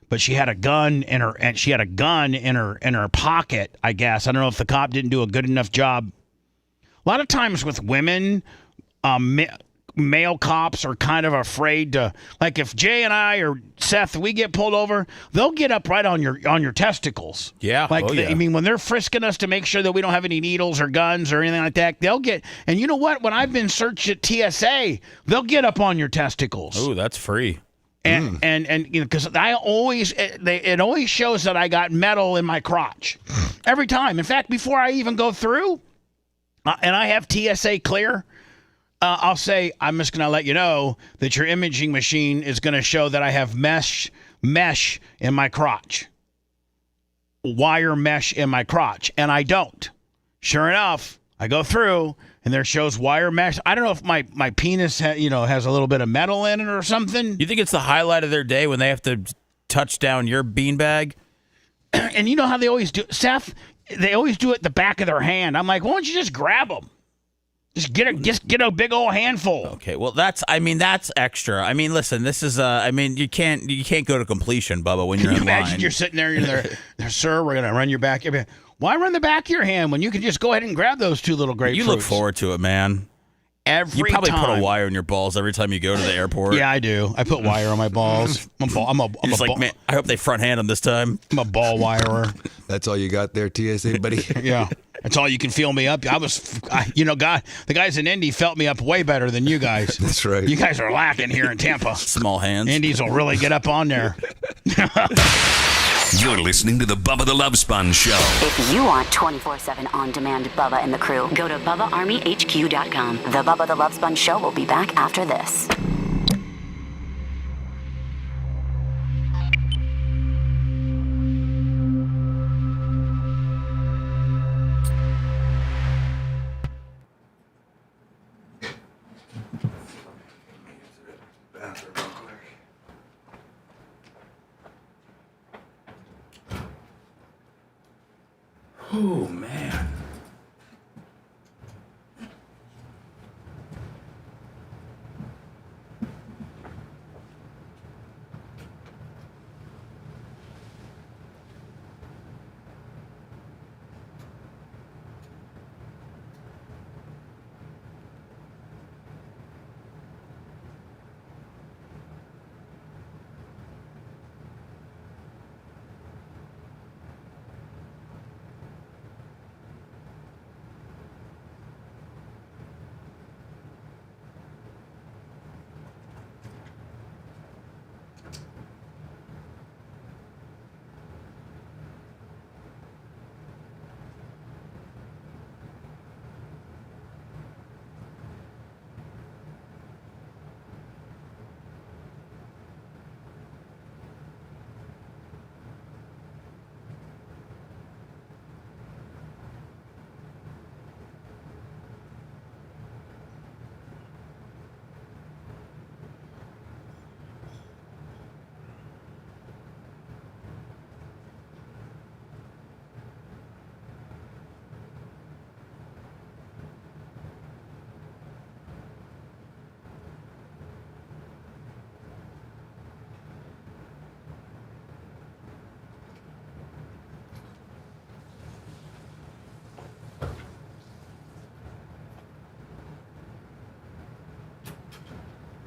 but she had a gun in her pocket, I guess. I don't know if the cop didn't do a good enough job. A lot of times with women, male cops are kind of afraid to, like if Jay and I or Seth, we get pulled over, they'll get up right on your testicles. Yeah. I mean, when they're frisking us to make sure that we don't have any needles or guns or anything like that, they'll get, and you know what? When I've been searched at TSA, they'll get up on your testicles. Oh, that's free. And you know, because it always shows that I got metal in my crotch every time. In fact, before I even go through, and I have TSA clear, I'll say, I'm just going to let you know that your imaging machine is going to show that I have mesh in my crotch. Wire mesh in my crotch. And I don't. Sure enough, I go through and there shows wire mesh. I don't know if my penis has a little bit of metal in it or something. You think it's the highlight of their day when they have to touch down your beanbag? And you know how they always do, Seth? They always do it at the back of their hand. I'm like, why don't you just grab them? Just get a big old handful. Okay, well that's extra. I mean, listen, this is you can't go to completion, Bubba, when you're in line. Imagine you're sitting there, you're there, sir, we're gonna run your back. Why run the back of your hand when you can just go ahead and grab those two little grapefruits? You look forward to it, man. You probably put a wire in your balls every time you go to the airport. Yeah, I do. I put wire on my balls. Man, I hope they front hand them this time. I'm a ball wirer. That's all you got there, TSA, buddy? Yeah. That's all you can feel me up. The guys in Indy felt me up way better than you guys. That's right. You guys are lacking here in Tampa. Small hands. Indies will really get up on there. You're listening to the Bubba the Love Sponge Show. If you want 24/7 on-demand Bubba and the crew, go to BubbaArmyHQ.com. The Bubba the Love Sponge Show will be back after this. Oh, man.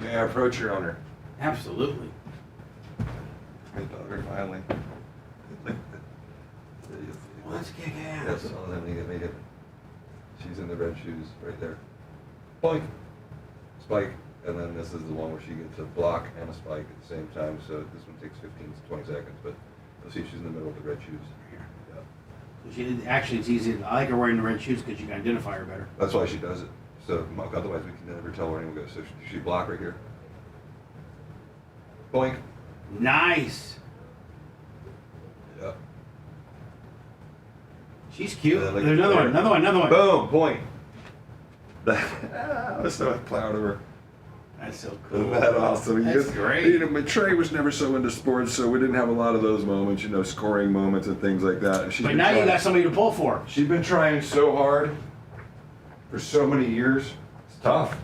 May I approach your owner? Absolutely. His daughter finally. Let's kick ass. Yes, oh, let me get it. She's in the red shoes right there. Boink. Spike. And then this is the one where she gets a block and a spike at the same time. So this one takes 15 to 20 seconds, but you'll see she's in the middle of the red shoes. Here. Yeah. So she did, actually, it's easy. I like her wearing the red shoes because you can identify her better. That's why she does it. So otherwise we can never tell where anyone goes. So she block right here. Boink. Nice. Yeah. She's cute. There's another one. Boom, point. I was so proud of her. That's so cool. Isn't that awesome? That's great. My Trey was never so into sports, so we didn't have a lot of those moments, scoring moments and things like that. But now you got somebody to pull for. She's been trying so hard for so many years. It's tough.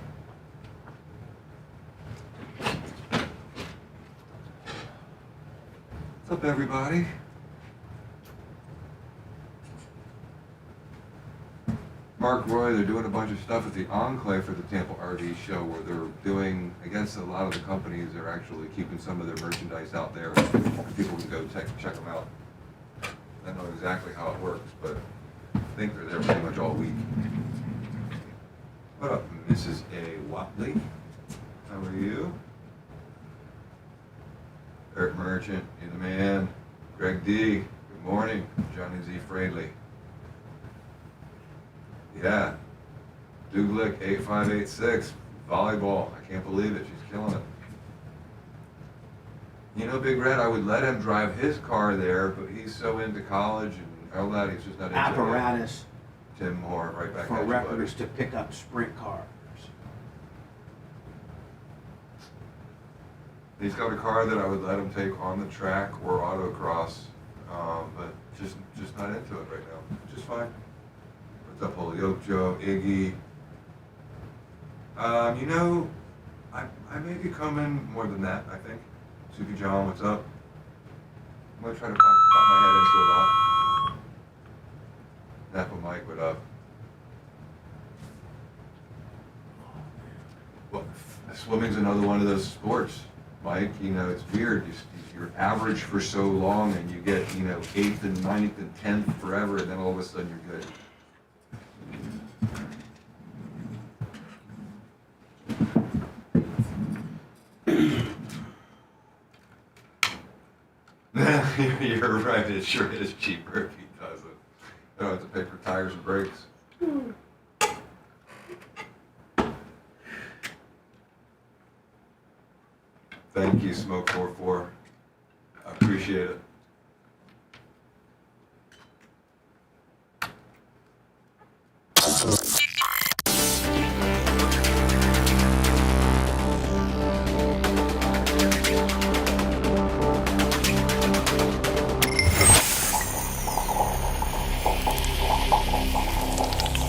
What's up, everybody? Mark Roy, they're doing a bunch of stuff at the Enclave for the Tampa RV show where they're doing, I guess a lot of the companies are actually keeping some of their merchandise out there and people can go check them out. I don't know exactly how it works, but I think they're there pretty much all week. What up, Mrs. A. Watley? How are you? Eric Merchant, you the man. Greg D, good morning. Johnny Z. Fradley. Yeah. Duglick 8586. Volleyball. I can't believe it. She's killing it. Big Red, I would let him drive his car there, but he's so into college and all that, he's just not into Apparatus. Tim Moore, right back for at you, records buddy. to pick up sprint cars. He's got a car that I would let him take on the track or autocross, but just not into it right now. Which is fine. What's up, Holyoke Joe, Iggy? I may be coming more than that, I think. Suki John, what's up? I'm gonna try to pop my head into a lot. Napa Mike, what up? Well, swimming's another one of those sports, Mike. It's weird. You're average for so long and you get, 8th and 9th and 10th forever, and then all of a sudden you're good. You're right, it sure is cheaper if he doesn't. I don't have to pay for tires and brakes. Thank you, Smoke44. I appreciate it.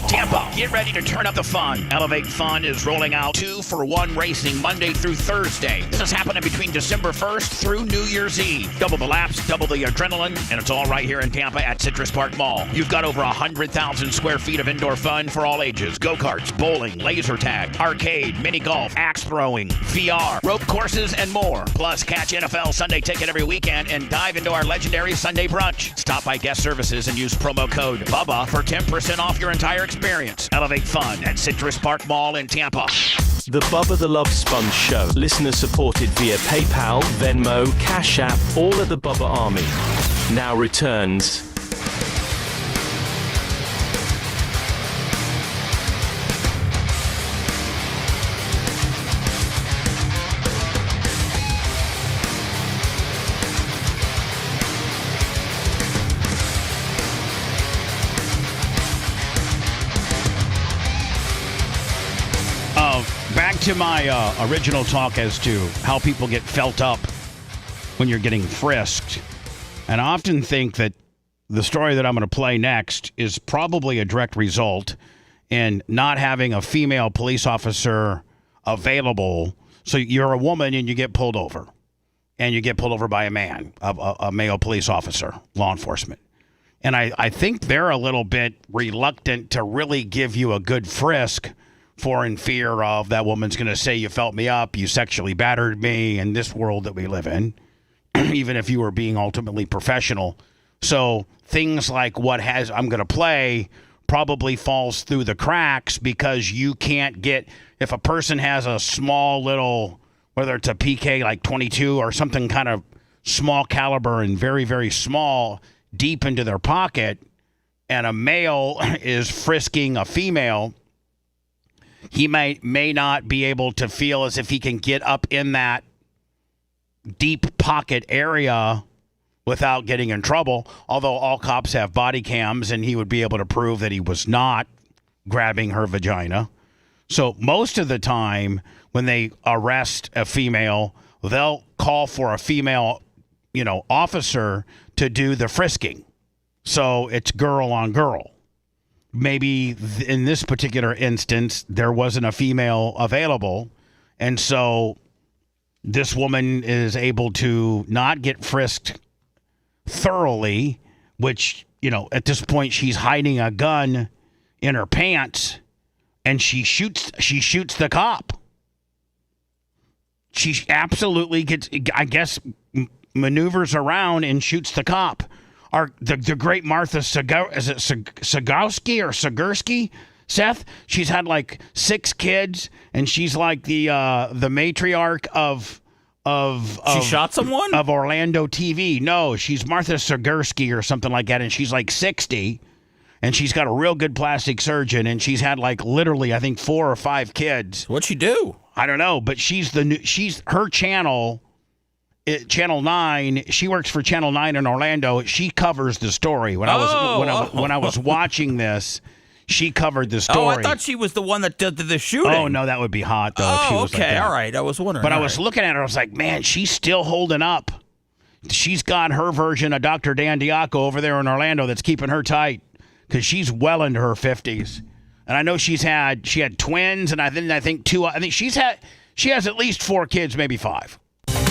Tampa, get ready to turn up the fun. Elevate Fun is rolling out 2-for-1 racing Monday through Thursday. This is happening between December 1st through New Year's Eve. Double the laps, double the adrenaline, and it's all right here in Tampa at Citrus Park Mall. You've got over 100,000 square feet of indoor fun for all ages. Go-karts, bowling, laser tag, arcade, mini golf, axe throwing, VR, rope courses, and more. Plus, catch NFL Sunday Ticket every weekend and dive into our legendary Sunday brunch. Stop by Guest Services and use promo code BUBBA for 10% off your entire experience. Elevate Fun at Citrus Park Mall in Tampa. The Bubba the Love Sponge Show. Listener supported via PayPal, Venmo, Cash App, all at the Bubba Army. Now returns. Back to my original talk as to how people get felt up when you're getting frisked. And I often think that the story that I'm going to play next is probably a direct result in not having a female police officer available. So you're a woman and you get pulled over. And you get pulled over by a man, a male police officer, law enforcement. And I think they're a little bit reluctant to really give you a good frisk for in fear of that woman's going to say you felt me up, you sexually battered me in this world that we live in, even if you were being ultimately professional. So things like I'm going to play probably falls through the cracks because you can't get, if a person has a small little, whether it's a PK like 22 or something kind of small caliber and very, very small deep into their pocket, and a male is frisking a female, he may not be able to feel as if he can get up in that deep pocket area without getting in trouble, although all cops have body cams and he would be able to prove that he was not grabbing her vagina. So most of the time when they arrest a female, they'll call for a female, officer to do the frisking. So it's girl on girl. Maybe in this particular instance, there wasn't a female available. And so this woman is able to not get frisked thoroughly, which, at this point she's hiding a gun in her pants and she shoots the cop. She absolutely gets, I guess, maneuvers around and shoots the cop. The great Martha Sagowski or Segursky, Seth, she's had like 6 kids and she's like the matriarch of she shot someone? Of Orlando TV. No, she's Martha Segursky or something like that, and she's like 60, and she's got a real good plastic surgeon, and she's had like literally I think 4 or 5 kids. What'd she do? I don't know, but she's her channel, Channel 9. She works for Channel 9 in Orlando. She covers the story. When I was watching this, she covered the story. Oh, I thought she was the one that did the shooting. Oh, no, that would be hot, though. If she was okay. Like that. All right. I was wondering. But I was looking at her. I was like, man, she's still holding up. She's got her version of Dr. Dan Diaco over there in Orlando that's keeping her tight because she's well into her 50s. And I know she had twins, and I think 2. I think she has at least 4 kids, maybe 5.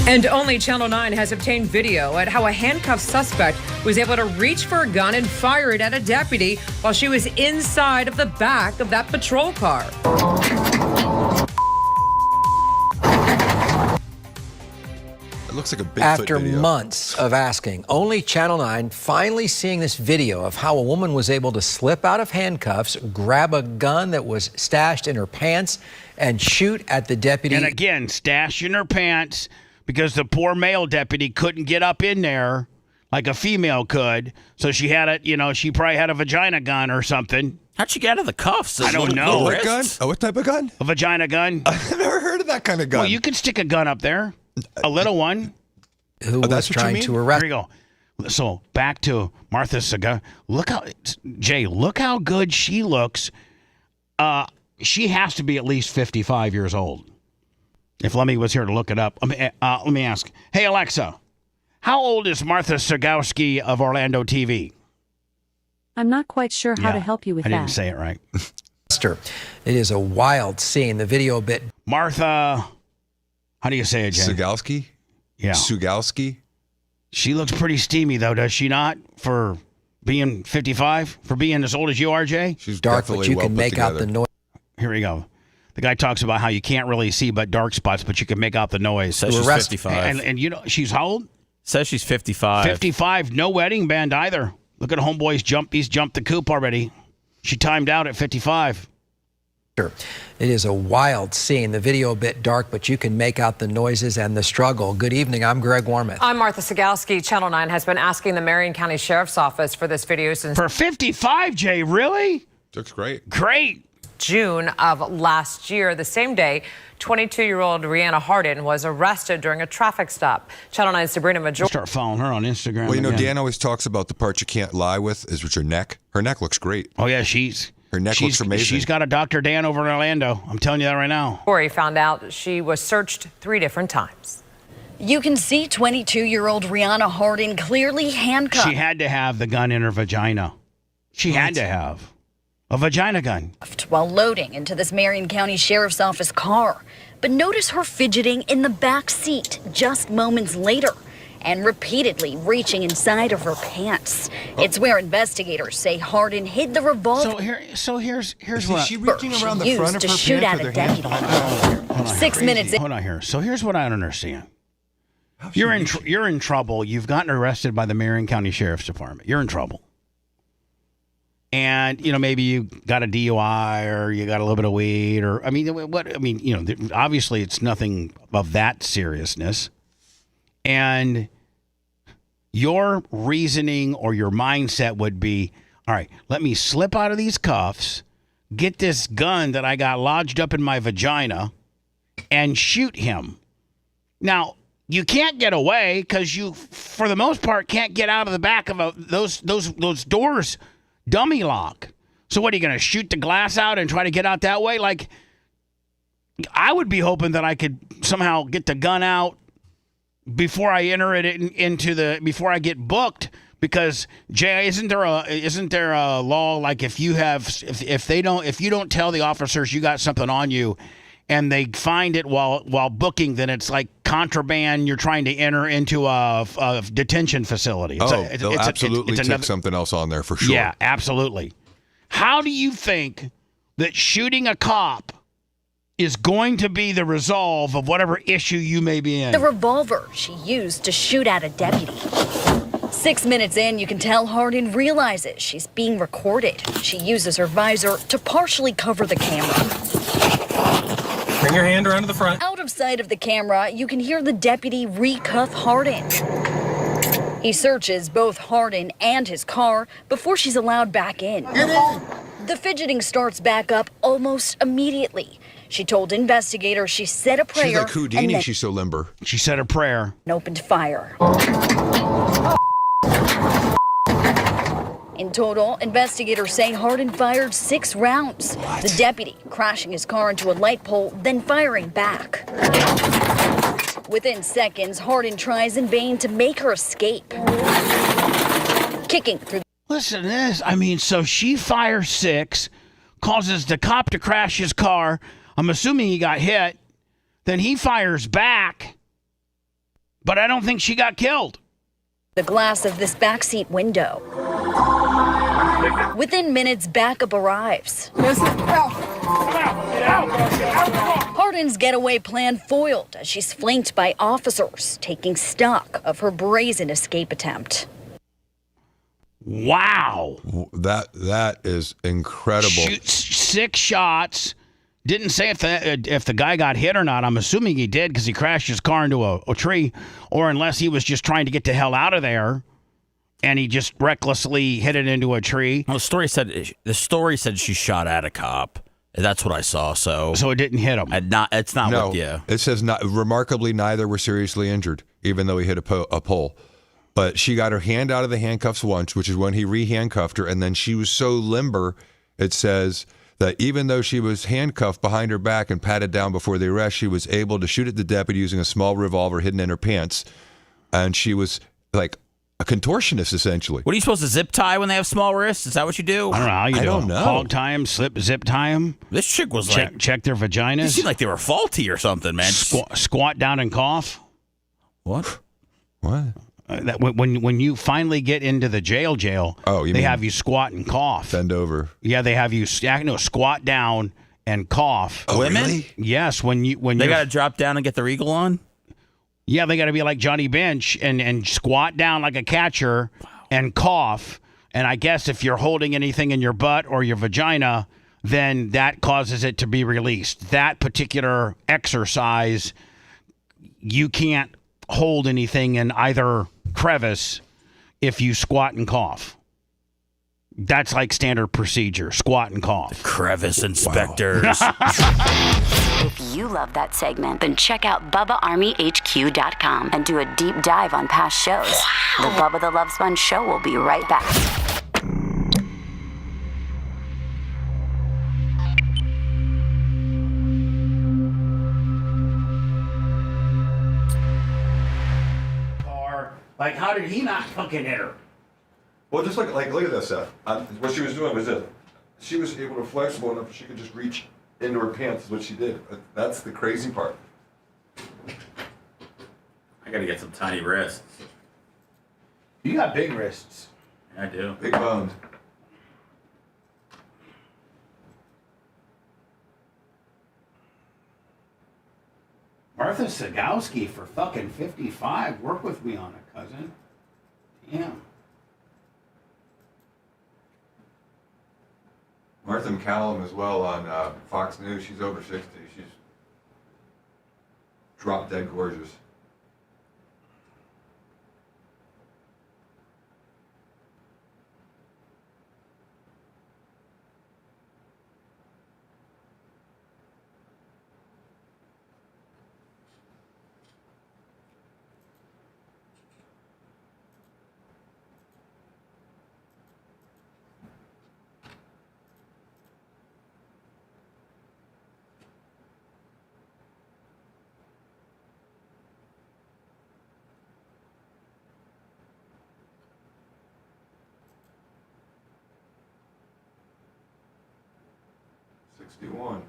And only Channel 9 has obtained video at how a handcuffed suspect was able to reach for a gun and fire it at a deputy while she was inside of the back of that patrol car. It looks like a Bigfoot After video. months of asking, only Channel 9 finally seeing this video of how a woman was able to slip out of handcuffs, grab a gun that was stashed in her pants, and shoot at the deputy. And again, stashed in her pants because the poor male deputy couldn't get up in there like a female could. So she had she probably had a vagina gun or something. How'd she get out of the cuffs? I don't know. What gun? Oh, what type of gun? A vagina gun. I've never heard of that kind of gun. Well, you can stick a gun up there. A little one. Who was trying to arrest. Here you go. So back to Martha Saga. Look how good she looks. She has to be at least 55 years old. If Lemmy was here to look it up. Let me ask. Hey, Alexa, how old is Martha Sagowski of Orlando TV? I'm not quite sure how to help you with that. I didn't say it right. It is a wild scene. The video bit. Martha, how do you say it, Jay? Sagowski? Yeah. Sugowski? She looks pretty steamy, though, does she not? For being 55? For being as old as you are, Jay? She's dark, but you can make out the noise. Here we go. The guy talks about how you can't really see but dark spots, but you can make out the noise. Says she's 55. And she's how old? Says she's 55. 55. No wedding band either. Look at homeboy's jump. He's jumped the coop already. She timed out at 55. It is a wild scene. The video a bit dark, but you can make out the noises and the struggle. Good evening. I'm Greg Warmith. I'm Martha Sagowski. Channel 9 has been asking the Marion County Sheriff's Office for this video since... For 55, Jay, really? Looks great. Great. June of last year. The same day, 22-year-old Rihanna Hardin was arrested during a traffic stop. Channel 9's Sabrina Major. Start following her on Instagram. Well, Dan always talks about the part you can't lie with is with your neck. Her neck looks great. Oh, yeah, her neck looks amazing. She's got a Dr. Dan over in Orlando. I'm telling you that right now. Corey found out she was searched 3 different times. You can see 22-year-old Rihanna Hardin clearly handcuffed. She had to have the gun in her vagina. She had to have a vagina gun. While loading into this Marion County Sheriff's Office car. But notice her fidgeting in the back seat just moments later. and repeatedly reaching inside of her pants. It's where investigators say Hardin hid the revolver. Here's is what she reaching around the front of her pants shoot at with a her hands deputy. behind her? 6 minutes. Hold on here. So here's what I don't understand. You're in trouble. You've gotten arrested by the Marion County Sheriff's Department. You're in trouble. And, maybe you got a DUI or you got a little bit of weed or, obviously it's nothing of that seriousness. And your reasoning or your mindset would be, all right, let me slip out of these cuffs, get this gun that I got lodged up in my vagina, and shoot him. Now, you can't get away because you, for the most part, can't get out of the back of those doors dummy lock. So what, are you going to shoot the glass out and try to get out that way? Like, I would be hoping that I could somehow get the gun out before I enter it before I get booked, because Jay, isn't there a law like if you don't tell the officers you got something on you and they find it while booking, then it's like contraband. You're trying to enter into a detention facility. They'll absolutely take something else on there for sure. Yeah, absolutely. How do you think that shooting a cop is going to be the resolve of whatever issue you may be in? The revolver she used to shoot at a deputy. 6 minutes in, you can tell Hardin realizes she's being recorded. She uses her visor to partially cover the camera. Bring your hand around to the front. Out of sight of the camera, you can hear the deputy recuff Hardin. He searches both Hardin and his car before she's allowed back in. The fidgeting starts back up almost immediately. She told investigators she said a prayer. She's like Houdini, she's so limber. She said a prayer. And opened fire. In total, investigators say Hardin fired 6 rounds. What? The deputy crashing his car into a light pole, then firing back. Within seconds, Hardin tries in vain to make her escape. Kicking through. Listen to this. So she fires 6, causes the cop to crash his car. I'm assuming he got hit. Then he fires back. But I don't think she got killed. The glass of this backseat window. Within minutes, backup arrives. Hardin's getaway plan foiled as she's flanked by officers taking stock of her brazen escape attempt. Wow. That is incredible. Shoots 6 shots. Didn't say if the guy got hit or not. I'm assuming he did because he crashed his car into a tree, or unless he was just trying to get the hell out of there, and he just recklessly hit it into a tree. Well, the story said she shot at a cop. That's what I saw. So it didn't hit him. It's not. No, what, yeah. It says remarkably neither were seriously injured, even though he hit a pole. But she got her hand out of the handcuffs once, which is when he re-handcuffed her, and then she was so limber, it says that even though she was handcuffed behind her back and patted down before the arrest, she was able to shoot at the deputy using a small revolver hidden in her pants. And she was like a contortionist, essentially. What are you supposed to zip tie when they have small wrists? Is that what you do? I don't know how you do. I don't know. Hog tie them, zip tie them. This chick was check their vaginas. It seemed like they were faulty or something, man. Squat down and cough. What? When you finally get into the jail, they have you squat and cough. Bend over. Yeah, they have you squat down and cough. Oh, Women? Really? Yes, when they got to drop down and get their eagle on. Yeah, they got to be like Johnny Bench and squat down like a catcher and cough. And I guess if you're holding anything in your butt or your vagina, then that causes it to be released. That particular exercise, you can't hold anything in either crevice if you squat and cough. That's like standard procedure, squat and cough. The crevice inspectors. If you love that segment, then check out BubbaArmyHQ.com and do a deep dive on past shows. The Bubba the Love Sponge Show will be right back. Like, how did he not fucking hit her? Well, just look at this, Seth. What she was doing was this. She was able to flexible enough she could just reach into her pants, is what she did. That's the crazy part. I gotta get some tiny wrists. You got big wrists. I do. Big bones. Martha Sagowski for fucking 55. Work with me on it, cousin. Damn. Martha McCallum as well on Fox News. She's over 60. She's drop dead gorgeous. '61.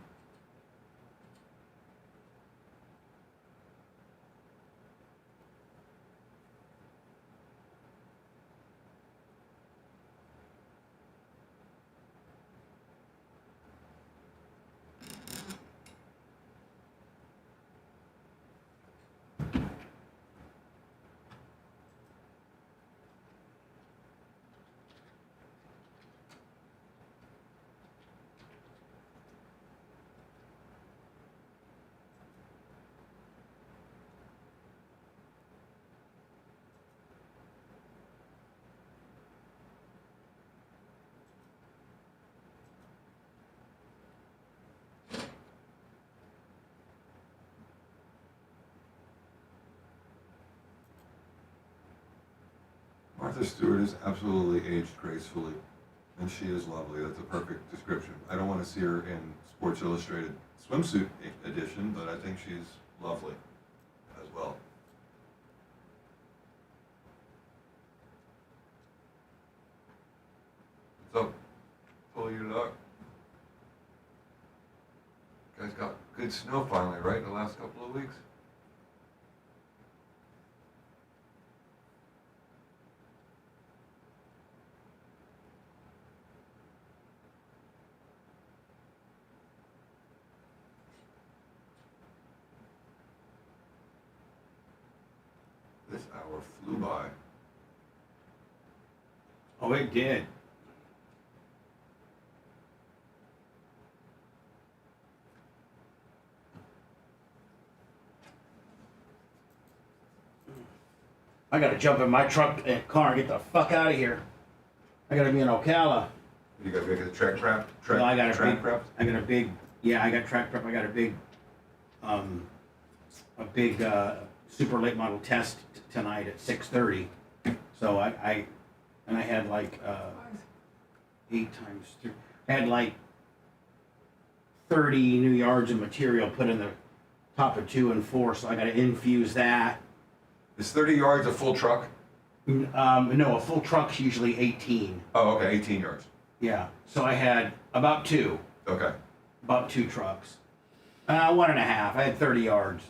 Martha Stewart is absolutely aged gracefully, and she is lovely. That's a perfect description. I don't want to see her in Sports Illustrated swimsuit edition, but I think she's lovely as well. What's up? Pull your luck. Guys got good snow finally, right? In the last couple of weeks? This hour flew by. Oh, it did. I gotta jump in my truck and car and get the fuck out of here. I gotta be in Ocala. You gotta get the track prep? No, I got a track big, prep? I got a big, yeah, I got track prep. I got a big super late model test tonight at 6:30. So I had like 8 times 3. I had like 30 new yards of material put in the top of 2 and 4. So I got to infuse that. Is 30 yards a full truck? No, a full truck's usually 18. Oh, okay, 18 yards. Yeah. So I had about 2. Okay. About 2 trucks. 1.5. I had 30 yards.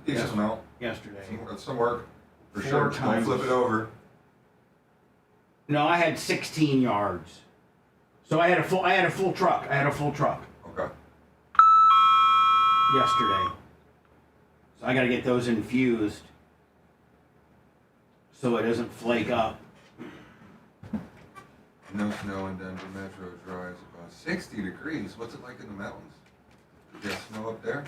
Decent amount. Yesterday. That's some work. For 4 sure. times. Don't flip it over. No, I had 16 yards. So I had a full truck. I had a full truck. Okay. Yesterday. So I got to get those infused so it doesn't flake up. No snow in Denver Metro. Dry. It's about 60 degrees. What's it like in the mountains? You got snow up there?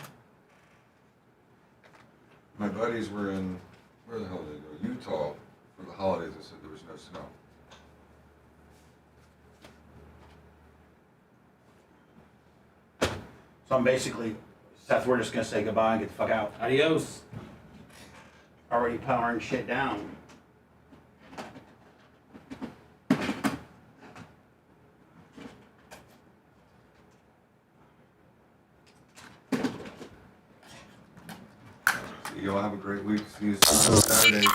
My buddies were in, where the hell did they go? Utah for the holidays. They said there was no snow. So I'm basically, Seth, we're just going to say goodbye and get the fuck out. Adios. Already powering shit down. You all have a great week. See you Saturday.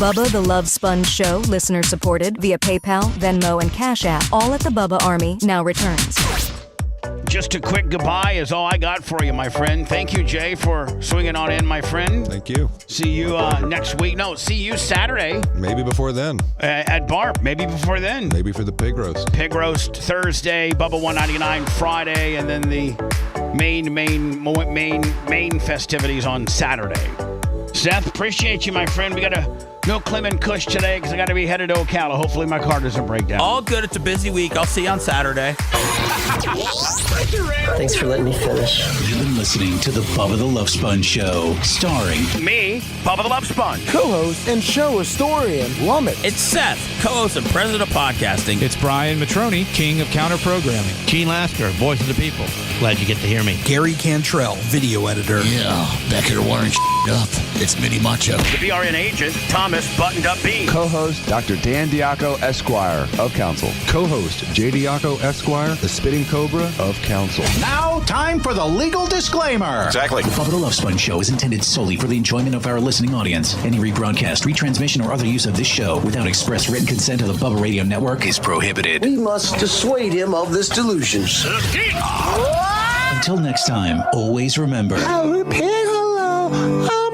Bubba the Love Sponge Show, listener supported via PayPal, Venmo, and Cash App, all at the Bubba Army, now returns. Just a quick goodbye is all I got for you, my friend. Thank you, Jay, for swinging on in, my friend. Thank you. See you next week. No, see you Saturday. Maybe before then. At Barb. Maybe before then. Maybe for the pig roast. Pig roast Thursday, Bubba 199 Friday, and then the main festivities on Saturday. Seth, appreciate you, my friend. We got to go Clement Kush today because I got to be headed to Ocala. Hopefully my car doesn't break down. All good. It's a busy week. I'll see you on Saturday. Thanks for letting me finish. You've been listening to the Bubba the Love Sponge Show, starring me, Bubba the Love Sponge, co-host and show historian, Lummit. It's Seth, co-host and president of podcasting. It's Brian Matroni, king of counter programming. Gene Lasker, voice of the people. Glad you get to hear me. Gary Cantrell, video editor. Yeah, back here wiring up. It's Mini Macho. The BRN agent, Thomas Buttoned Up B. Co-host, Dr. Dan Diaco, Esquire of Council. Co-host, J. Diaco, Esquire, the Spitting Cobra of Council. Now, time for the legal disclaimer. Exactly. The Bubba the Love Sponge Show is intended solely for the enjoyment of our listening audience. Any rebroadcast, retransmission, or other use of this show without express written consent of the Bubba Radio Network is prohibited. We must dissuade him of this delusion. Until next time, always remember. I'll repeat hello.